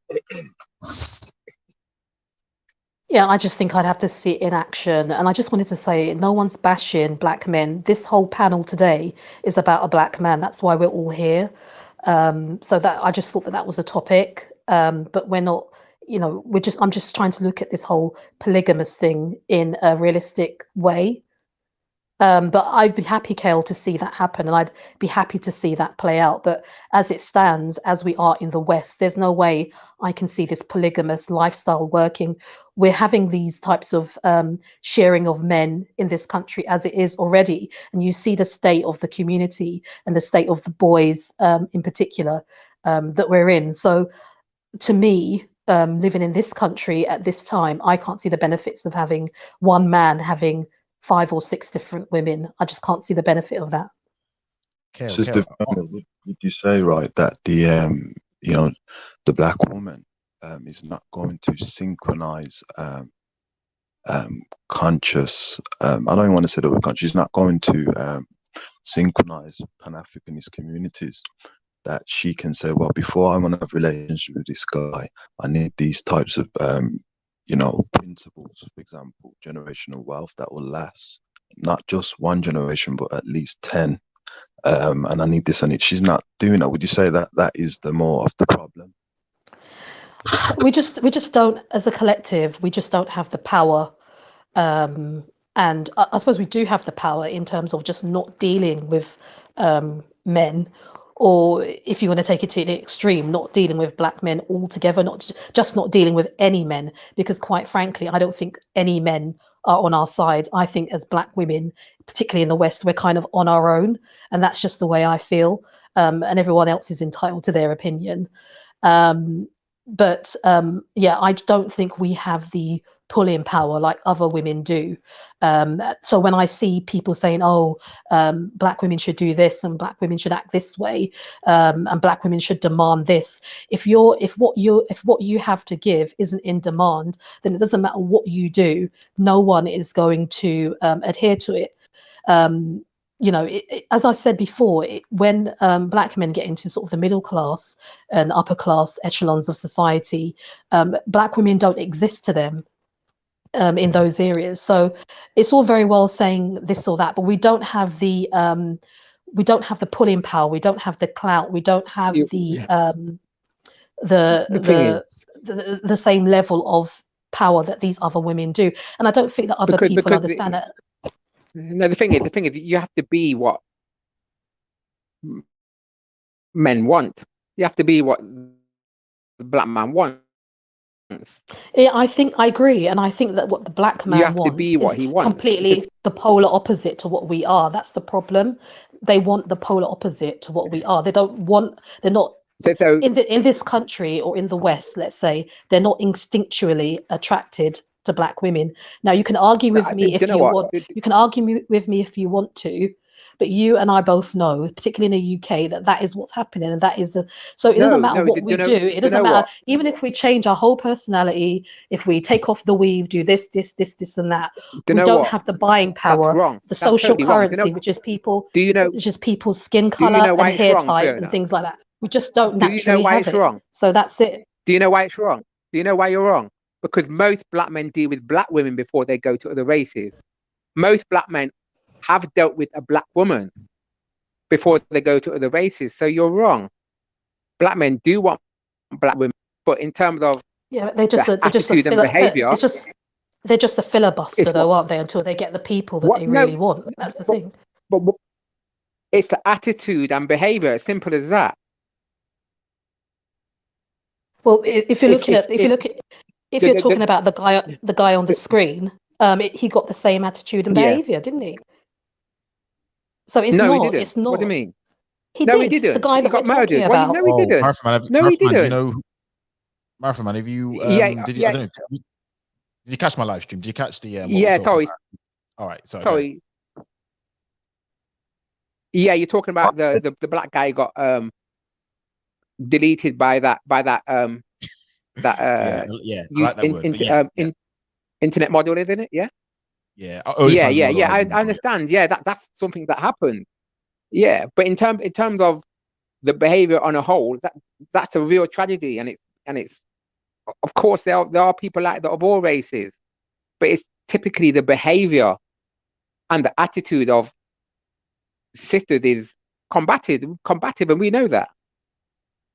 C: Yeah, I just think I'd have to see it in action. And I just wanted to say, no one's bashing black men. This whole panel today is about a black man. That's why we're all here. So that I just thought that was a topic. But we're not, I'm just trying to look at this whole polygamous thing in a realistic way. But I'd be happy, Kale, to see that happen, and I'd be happy to see that play out. But as it stands, as we are in the West, there's no way I can see this polygamous lifestyle working. We're having these types of sharing of men in this country as it is already, and you see the state of the community and the state of the boys in particular that we're in. So to me, living in this country at this time, I can't see the benefits of having one man having 5 or 6 different women. I just can't see the benefit of that.
F: Sister, would you say, right, that the the black woman is not going to synchronize conscious, I don't even want to say the word conscious, she's not going to synchronize Pan-Africanist communities, that she can say, well, before I want to have a relationship with this guy, I need these types of principles, for example, generational wealth that will last not just one generation, but at least 10. And I need this, and she's not doing that. Would you say that that is the more of the problem?
C: We just don't, as a collective, we just don't have the power. And I suppose we do have the power in terms of just not dealing with men, or if you want to take it to the extreme, not dealing with black men altogether, not dealing with any men, because quite frankly, I don't think any men are on our side. I think as black women, particularly in the West, we're kind of on our own, and that's just the way I feel. And everyone else is entitled to their opinion. But I don't think we have the pulling power like other women do. So when I see people saying, "Oh, black women should do this and black women should act this way, and black women should demand this," if what you have to give isn't in demand, then it doesn't matter what you do. No one is going to adhere to it. As I said before, when black men get into sort of the middle class and upper class echelons of society, black women don't exist to them in those areas. So it's all very well saying this or that, but we don't have the pulling power, we don't have the clout, we don't have the same level of power that these other women do. And I don't think that other people understand that.
G: No, the thing is, you have to be what men want. You have to be what the black man wants.
C: Yeah, I agree, and I think that what the black man wants
G: to be what he wants.
C: Completely the polar opposite to what we are. That's the problem. They want the polar opposite to what we are. They don't want. They're not. So in this country or in the West, let's say, they're not instinctually attracted to black women. Now you can argue with me if you want. You can argue with me if you want to, but you and I both know, particularly in the UK, that is what's happening, and that is the. So it doesn't matter what we do. It doesn't matter even if we change our whole personality. If we take off the weave, do this, and that, we don't have the buying power, the social currency, which is people. Which is people's skin color and hair type and things like that. We just don't naturally have it. Wrong? So that's it.
G: Do you know why it's wrong? Do you know why you're wrong? Because most black men deal with black women before they go to other races. Most black men have dealt with a black woman before they go to other races. So you're wrong. Black men do want black women, but in terms of
C: they're just a
G: behavior,
C: they're just a filibuster, though, aren't they? Until they get the people that they really want. That's the thing.
G: But it's the attitude and behavior. As simple as that.
C: Well, if you're talking about the guy on the screen, he got the same attitude and behavior, didn't he? So it's
G: no,
C: not.
G: He didn't.
C: It's not.
G: What do you mean?
C: He didn't. The guy that got murdered.
G: Well, no, he didn't.
A: No, he didn't. You know, Marathon Man, have you? I don't know. Did you catch my live stream? Did you catch the?
G: Sorry.
A: All right.
G: Sorry. Yeah, you're talking about the black guy got deleted by that internet model, isn't it? Yeah.
A: Yeah.
G: I understand. Yeah, that's something that happened. Yeah, but in terms of the behavior on a whole, that's a real tragedy, and it's of course there are people like that of all races, but it's typically the behavior and the attitude of sisters is combative, and we know that.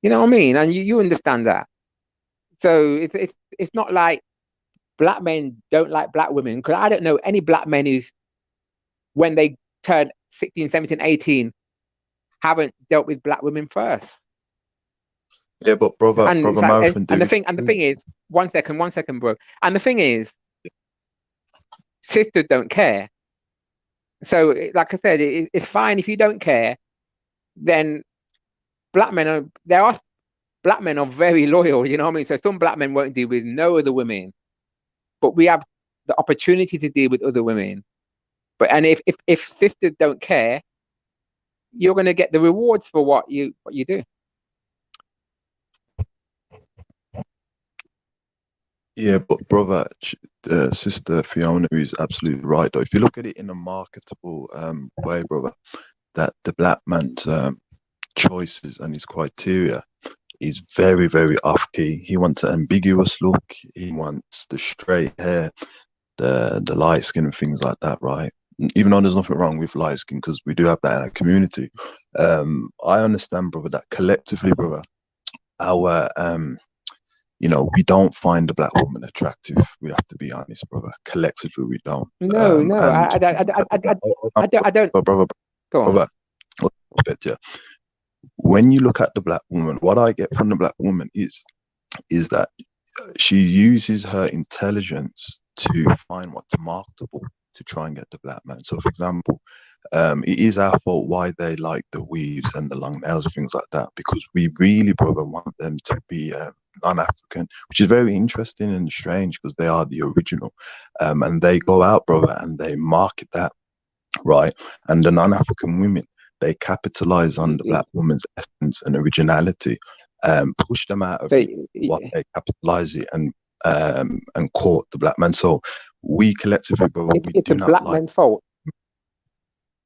G: You know what I mean? And you understand that. So it's not like black men don't like black women, because I don't know any black men who's, when they turn 16, 17, 18, haven't dealt with black women first.
F: Yeah, but brother, Marathon,
G: and the thing is, one second, bro. And the thing is, sisters don't care. So, like I said, it's fine if you don't care. Then black men are very loyal. You know what I mean? So some black men won't deal with no other women, but we have the opportunity to deal with other women. And if sisters don't care, you're going to get the rewards for what you do.
F: Yeah, but brother, Sister Fiona is absolutely right. Though, if you look at it in a marketable way, brother, that the black man's choices and his criteria is very, very off-key. He wants an ambiguous look. He wants the straight hair, the light skin and things like that, right? Even though there's nothing wrong with light skin, because we do have that in our community. I understand, brother, that collectively, brother, our we don't find the black woman attractive. We have to be honest, brother. Collectively, we don't.
G: No, I don't.
F: But brother,
G: go on.
F: Brother, yeah. When you look at the black woman, what I get from the black woman is that she uses her intelligence to find what's marketable to try and get the black man. So, for example, it is our fault why they like the weaves and the long nails and things like that, because we really, brother, want them to be non-African, which is very interesting and strange because they are the original, and they go out, brother, and they market that, right? And the non-African women, they capitalize on the black woman's essence and originality, push them out of
G: So
F: what they capitalize it, and court the black man. So we collectively, brother, we
G: it's
F: do
G: the
F: not
G: black
F: like.
G: man's fault.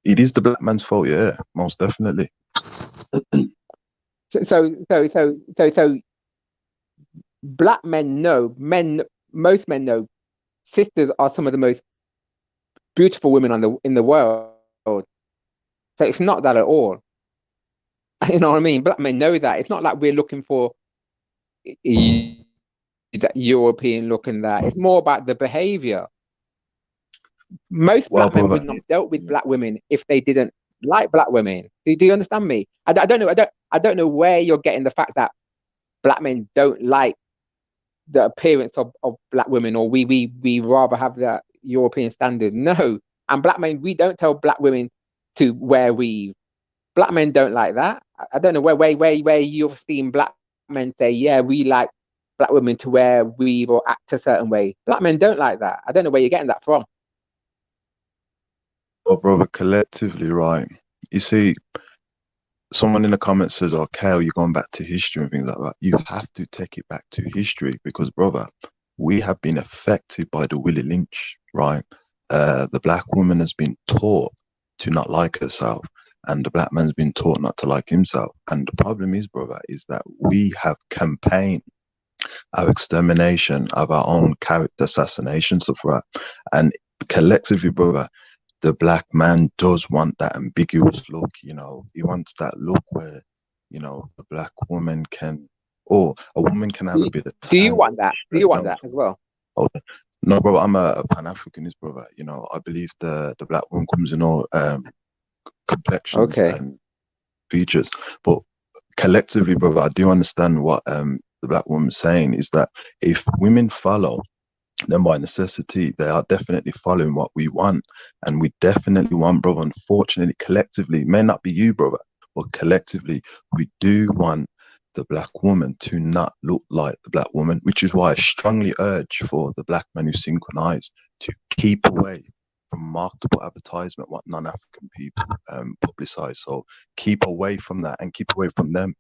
F: It is the black man's fault, yeah, most definitely.
G: So black men know, most men know, sisters are some of the most beautiful women in the world. So it's not that at all. You know what I mean? Black men know that. It's not like we're looking for that European look and that. It's more about the behavior. Most black men would not have dealt with black women if they didn't like black women. Do you understand me? I don't know where you're getting the fact that black men don't like the appearance of black women, or we rather have that European standard. No. And black men, we don't tell black women to wear weave. Black men don't like that. I don't know where you've seen black men say, yeah, we like black women to wear weave or act a certain way. Black men don't like that. I don't know where you're getting that from.
F: Well, brother, collectively, right? You see, someone in the comments says, "Oh, Kale, you're going back to history and things like that." You have to take it back to history because, brother, we have been affected by the Willie Lynch, right? The black woman has been taught to not like herself, and the black man's been taught not to like himself. And the problem is, brother, is that we have campaigned our extermination of our own character assassination, so far. And collectively, brother, the black man does want that ambiguous look, you know. He wants that look where, you know, the black woman can, or a woman can have a bit of tan.
G: Do you want that? Do you want that as well?
F: No, brother, I'm a Pan-Africanist, brother. You know, I believe the black woman comes in all complexions and features. But collectively, brother, I do understand what the black woman's saying is that if women follow, then by necessity, they are definitely following what we want. And we definitely want, brother, unfortunately, collectively, may not be you, brother, but collectively, we do want the black woman to not look like the black woman, which is why I strongly urge for the black men who synchronize to keep away from marketable advertisement, what non-African people publicize. So keep away from that and keep away from them.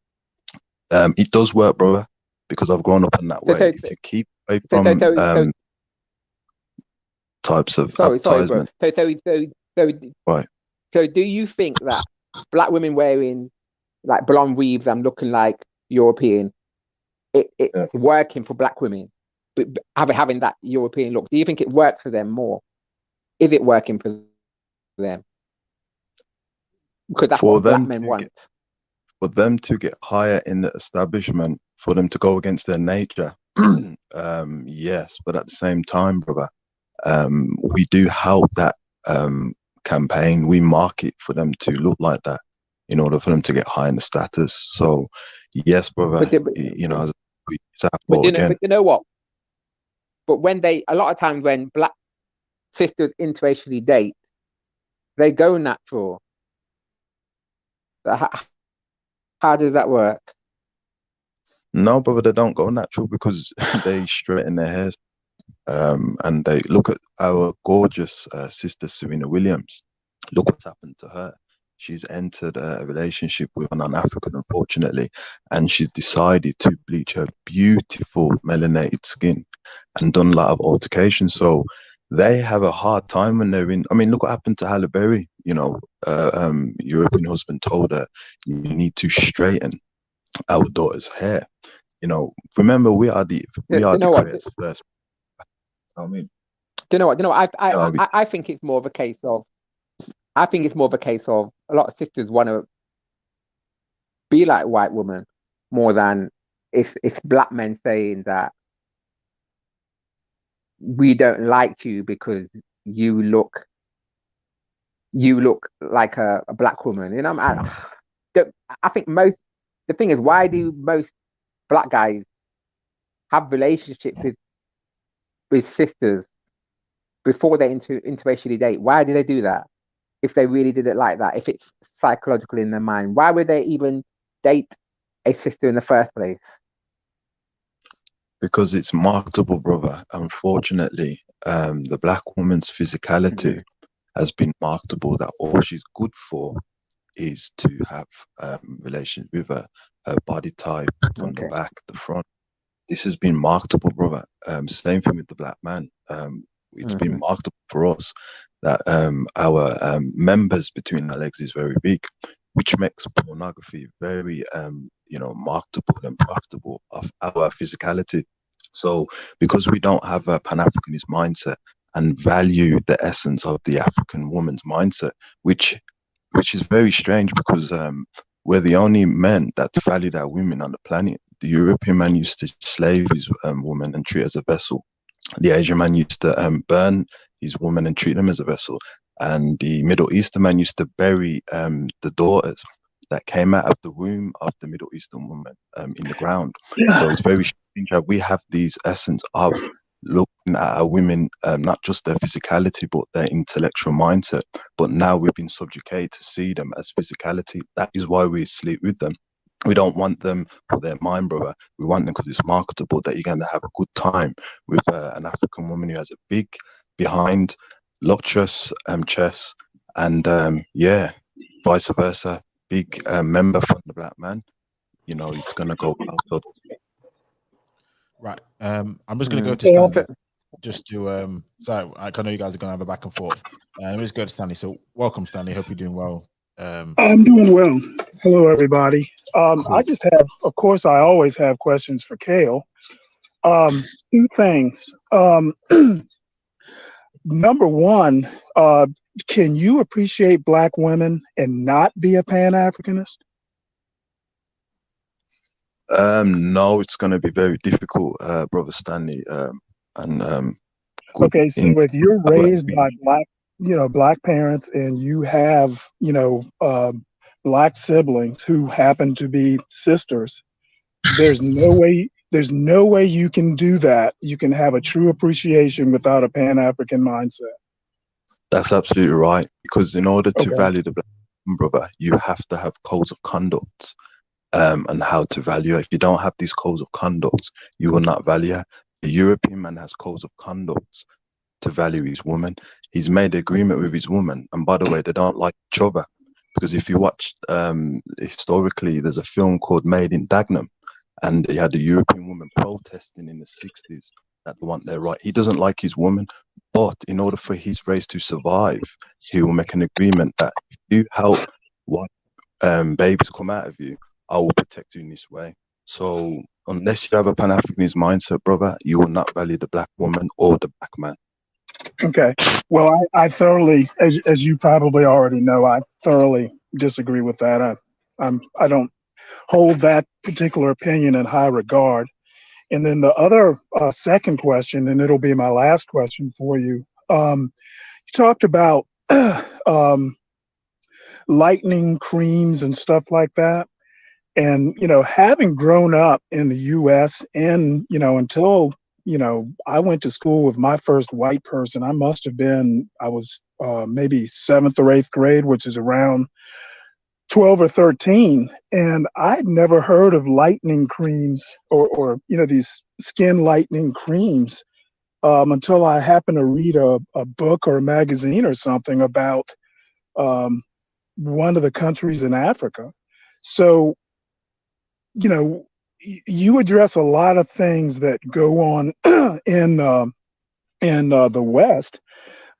F: It does work, brother, because I've grown up in that way. If you keep away from types of advertisement.
G: Right. So do you think that black women wearing like blonde weaves and looking like European, it's working for black women, but having that European look? Do you think it works for them more? Is it working for them? Because that's what black men want.
F: For them to get higher in the establishment, for them to go against their nature, yes. But at the same time, brother, we do help that campaign. We market for them to look like that in order for them to get high in the status. So, yes, brother, you know,
G: but you know what? But when a lot of times when black sisters interracially date, they go natural. How does that work?
F: No, brother, they don't go natural because they straighten their hairs. And they look at our gorgeous sister Serena Williams. Look what's happened to her. She's entered a relationship with a non-African, unfortunately, and she's decided to bleach her beautiful melanated skin and done a lot of altercations. So they have a hard time when they're in. I mean, look what happened to Halle Berry. You know, European husband told her, "You need to straighten our daughter's hair." You know, remember we are the creators first. I mean,
G: do you know what? I think it's more of a case of. I think it's more of a case of a lot of sisters want to be like white women more than it's black men saying that we don't like you because you look like a black woman. You know, I think the thing is, why do most black guys have relationships with sisters before they interracially date? Why do they do that? If they really did it like that, if it's psychological in their mind, why would they even date a sister in the first place?
F: Because it's marketable, brother. Unfortunately, the black woman's physicality has been marketable. That all she's good for is to have relations with her body type from the back, the front. This has been marketable, brother. Same thing with the black man. It's been marketable for us that our members between our legs is very big, which makes pornography very, marketable and profitable of our physicality. So, because we don't have a Pan-Africanist mindset and value the essence of the African woman's mindset, which is very strange because we're the only men that valued our women on the planet. The European man used to slave his woman and treat as a vessel. The Asian man used to burn his woman and treat them as a vessel. And the Middle Eastern man used to bury the daughters that came out of the womb of the Middle Eastern woman in the ground. So it's very strange that we have these essence of looking at our women, not just their physicality, but their intellectual mindset. But now we've been subjugated to see them as physicality. That is why we sleep with them. We don't want them for their mind, brother. We want them because it's marketable, that you're going to have a good time with an African woman who has a big behind, luxurious chest, and vice versa, big member from the black man. It's going to go out.
A: Right. I'm just going to go to Stanley. Just to sorry, I know you guys are going to have a back and forth. Let me just go to Stanley. So welcome, Stanley. Hope you're doing well.
H: I'm doing well. Hello, everybody.
A: Cool.
H: I just have, of course, I always have questions for Kale. Two things. Number one, can you appreciate black women and not be a Pan-Africanist?
F: No, it's going to be very difficult, brother Stanley.
H: Okay, so if you're raised by black parents and you have, black siblings who happen to be sisters, there's no way you can do that. You can have a true appreciation without a Pan-African mindset.
F: That's absolutely right. Because in order to value the black brother, you have to have codes of conduct and how to value it. If you don't have these codes of conduct, you will not value her. The European man has codes of conduct to value his woman. He's made an agreement with his woman, and by the way, they don't like each other. Because if you watch historically, there's a film called Made in Dagenham, and you had a European woman protesting in the 60s that they want their right. He doesn't like his woman, but in order for his race to survive, he will make an agreement that if you help what babies come out of you, I will protect you in this way. So unless you have a Pan-Africanist mindset, brother, you will not value the black woman or the black man.
H: Okay. Well, I thoroughly, as you probably already know, I thoroughly disagree with that. I don't hold that particular opinion in high regard. And then the other second question, and it'll be my last question for you. You talked about lightening creams and stuff like that. And, having grown up in the U.S. and, until, I went to school with my first white person, I was maybe 7th or 8th grade, which is around 12 or 13. And I'd never heard of lightening creams or these skin lightening creams until I happened to read a book or a magazine or something about one of the countries in Africa. So, you address a lot of things that go on in the West,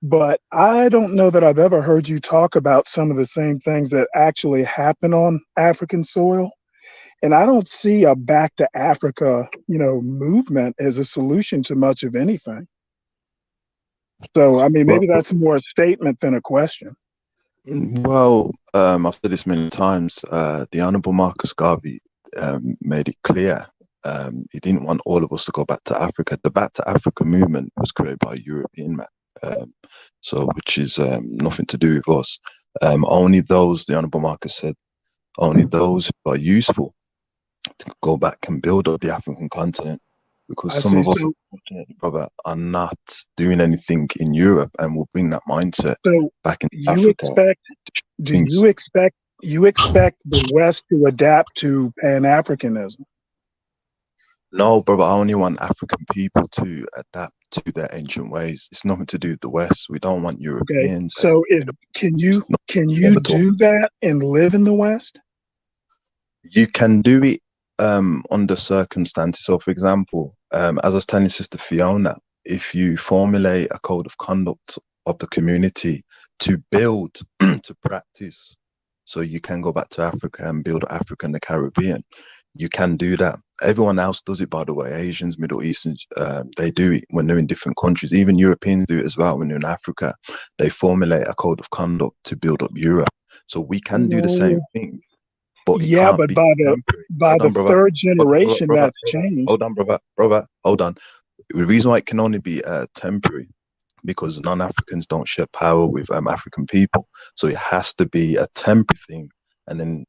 H: but I don't know that I've ever heard you talk about some of the same things that actually happen on African soil. And I don't see a back to Africa, movement as a solution to much of anything. So, maybe that's more a statement than a question.
F: Well, I've said this many times. The Honorable Marcus Garvey made it clear he didn't want all of us to go back to Africa. The Back to Africa movement was created by a European man, which is nothing to do with us. Only those, the Honorable Marcus said, only those who are useful to go back and build up the African continent. Because some of us, unfortunately, brother, are not doing anything in Europe, and will bring that mindset back in Africa.
H: You expect the West to adapt to Pan-Africanism?
F: No, brother, I only want African people to adapt to their ancient ways. It's nothing to do with the West. We don't want
H: Okay.
F: Europeans.
H: So can you do that and live in the West?
F: You can do it under circumstances. So, for example, as I was telling Sister Fiona, if you formulate a code of conduct of the community to build, to practice, so you can go back to Africa and build Africa and the Caribbean, you can do that. Everyone else does it, by the way. Asians, Middle Easterns, they do it when they're in different countries. Even Europeans do it as well. When they're in Africa, they formulate a code of conduct to build up Europe. So we can do the same thing. But
H: yeah, but by the third generation, that's changed.
F: Hold on, brother, hold on. The reason why it can only be temporary, because non-Africans don't share power with African people, so it has to be a temporary thing, and then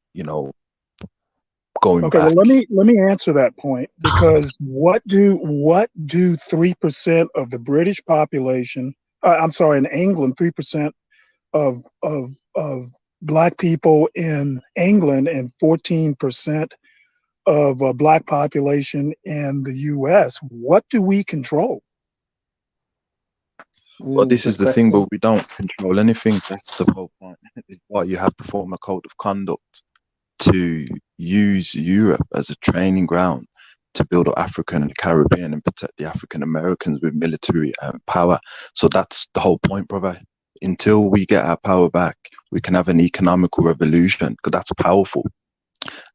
F: going
H: okay,
F: back.
H: well, let me answer that point, because what do 3% of the British population? I'm sorry, in England, 3% of Black people in England and 14% of Black population in the U.S. What do we control?
F: Well, this is the thing, but we don't control anything. That's the whole point. It's why you have to form a code of conduct to use Europe as a training ground to build up Africa and the Caribbean and protect the African Americans with military power. So that's the whole point, brother. Until we get our power back, we can have an economical revolution, because that's powerful.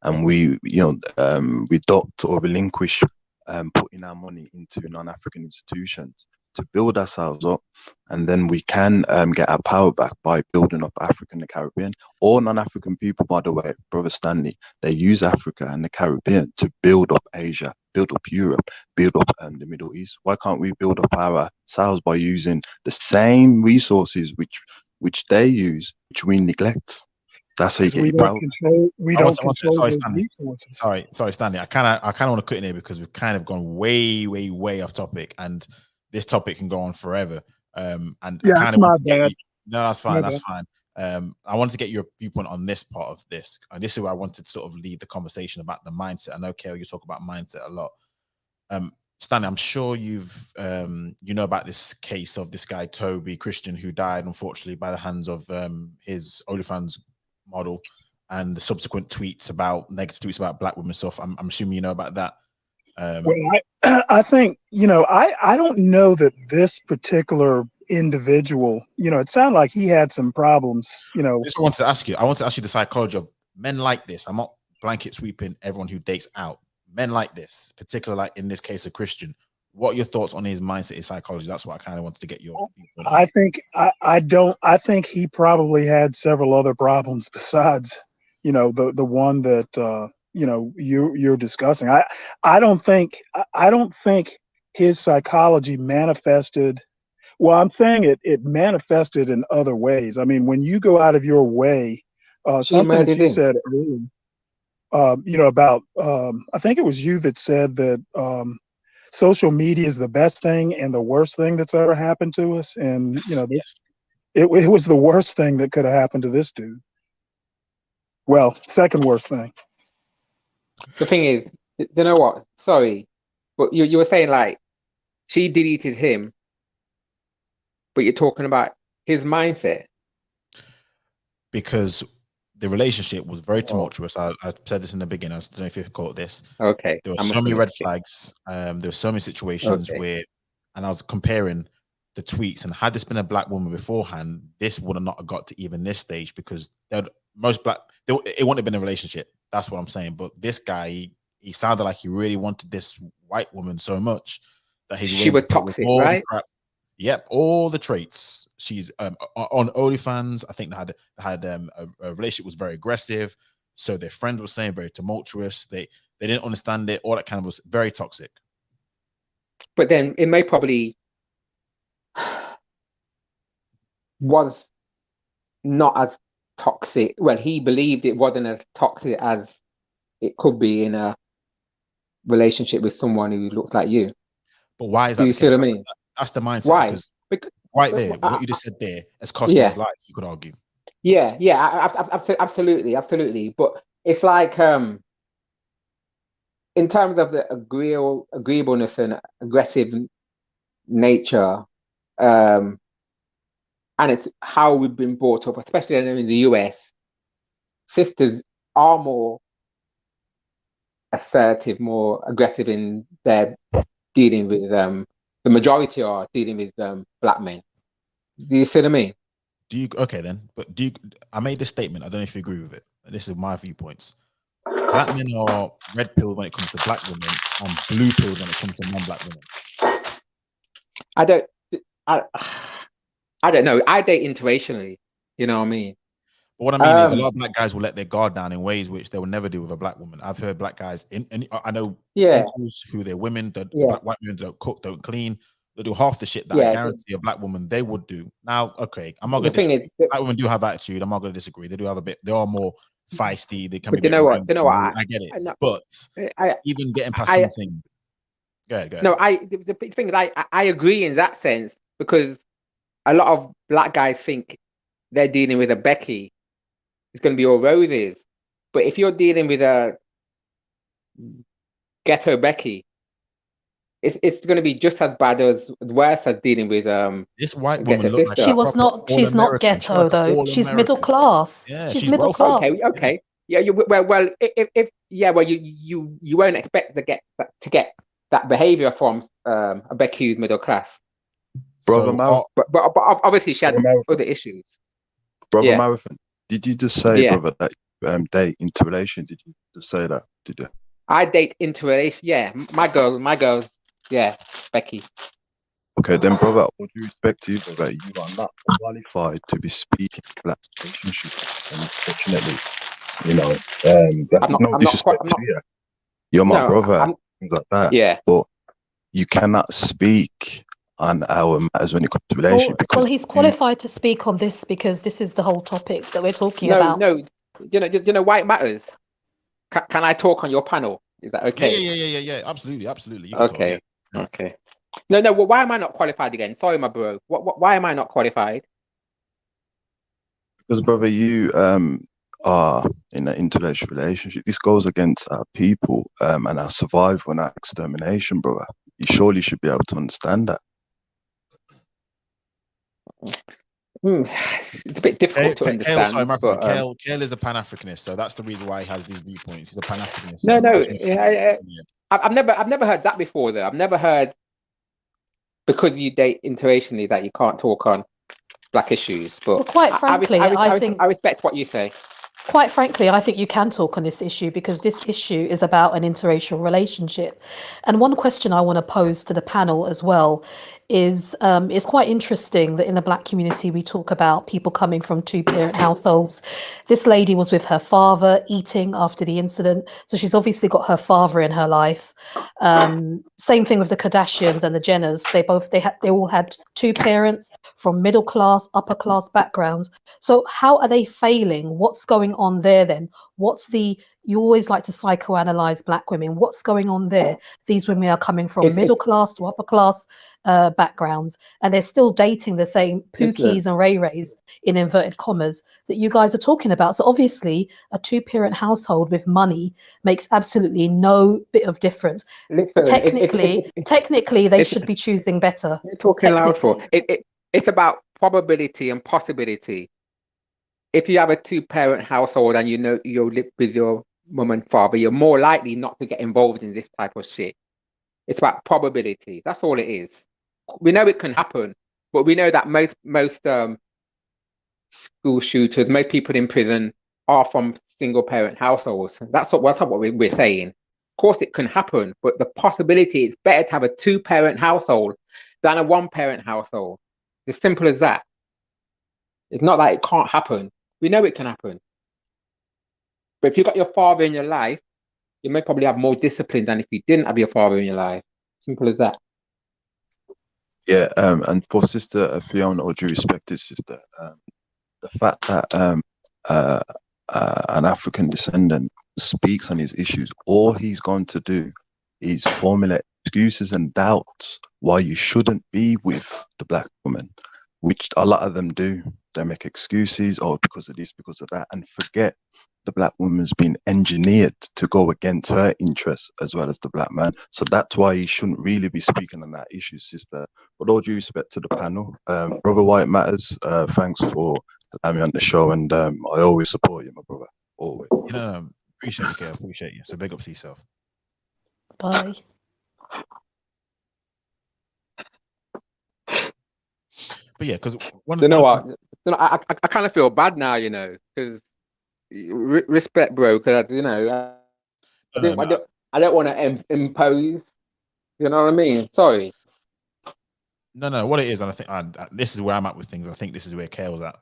F: And we reduct or relinquish putting our money into non-African institutions to build ourselves up, and then we can get our power back by building up Africa and the Caribbean. All non-African people, by the way, Brother Stanley, they use Africa and the Caribbean to build up Asia, build up Europe, build up the Middle East. Why can't we build up ourselves by using the same resources which they use, which we neglect? That's how you get your power.
H: We don't control those resources.
A: Sorry, Stanley. I kind of want to cut in here because we've kind of gone way off topic, and this topic can go on forever. And
H: yeah,
A: I kind of want to
H: bad.
A: no, that's fine. That's fine. I wanted to get your viewpoint on this part of this, and this is where I wanted to sort of lead the conversation about the mindset. I know, Kale, you talk about mindset a lot. Stanley, I'm sure you've you know about this case of this guy Toby Christian, who died unfortunately by the hands of his OnlyFans model, and the subsequent tweets about negative tweets about Black women stuff. I'm assuming you know about that.
H: Well, I think, I don't know that this particular individual, it sounded like he had some problems,
A: This I want to ask you. I want to ask you the psychology of men like this. I'm not blanket sweeping everyone who dates out. Men like this, particularly like in this case of Christian. What are your thoughts on his mindset, his psychology? That's what I kind of wanted to get your viewpoint on.
H: I think he probably had several other problems besides, the one that you're discussing. I don't think his psychology manifested. Well, I'm saying it manifested in other ways. I mean, when you go out of your way, something that you said earlier, about I think it was you that said that social media is the best thing and the worst thing that's ever happened to us, and it was the worst thing that could have happened to this dude. Well, second worst thing.
G: The thing is, you know what? Sorry, but you were saying like she deleted him, but you're talking about his mindset.
A: Because the relationship was very tumultuous. I said this in the beginning. I don't know if you call it this.
G: Okay.
A: There were so many red flags. There were so many situations where, and I was comparing the tweets, and had this been a Black woman beforehand, this would have not got to even this stage, because most Black, it wouldn't have been a relationship. That's what I'm saying. But this guy, he sounded like he really wanted this white woman so much that she was
G: toxic, right?
A: Yep, all the traits. She's on OnlyFans. I think they had a relationship was very aggressive. So their friends were saying very tumultuous. They didn't understand it. All that kind of was very toxic.
G: But then it may probably was not as toxic. Well, he believed it wasn't as toxic as it could be in a relationship with someone who looks like you.
A: But why is that?
G: Do you see what I mean?
A: That's the mindset.
G: Why?
A: Because right there, what you just said there has cost him his life, you could argue.
G: Yeah, absolutely. But it's like in terms of the agreeableness and aggressive nature, and it's how we've been brought up, especially in the US, sisters are more assertive, more aggressive in their dealing with the majority are dealing with black men. Do you see what I mean?
A: Do you okay then? But do you? I made this statement. I don't know if you agree with it. This is my viewpoints. Black men are red pill when it comes to black women and blue pill when it comes to non-black women.
G: I don't know. I date interracially. You know what I mean?
A: But what I mean is, a lot of black guys will let their guard down in ways which they will never do with a black woman. I've heard black guys I know uncles who they're women that black white women don't cook, don't clean. They do half the shit that I guarantee a black woman they would do. Now, okay, I'm not gonna disagree. Black women do have attitude. I'm not gonna disagree. They do have a bit. They are more feisty. They can be.
G: You know what?
A: I get it. But even getting past some things. Go ahead.
G: No, the thing that I agree in that sense, because a lot of black guys think they're dealing with a Becky. It's going to be all roses. But if you're dealing with a ghetto Becky, it's going to be just as bad as worse as dealing with
A: this white woman.
C: Like she's not ghetto though. She's middle class.
A: Yeah,
C: she's middle class.
G: Okay. Yeah. You won't expect to get that behavior from a Becky who's middle class.
F: Brother
G: but obviously she had other issues.
F: Brother Marathon, did you just say, brother, that date interrelation? Did you just say that? Did you?
G: I date interrelation. Yeah, my girl. Yeah, Becky.
F: Okay, then, brother, all due respect to you, brother, you are not qualified to be speaking black relationships. Unfortunately, no disrespect to you. You're my brother, things like that.
G: Yeah,
F: but you cannot speak on our matters when it comes to relationship.
C: Well, he's qualified to speak on this because this is the whole topic that we're talking about.
G: No, you know why it matters. Can I talk on your panel? Is that okay?
A: Yeah. Absolutely. You can
G: okay.
A: Talk, yeah.
G: Okay. No. Well, why am I not qualified again? Sorry, my bro. Why am I not qualified?
F: Because, brother, you are in an interracial relationship. This goes against our people and our survival and our extermination, brother. You surely should be able to understand that.
G: It's a bit difficult to understand.
A: Kale is a Pan-Africanist, so that's the reason why he has these viewpoints. He's a Pan-Africanist.
G: I've never heard that before, though. I've never heard because you date interracially that you can't talk on black issues. But
C: quite frankly, I think
G: I respect what you say.
C: Quite frankly, I think you can talk on this issue because this issue is about an interracial relationship. And one question I want to pose to the panel as well is it's quite interesting that in the black community we talk about people coming from two-parent households. This lady was with her father eating after the incident, so she's obviously got her father in her life. Same thing with the Kardashians and the Jenners. They all had two parents from middle class, upper class backgrounds. So how are they failing? What's going on there then? You always like to psychoanalyze black women. What's going on there? These women are coming from middle class to upper class backgrounds, and they're still dating the same Pookies and Ray Rays in inverted commas that you guys are talking about. So obviously a two-parent household with money makes absolutely no bit of difference. Technically they should be choosing better.
G: You're talking loud for it. It's about probability and possibility. If you have a two-parent household and you live with your mum and father, you're more likely not to get involved in this type of shit. It's about probability. That's all it is. We know it can happen, but we know that most school shooters, most people in prison are from single-parent households. That's what we're saying. Of course, it can happen, but the possibility, it's better to have a two-parent household than a one-parent household. As simple as that. It's not that it can't happen. We know it can happen. But if you've got your father in your life, you may probably have more discipline than if you didn't have your father in your life. Simple as that.
F: Yeah, and for Sister Fiona, all due respect to sister, the fact that an African descendant speaks on his issues, all he's going to do is formulate excuses and doubts why you shouldn't be with the black woman, which a lot of them do. They make excuses, because of this, because of that, and forget the black woman's been engineered to go against her interests as well as the black man. So that's why he shouldn't really be speaking on that issue, sister. With all due respect to the panel, brother White Matters, thanks for having me on the show, and I always support you, my brother. Always.
A: You know, appreciate you, Gail. Appreciate you. So big up to yourself.
C: Bye.
A: But yeah, because
G: You know what? I kind of feel bad now, you know, because respect, bro. Because I don't want to impose. You know what I mean? Sorry.
A: No. What it is, and I think this is where I'm at with things. I think this is where Kale's at.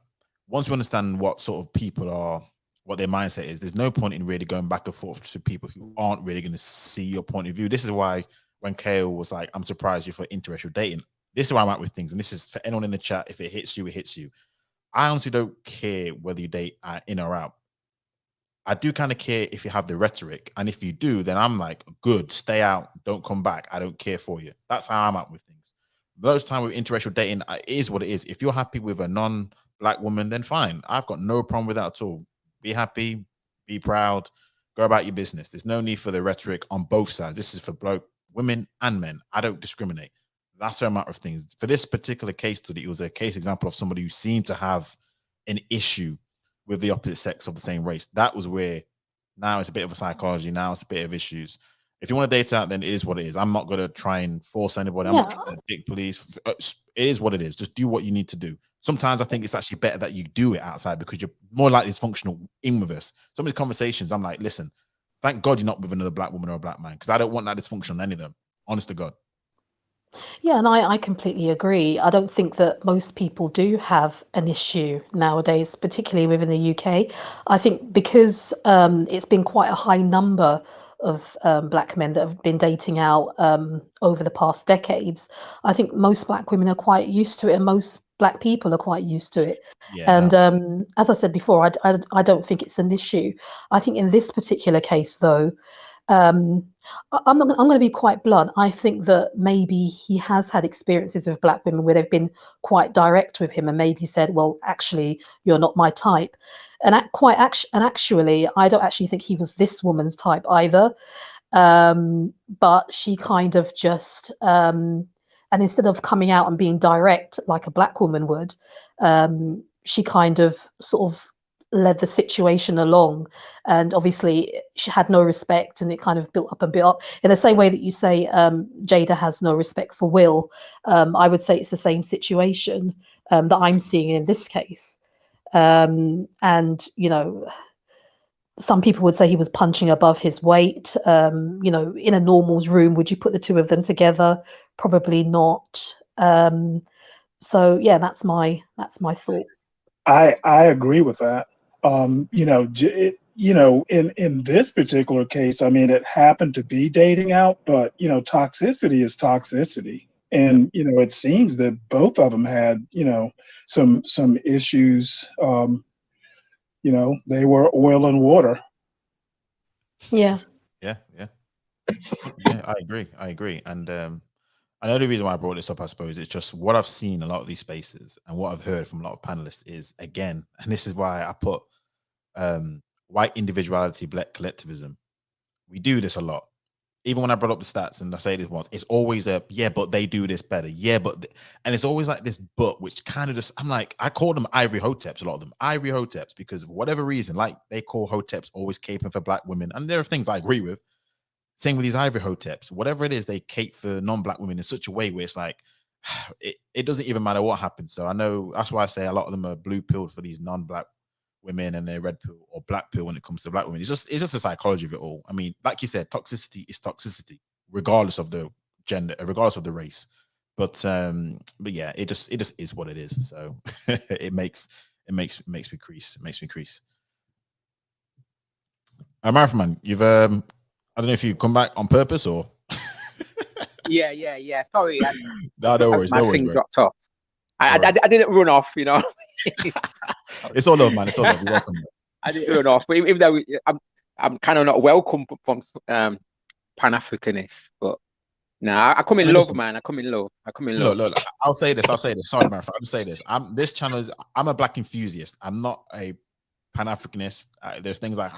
A: Once we understand what sort of people are, what their mindset is, there's no point in really going back and forth to people who aren't really going to see your point of view. This is why when Kale was like, "I'm surprised you for interracial dating." This is where I'm at with things, and this is for anyone in the chat. If it hits you, it hits you. I honestly don't care whether you date in or out. I do kind of care if you have the rhetoric, and if you do, then I'm like, good, stay out, don't come back. I don't care for you. That's how I'm at with things. Most time with interracial dating, it is what it is. If you're happy with a non-black woman, then fine. I've got no problem with that at all. Be happy, be proud, go about your business. There's no need for the rhetoric on both sides. This is for both women and men. I don't discriminate. That's a matter of things. For this particular case study, it was a case example of somebody who seemed to have an issue with the opposite sex of the same race. That was where now it's a bit of a psychology. Now it's a bit of issues. If you want to date out, then it is what it is. I'm not going to try and force anybody. I'm not trying to dick police. It is what it is. Just do what you need to do. Sometimes I think it's actually better that you do it outside because you're more likely dysfunctional in with us. Some of these conversations, I'm like, listen, thank God you're not with another black woman or a black man because I don't want that dysfunction on any of them. Honest to God.
C: Yeah, and I completely agree. I don't think that most people do have an issue nowadays, particularly within the UK. I think because it's been quite a high number of black men that have been dating out over the past decades, I think most black women are quite used to it, and most black people are quite used to it.
A: Yeah,
C: and as I said before, I don't think it's an issue. I think in this particular case, though, I'm going to be quite blunt. I think that maybe he has had experiences with black women where they've been quite direct with him and maybe said, well, actually, you're not my type. And actually, I don't actually think he was this woman's type either. But she kind of just, and instead of coming out and being direct like a black woman would, she kind of sort of led the situation along, and obviously she had no respect, and it kind of built up in the same way that you say Jada has no respect for Will. I would say it's the same situation that I'm seeing in this case. And some people would say he was punching above his weight. In a normal room, would you put the two of them together? Probably not. So yeah, that's my thought.
H: I agree with that. In this particular case, I mean, it happened to be dating out, but toxicity is toxicity, and it seems that both of them had some issues. They were oil and water.
C: Yeah.
A: Yeah. I agree. And I know the reason why I brought this up, I suppose, it's just what I've seen a lot of these spaces and what I've heard from a lot of panelists is, again, and this is why I put white individuality, black collectivism. We do this a lot. Even when I brought up the stats, and I say this once, it's always but they do this better. And it's always like this but, which kind of just, I'm like, I call them Ivory Hoteps, a lot of them. Ivory Hoteps, because for whatever reason, like they call Hoteps always caping for black women. And there are things I agree with. Same with these Ivory Hoteps. Whatever it is, they cape for non-black women in such a way where it's like, it doesn't even matter what happens. So I know that's why I say a lot of them are blue pilled for these non-black women, and they're red pill or black pill when it comes to black women. It's just a psychology of it all. I mean, like you said, toxicity is toxicity, regardless of the gender, regardless of the race. But yeah, it just is what it is. So it makes me crease. It makes me crease. Marathon Man, you've I don't know if you come back on purpose or.
G: Yeah. Sorry.
A: No worries.
G: My thing dropped off. I didn't run off,
A: It's all love, man. It's all love. You're welcome.
G: I didn't run off, but even though I'm kind of not welcome from Pan-Africanists, but no, I come in love, man. I come in love.
A: Look. I'll say this. Sorry, Marathon. I'll just say this. I'm a black enthusiast. I'm not a Pan-Africanist. There's things like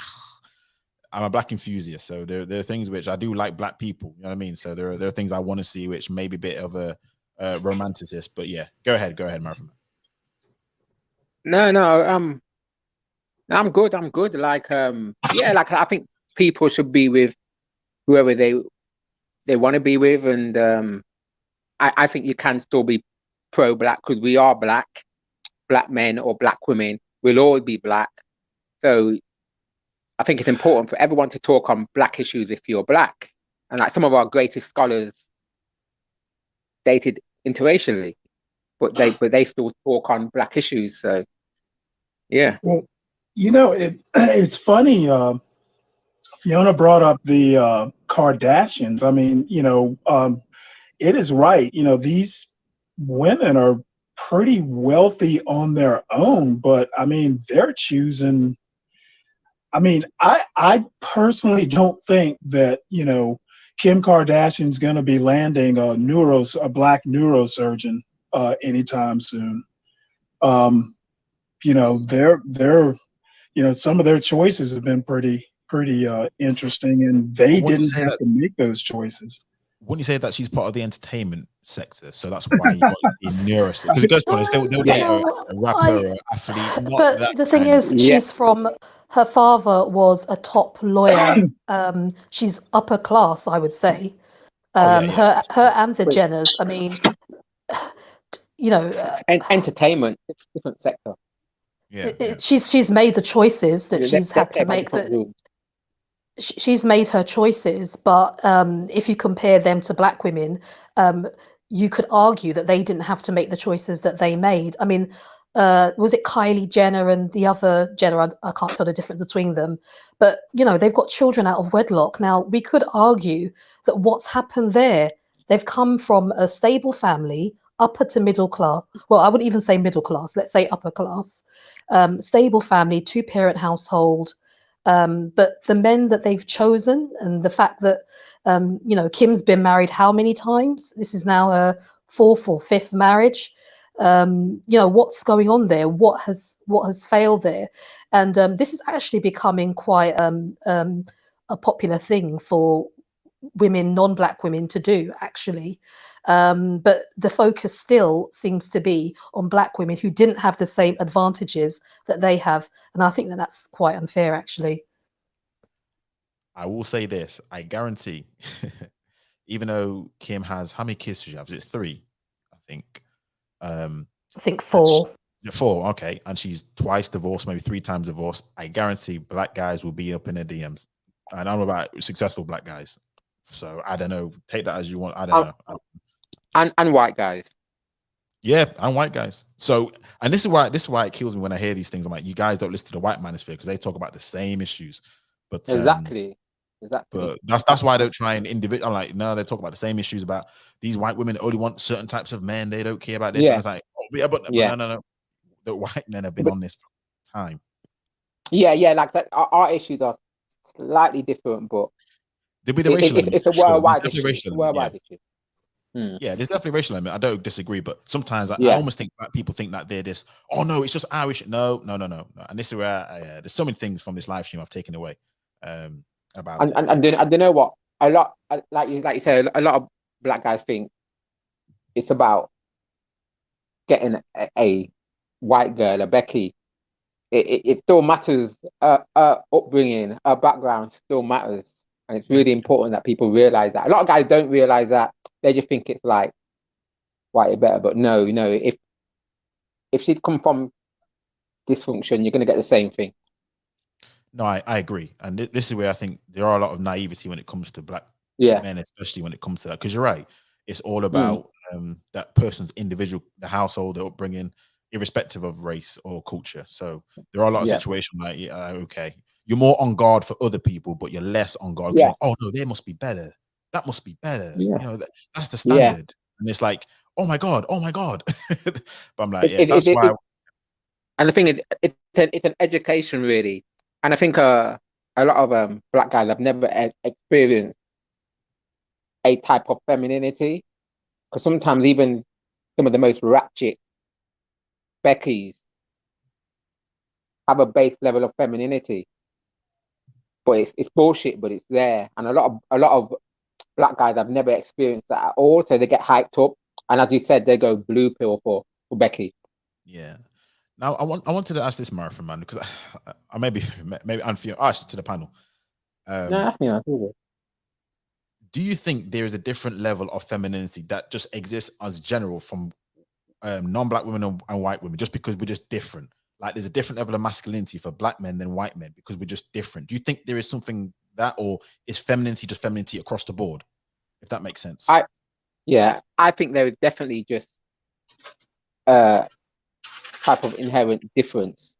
A: I'm a black enthusiast, so there are things which I do like black people. You know what I mean? So there are things I want to see which may be a bit of a romanticist. But yeah, go ahead, Marathon.
G: No, I'm good. Like, yeah, like I think people should be with whoever they want to be with, and I think you can still be pro-black because we are black men or black women. We'll all be black. So I think it's important for everyone to talk on black issues if you're black. And like some of our greatest scholars dated interracially, but they still talk on black issues. So yeah.
H: Well, it's funny. Fiona brought up the Kardashians. I mean, it is right. These women are pretty wealthy on their own, but I mean, they're choosing. I mean, I personally don't think that, Kim Kardashian's going to be landing a black neurosurgeon anytime soon. They're some of their choices have been pretty interesting, and they didn't have to make those choices.
A: Wouldn't you say that she's part of the entertainment sector? So that's why you got the neurosurgeon. Because it goes on, they'll get a rapper, or athlete.
C: But the thing is, she's from. Her father was a top lawyer. She's upper class, I would say. Her and the Jenners. I mean,
G: entertainment, it's a different sector.
C: She's made the choices that she's had to make, but she's made her choices. But if you compare them to black women, you could argue that they didn't have to make the choices that they made. I mean, was it Kylie Jenner and the other Jenner? I can't tell the difference between them, but they've got children out of wedlock. Now we could argue that what's happened there, they've come from a stable family, upper to middle class. Well, I wouldn't even say middle class. Let's say upper class. Stable family, 2-parent household. But the men that they've chosen, and the fact that Kim's been married how many times? This is now her 4th or 5th marriage. What's going on there? What has failed there? And this is actually becoming quite a popular thing for women, non-black women, to do, actually. But the focus still seems to be on black women who didn't have the same advantages that they have, and I think that that's quite unfair, actually.
A: I will say this: I guarantee, even though Kim has, how many kids does she have? Is it 3? I think.
C: I think 4.
A: 4, okay. And she's twice divorced, maybe 3 times divorced. I guarantee black guys will be up in their DMs, and I'm about successful black guys. So I don't know. Take that as you want. I don't know.
G: And white guys.
A: Yeah, and white guys. So, and this is why it kills me when I hear these things. I'm like, you guys don't listen to the white manosphere because they talk about the same issues. But
G: exactly.
A: But that's why I don't try and individual. I'm like, no, they talk about the same issues about these white women only want certain types of men. They don't care about this.
G: Yeah.
A: And it's like, but no. The white men have been on this for time.
G: Yeah, like that. Our issues are slightly different, but
A: there'll be the racial element.
G: It's a worldwide issue.
A: Yeah, there's definitely racial element. I don't disagree, but sometimes I almost think that people think that they're this. Oh no, it's just Irish. No. And this is where there's so many things from this live stream I've taken away. About
G: and I don't know what a lot like you said, a lot of black guys think it's about getting a white girl, a Becky. It still matters. Upbringing, background still matters, and it's really important that people realize that. A lot of guys don't realize that. They just think it's like white better, but no. If she'd come from dysfunction, you're going to get the same thing.
A: No, I agree, and this is where I think there are a lot of naivety when it comes to black men, especially when it comes to that. Because you're right, it's all about that person's individual, the household, their upbringing, irrespective of race or culture. So there are a lot of situations like, okay, you're more on guard for other people, but you're less on guard. Like, oh no, they must be better. That must be better. That's the standard. And it's like, oh my god. But I'm like, that's why.
G: And the thing is, it's an education, really. And I think a lot of black guys have never experienced a type of femininity, because sometimes even some of the most ratchet Beckys have a base level of femininity, but it's bullshit. But it's there, and a lot of black guys have never experienced that at all, so they get hyped up, and as you said, they go blue pill for Becky.
A: Yeah. Now I wanted to ask this, Marathon Man, because I maybe unfair to the panel.
G: No, ask me.
A: Do you think there is a different level of femininity that just exists as general from non-black women and white women, just because we're just different? Like there's a different level of masculinity for black men than white men because we're just different. Do you think there is something that, or is femininity just femininity across the board? If that makes sense. I
G: think there is definitely just type of inherent difference.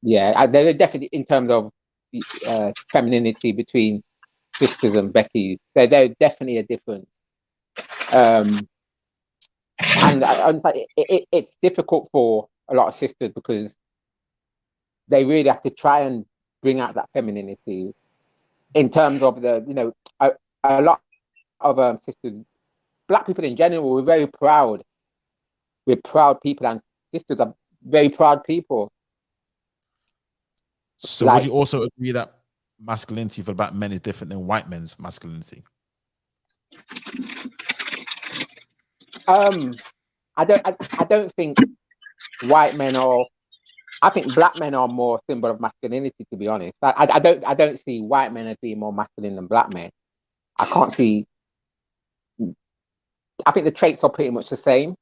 G: Yeah, there is definitely in terms of femininity between sisters and Becky. There's definitely a difference. And it's difficult for a lot of sisters because they really have to try and bring out that femininity in terms of the, you know, a lot of sisters, black people in general, we're very proud. We're proud people, and sisters are very proud people.
A: So would you also agree that masculinity for black men is different than white men's masculinity?
G: I don't think white men are. I think black men are more symbol of masculinity, to be honest. I don't see white men as being more masculine than black men. I can't see. I think the traits are pretty much the same.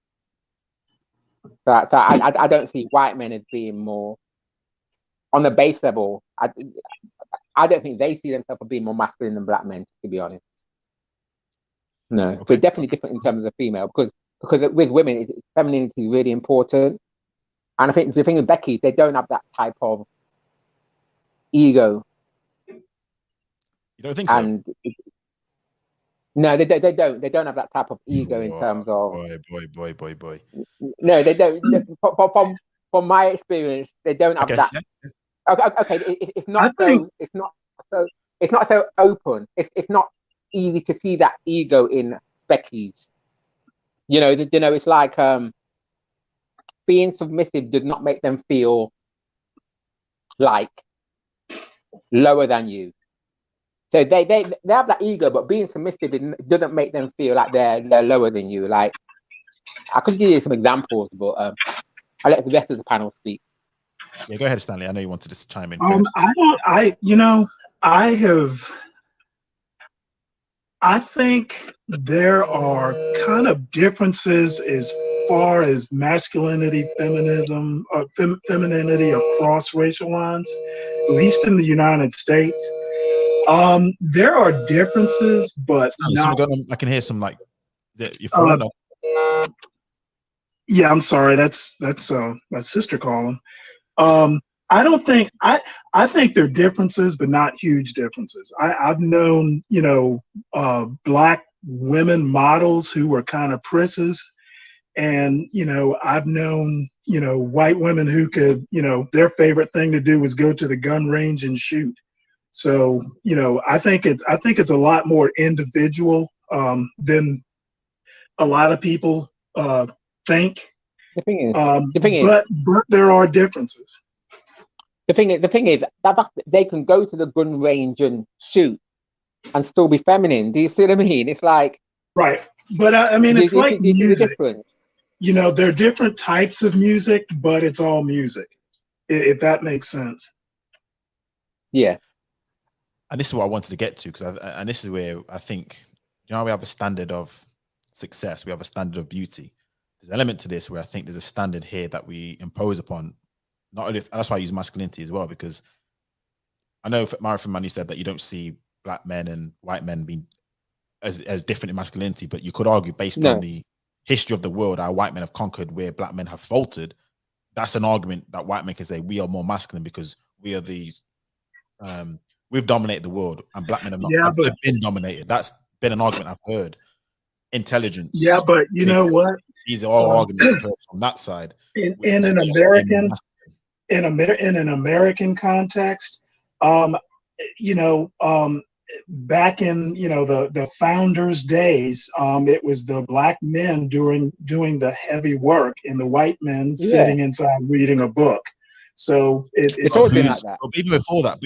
G: But I don't see white men as being more on the base level. I don't think they see themselves as being more masculine than black men, to be honest. No, okay. We're definitely different in terms of female because with women, femininity is really important. And I think the thing with Becky, they don't have that type of ego.
A: You don't think so?
G: And no, they don't. They don't have that type of ego in terms of.
A: Boy.
G: No, they don't. From my experience, they don't have that. Okay, it's not so open. It's not easy to see that ego in Becky's. You know, it's like being submissive does not make them feel like lower than you. So they have that ego, but being submissive doesn't make them feel like they're lower than you. Like I could give you some examples, but I'll let the rest of the panel speak.
A: Yeah, go ahead, Stanley. I know you wanted to chime in.
H: I think there are kind of differences as far as masculinity, feminism, or femininity across racial lines, at least in the United States. There are differences, but
A: I can hear some like your phone.
H: Yeah, I'm sorry. That's my sister calling. I think there are differences, but not huge differences. I've known, black women models who were kind of prisses, and, I've known, white women who could, their favorite thing to do was go to the gun range and shoot. So, I think it's a lot more individual than a lot of people think.
G: The thing is,
H: but there are differences.
G: The thing is that they can go to the gun range and shoot and still be feminine. Do you see what I mean? It's like
H: right, but I mean, it's like music. There are different types of music, but it's all music. If that makes sense.
G: Yeah.
A: And this is what I wanted to get to, and this is where I think, we have a standard of success, we have a standard of beauty. There's an element to this where I think there's a standard here that we impose upon. Not only that's why I use masculinity as well, because I know Marathon Man, you said that you don't see black men and white men being as different in masculinity, but you could argue based on the history of the world, our white men have conquered where black men have faltered. That's an argument that white men can say we are more masculine because we are these. We've dominated the world, and black men have not have been dominated. That's been an argument I've heard. Intelligence.
H: Yeah, but you know what?
A: These are all arguments I've heard from that side.
H: In an American context, back in the founders' days, it was the black men doing the heavy work, and the white men sitting inside reading a book. So
G: It's
A: But
G: always been
A: who's
G: like that.
A: but even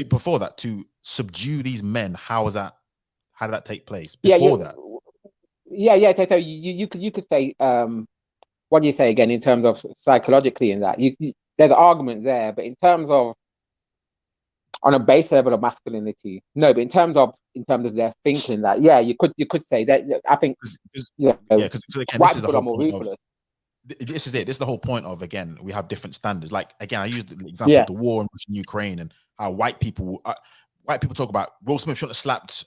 A: before that, to subdue these men, how did that take place?
G: Yeah,
A: Before that,
G: yeah. So you could say what do you say again in terms of psychologically in that there's an argument there, but in terms of on a base level of masculinity, no. But in terms of their thinking, that you could say that. I think
A: because again,
G: white
A: this is the
G: people
A: whole
G: are more
A: point of
G: ruthless.
A: this is it. This is the whole point of, again, we have different standards. Like, again, I used the example
G: Yeah.
A: of the war in Russia and Ukraine and how white people talk about Will Smith shouldn't have slapped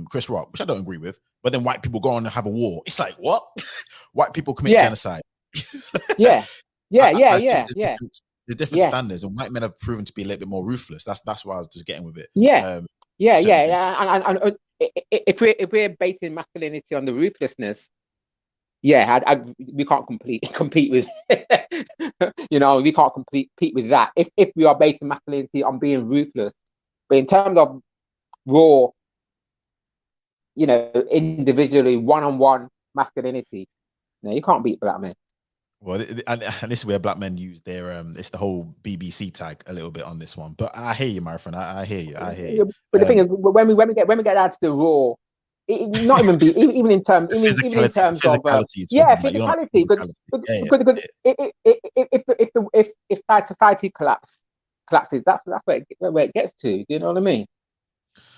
A: Chris Rock, which I don't agree with. But then white people go on and have a war. It's like, what? White people commit genocide.
G: Yeah.
A: I think there's different
G: Yes.
A: standards, and white men have proven to be a little bit more ruthless. That's why I was just getting with it.
G: Yeah.
A: certain
G: And if we're basing masculinity on the ruthlessness, we can't compete with we can't compete with that if we are basing masculinity on being ruthless. But in terms of raw, individually one-on-one masculinity, you can't beat black men.
A: Well, and this is where black men use their it's the whole BBC tag a little bit on this one. But I hear you, my friend. I hear you.
G: But the thing is, when we get down to the raw, not even be even in terms of
A: physicality.
G: Physicality. Because if society collapses, that's where it gets to. Do you know what I mean?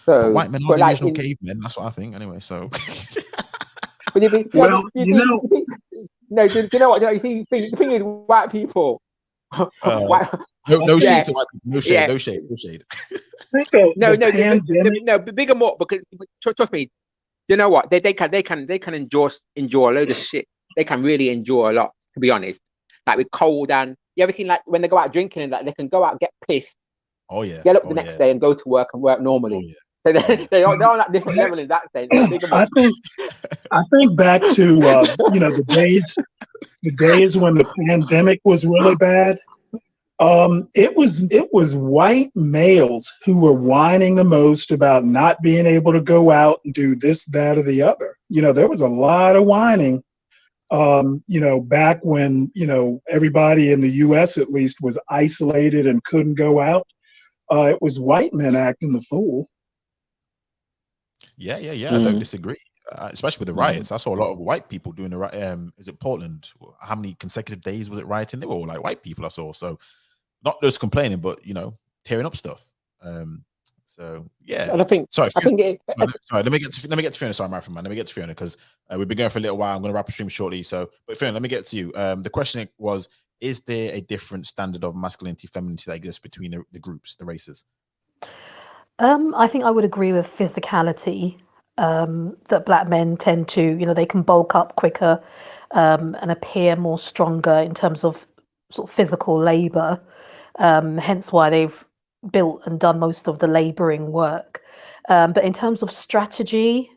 G: So
A: but white men are the original cavemen. That's what I think, anyway. So,
G: but do you know what? The thing is, white people.
A: no shade to white people. No shade.
G: No, bigger more, because trust me. You know what? They can endure a load of shit. They can really endure a lot, to be honest. Like with cold, and you ever seen, like, when they go out drinking and that, they can go out and get pissed.
A: Oh yeah.
G: Get up the next day and go to work and work normally.
A: Oh, yeah.
G: So they're on that different level in that sense.
H: I think back to the days when the pandemic was really bad. It was white males who were whining the most about not being able to go out and do this, that, or the other. There was a lot of whining. Back when everybody in the U.S. at least was isolated and couldn't go out. It was white men acting the fool.
A: Yeah. I don't disagree. Especially with the riots, I saw a lot of white people doing the riot. Is it Portland? How many consecutive days was it rioting? They were all like white people I saw. So not just complaining, but tearing up stuff. So yeah.
G: And I think.
A: Sorry. Let me get to Fiona. Sorry, my friend, man. Let me get to Fiona, because we've been going for a little while. I'm going to wrap the stream shortly. So, but Fiona, let me get to you. The question was: is there a different standard of masculinity, femininity that exists between the groups, the races?
C: I think I would agree with physicality, that black men tend to, they can bulk up quicker and appear more stronger in terms of sort of physical labor, hence why they've built and done most of the laboring work. But in terms of strategy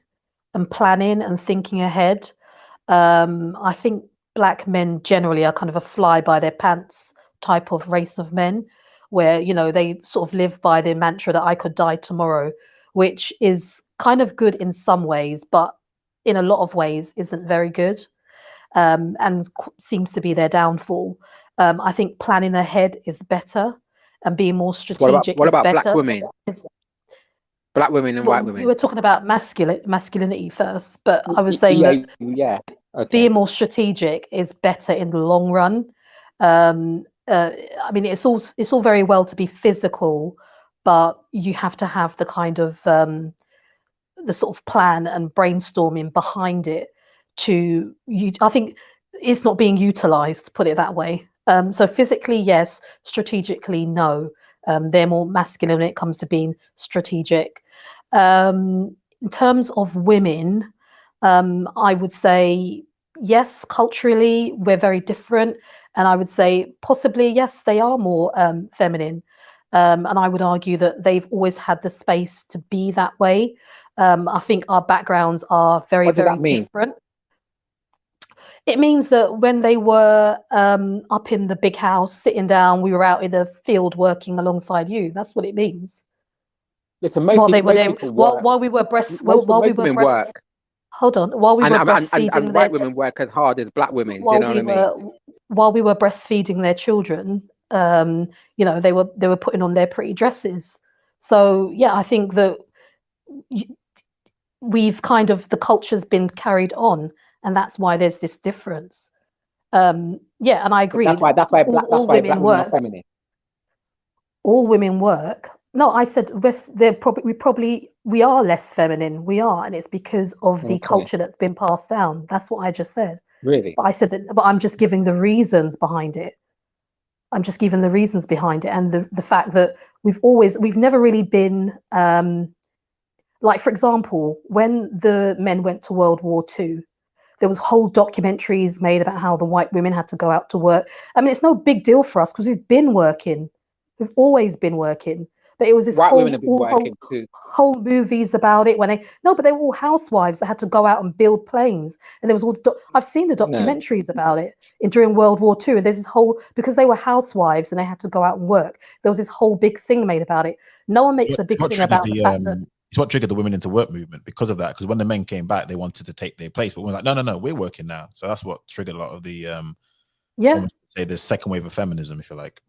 C: and planning and thinking ahead, I think black men generally are kind of a fly by their pants type of race of men, where they sort of live by the mantra that I could die tomorrow, which is kind of good in some ways, but in a lot of ways isn't very good, and seems to be their downfall. I think planning ahead is better, and being more strategic
G: what about
C: is better.
G: Black women and white women?
C: We were talking about masculinity first, but I was saying that being more strategic is better in the long run. I mean, it's all very well to be physical, but you have to have the kind of the sort of plan and brainstorming behind it. I think it's not being utilized, put it that way. So physically, yes. Strategically, no. They're more masculine when it comes to being strategic. In terms of women, I would say yes. Culturally, we're very different. And I would say possibly, yes, they are more feminine. And I would argue that they've always had the space to be that way. I think our backgrounds are very, very different. It means that when they were up in the big house, sitting down, we were out in the field working alongside you. That's what it means.
G: Listen,
C: while we were breastfeeding. Hold on. While we were breastfeeding,
G: and white women work as hard as black women. You know what I mean?
C: While we were breastfeeding their children, You know, they were putting on their pretty dresses. So yeah, I think that we've kind of, the culture's been carried on, and that's why there's this difference. Yeah, and I agree.
G: That's why
C: all
G: black
C: women
G: women are
C: work.
G: feminine.
C: All women work. No, I said we are less feminine. We are, and it's because of the
G: Okay.
C: culture that's been passed down. That's what I just said.
G: Really?
C: But I said that, but I'm just giving the reasons behind it. I'm just giving the reasons behind it, and the fact that we've never really been like, for example, when the men went to World War II, there was whole documentaries made about how the white women had to go out to work. I mean, it's no big deal for us because we've been working. We've always been working. But it was this
G: White
C: whole
G: women have been working too.
C: whole movies about it when they but they were all housewives that had to go out and build planes. And there was all I've seen the documentaries about it during World War II. And there's this whole, because they were housewives and they had to go out and work, there was this whole big thing made about it. No one makes a big thing about the fact that
A: it's what triggered the women into work movement because of that. Because when the men came back, they wanted to take their place, but we're like, no, we're working now. So that's what triggered a lot of the say the second wave of feminism, if you like.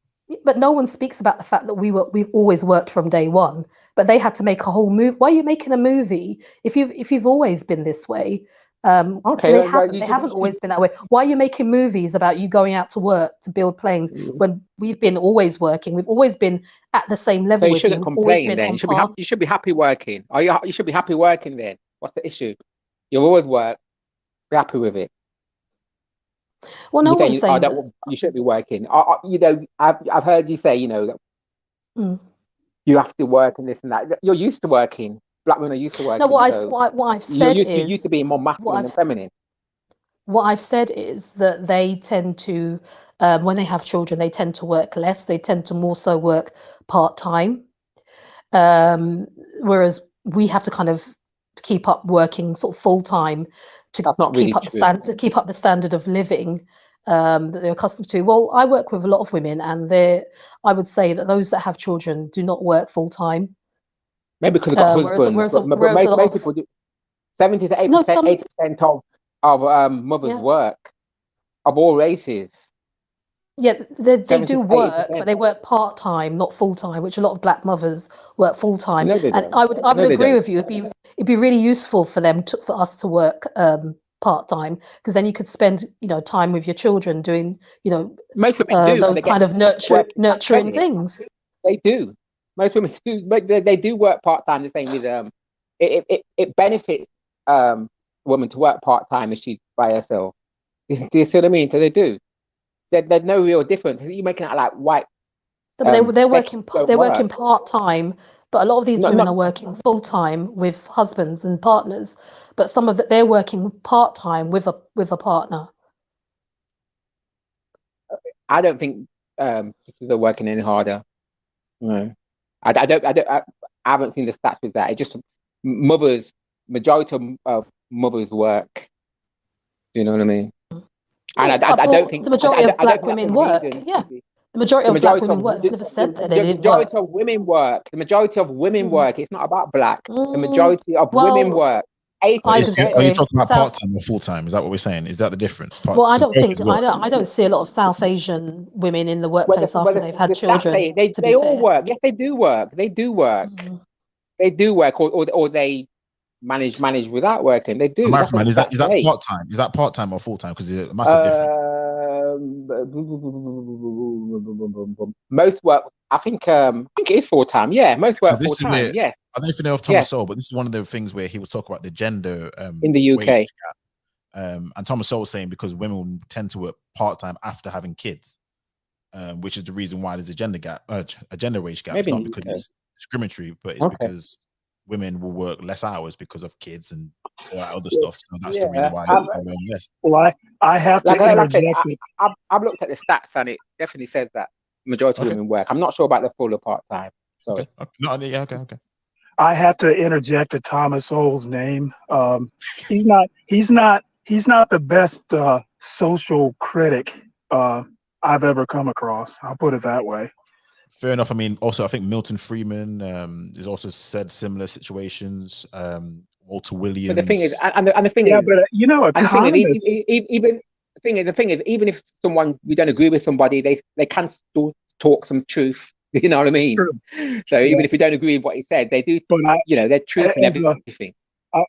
C: But no one speaks about the fact that we've always worked from day one. But they had to make a whole move. Why are you making a movie if you've always been this way?
G: Okay,
C: so they haven't always been that way. Why are you making movies about you going out to work to build planes when we've been always working? We've always been at the same level.
G: So you shouldn't complain then. You should be happy working. You should be happy working then. What's the issue? You always work. Be happy with it.
C: Well, no one's saying that.
G: You should be working. You know, I've heard you say, you know, that you have to work and this and that. You're used to working. Black women are used to working.
C: No, what I've said is
G: you're used to being more masculine than feminine.
C: What I've said is that they tend to, when they have children, they tend to work less. They tend to more so work part-time, whereas we have to kind of keep up working sort of full-time to keep up the standard of living that they're accustomed to. Well, I work with a lot of women, and I would say that those that have children do not work full-time.
G: Maybe because they've got husbands. But most people do. 70 to 80% of mothers work, of all races.
C: Yeah, they do work, but they work part-time, not full-time, which a lot of black mothers work full-time.
G: No,
C: and I would agree with you. It'd be really useful for us to work part-time, because then you could spend time with your children doing
G: most women do,
C: those kind of nurturing things.
G: They do. Most women do. They do work part-time. The same with it benefits a woman to work part-time if she's by herself. Do you see what I mean? So they do. There's no real difference. You're making it like white.
C: They're working part-time, but a lot of these women are working full-time with husbands and partners. But some of they're working part-time with a partner.
G: I don't think sisters are working any harder. No, I haven't seen the stats with that. It's just majority of mothers work. Do you know what I mean? And I don't think
C: the majority of black women work. Yeah, the majority of black women work. Never said that they didn't work.
G: The majority of women work. The majority of women work. It's not about black. The majority of women work. 80%.
A: Are you talking about part-time or full-time? Is that what we're saying? Is that the difference?
C: I don't see a lot of South Asian women in the workplace after they've had children.
G: They all work. Yes, they do work. They do work. They do work, or they manage without working. They do.
A: Is that part-time? Is that part-time or full-time? Because there's a massive difference.
G: Most work. I think it is full-time. Yeah, most work full-time. Yeah.
A: I don't know if you know of Thomas Sowell, but this is one of the things where he was talking about the gender
G: in the UK.
A: And Thomas Sowell was saying because women tend to work part-time after having kids, which is the reason why there's a gender gap, a gender wage gap. It's not because it's discriminatory, but it's because women will work less hours because of kids and all that other stuff. So that's the reason why they're less.
H: Well, I have to interject.
G: I've looked at the stats and it definitely says that majority of women work. I'm not sure about the full or part-time. Sorry.
A: Okay.
H: I have to interject to Thomas Sowell's name. He's not the best social critic I've ever come across. I'll put it that way.
A: Fair enough. I mean, also, I think Milton Friedman has also said similar situations. Walter Williams.
G: But the thing is, the thing is, even if we don't agree with somebody, they can still talk some truth. You know what I mean?
H: True.
G: So
H: Yeah.
G: even if you don't agree with what he said, they do,
H: But
G: they're truth in everything.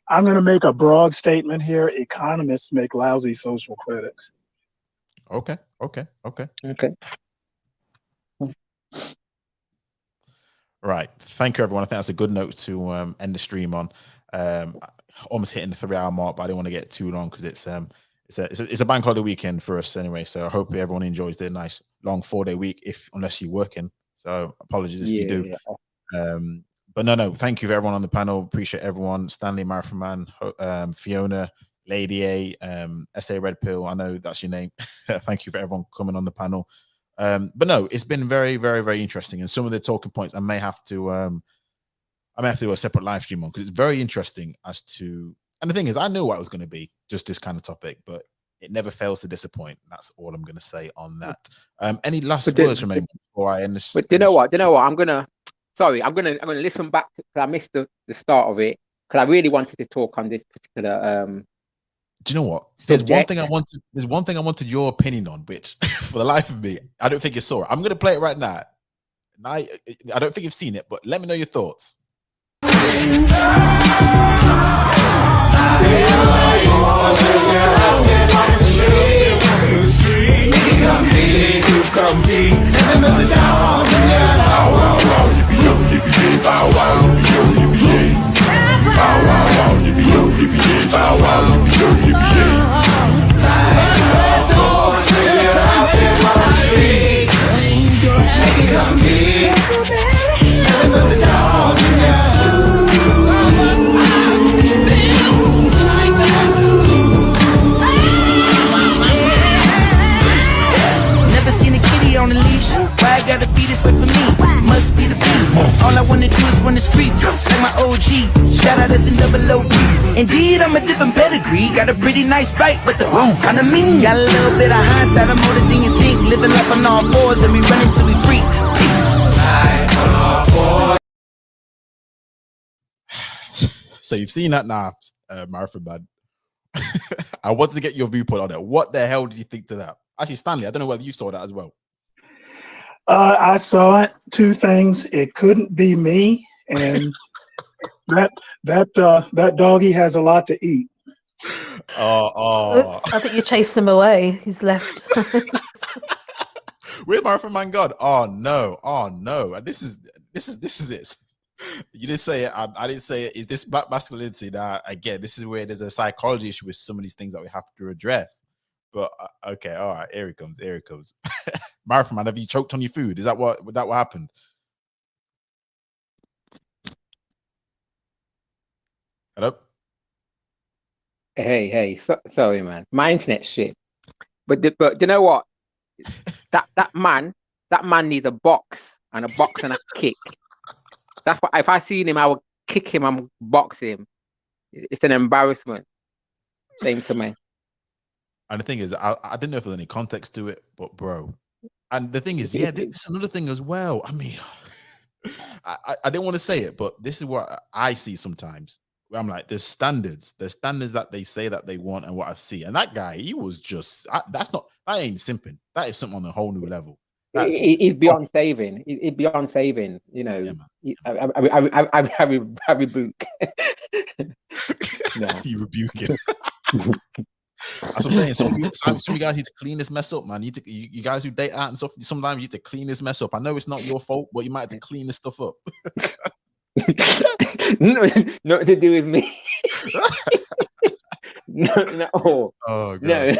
H: I'm going to make a broad statement here. Economists make lousy social critics.
A: Okay. Right. Thank you, everyone. I think that's a good note to end the stream on. Almost hitting the 3-hour mark, but I didn't want to get too long because it's a bank holiday weekend for us anyway. So I hope everyone enjoys their nice long 4-day week, unless you're working. So apologies if you do. Yeah. But no, thank you for everyone on the panel. Appreciate everyone. Stanley, Marathon Man, Fiona, Lady A, SA Red Pill. I know that's your name. Thank you for everyone coming on the panel. But no, it's been very, very, very interesting. And some of the talking points I may have to do a separate live stream on, because it's very interesting as to, and the thing is, I knew what it was going to be, just this kind of topic, but it never fails to disappoint. That's all I'm going to say on that. Any last words from anyone before I end this?
G: But do you know what? I'm gonna listen back to, because I missed the start of it, because I really wanted to talk on this particular.
A: Do you know what?
G: Subject.
A: There's one thing I wanted your opinion on, which for the life of me, I don't think you saw it. I'm going to play it right now. I don't think you've seen it, but let me know your thoughts.
B: Never seen a kitty on a leash. Why I gotta be this way for me? Must be the beast. All I wanna do is run the streets like my OG. Shout out us in Wh1te. Indeed, I'm a different pedigree. Got a pretty nice bite, but the wrong kind of mean. Got a little bit of hindsight, I'm older than you think. Living life on all fours and we running till we freak.
A: So you've seen that now, Marathon Man. I wanted to get your viewpoint on it. What the hell did you think to that? Actually, Stanley, I don't know whether you saw that as well.
H: I saw it. Two things. It couldn't be me, and that doggy has a lot to eat.
C: Oops, I think you chased him away. He's left.
A: Where's Marathon Man God? Oh no. This is it. You didn't say it. I didn't say it. Is this black masculinity? That again, this is where there's a psychology issue with some of these things that we have to address. But okay, all right. Here it comes. Marathon Man, have you choked on your food? Is that what happened? Hello.
G: Hey. Sorry, man. My internet's shit. But you know what? that man needs a box and a kick. That's what, if I seen him, I would kick him and box him. It's an embarrassment. Same to me.
A: And the thing is, I didn't know if there was any context to it, but bro. And the thing is, yeah, this is another thing as well. I mean, I didn't want to say it, but this is what I see sometimes. Where I'm like, there's standards that they say that they want and what I see. And that guy, he was just, that ain't simping. That is something on a whole new level.
G: He's beyond saving. He's beyond saving. You know, yeah, I rebuke. No.
A: You rebuke it. That's what I'm saying. Some of you guys need to clean this mess up, man. You guys who date out and stuff, sometimes you need to clean this mess up. I know it's not your fault, but you might have to clean this stuff up.
G: Not to do with me. No.
A: Oh, God.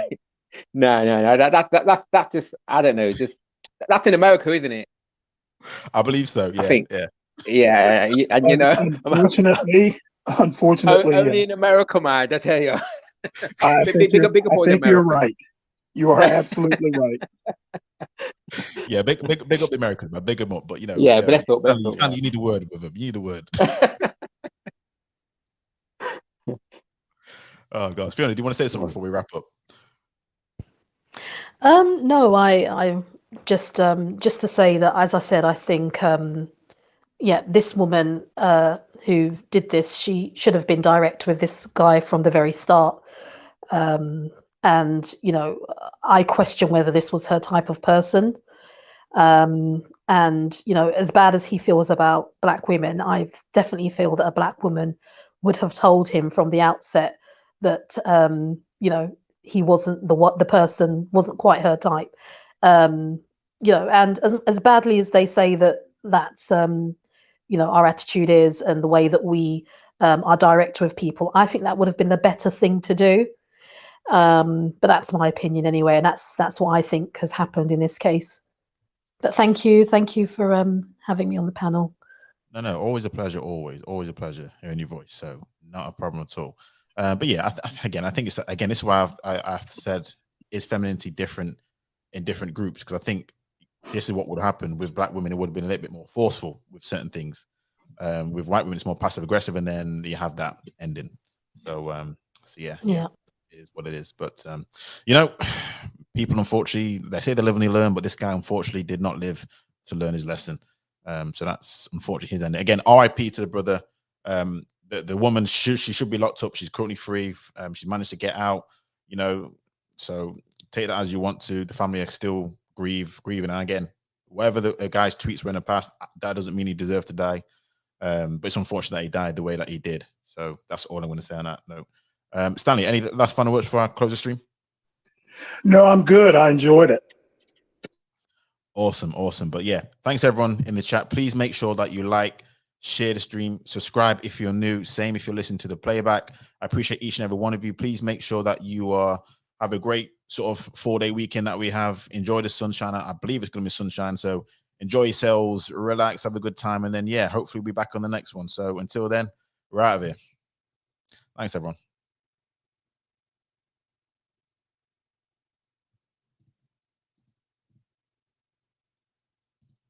G: No. That's just, I don't know. Just that's in America, isn't it?
A: I believe so. Yeah,
G: I think.
A: Yeah.
G: And you know,
H: unfortunately,
G: only in America, man. I tell you.
H: I think you're right. You are absolutely right.
A: Yeah, big up the Americans, man. Big them up, but you know.
G: Yeah, bless up.
A: Stanley, you need a word with him. You need a word. Oh gosh, Fiona, do you want to say something before we wrap up?
C: No, I just to say that, as I said, I think this woman who did this, she should have been direct with this guy from the very start. And you know, I question whether this was her type of person. And as bad as he feels about black women, I definitely feel that a black woman would have told him from the outset that he wasn't the person wasn't quite her type. And as badly as they say that's our attitude is, and the way that we are direct with people, I think that would have been the better thing to do. But that's my opinion anyway, and that's what I think has happened in this case. But thank you for having me on the panel.
A: No, always a pleasure. Always a pleasure hearing your voice. So not a problem at all. But yeah, I think this is why I've said, is femininity different in different groups? Because I think this is what would happen with black women. It would have been a little bit more forceful with certain things. With white women, it's more passive aggressive, and then you have that ending. So yeah, it is what it is. But people, unfortunately, they say they live and they learn, but this guy unfortunately did not live to learn his lesson. So that's unfortunately his ending. Again, RIP to the brother. The woman she should be locked up. She's currently free. She's managed to get out. So take that as you want to. The family are still grieving. And again, whatever the guy's tweets were in the past, that doesn't mean he deserved to die. But it's unfortunate that he died the way that he did. So that's all I'm going to say on that note. Stanley, any last final words before I close the stream?
H: No, I'm good. I enjoyed it.
A: Awesome. But yeah, thanks everyone in the chat. Please make sure that you like, share the stream, subscribe if you're new. Same if you're listening to the playback. I appreciate each and every one of you. Please make sure that you have a great sort of 4-day weekend that we have. Enjoy the sunshine. I believe it's going to be sunshine. So enjoy yourselves, relax, have a good time. And then, yeah, hopefully we'll be back on the next one. So until then, we're out of here. Thanks, everyone.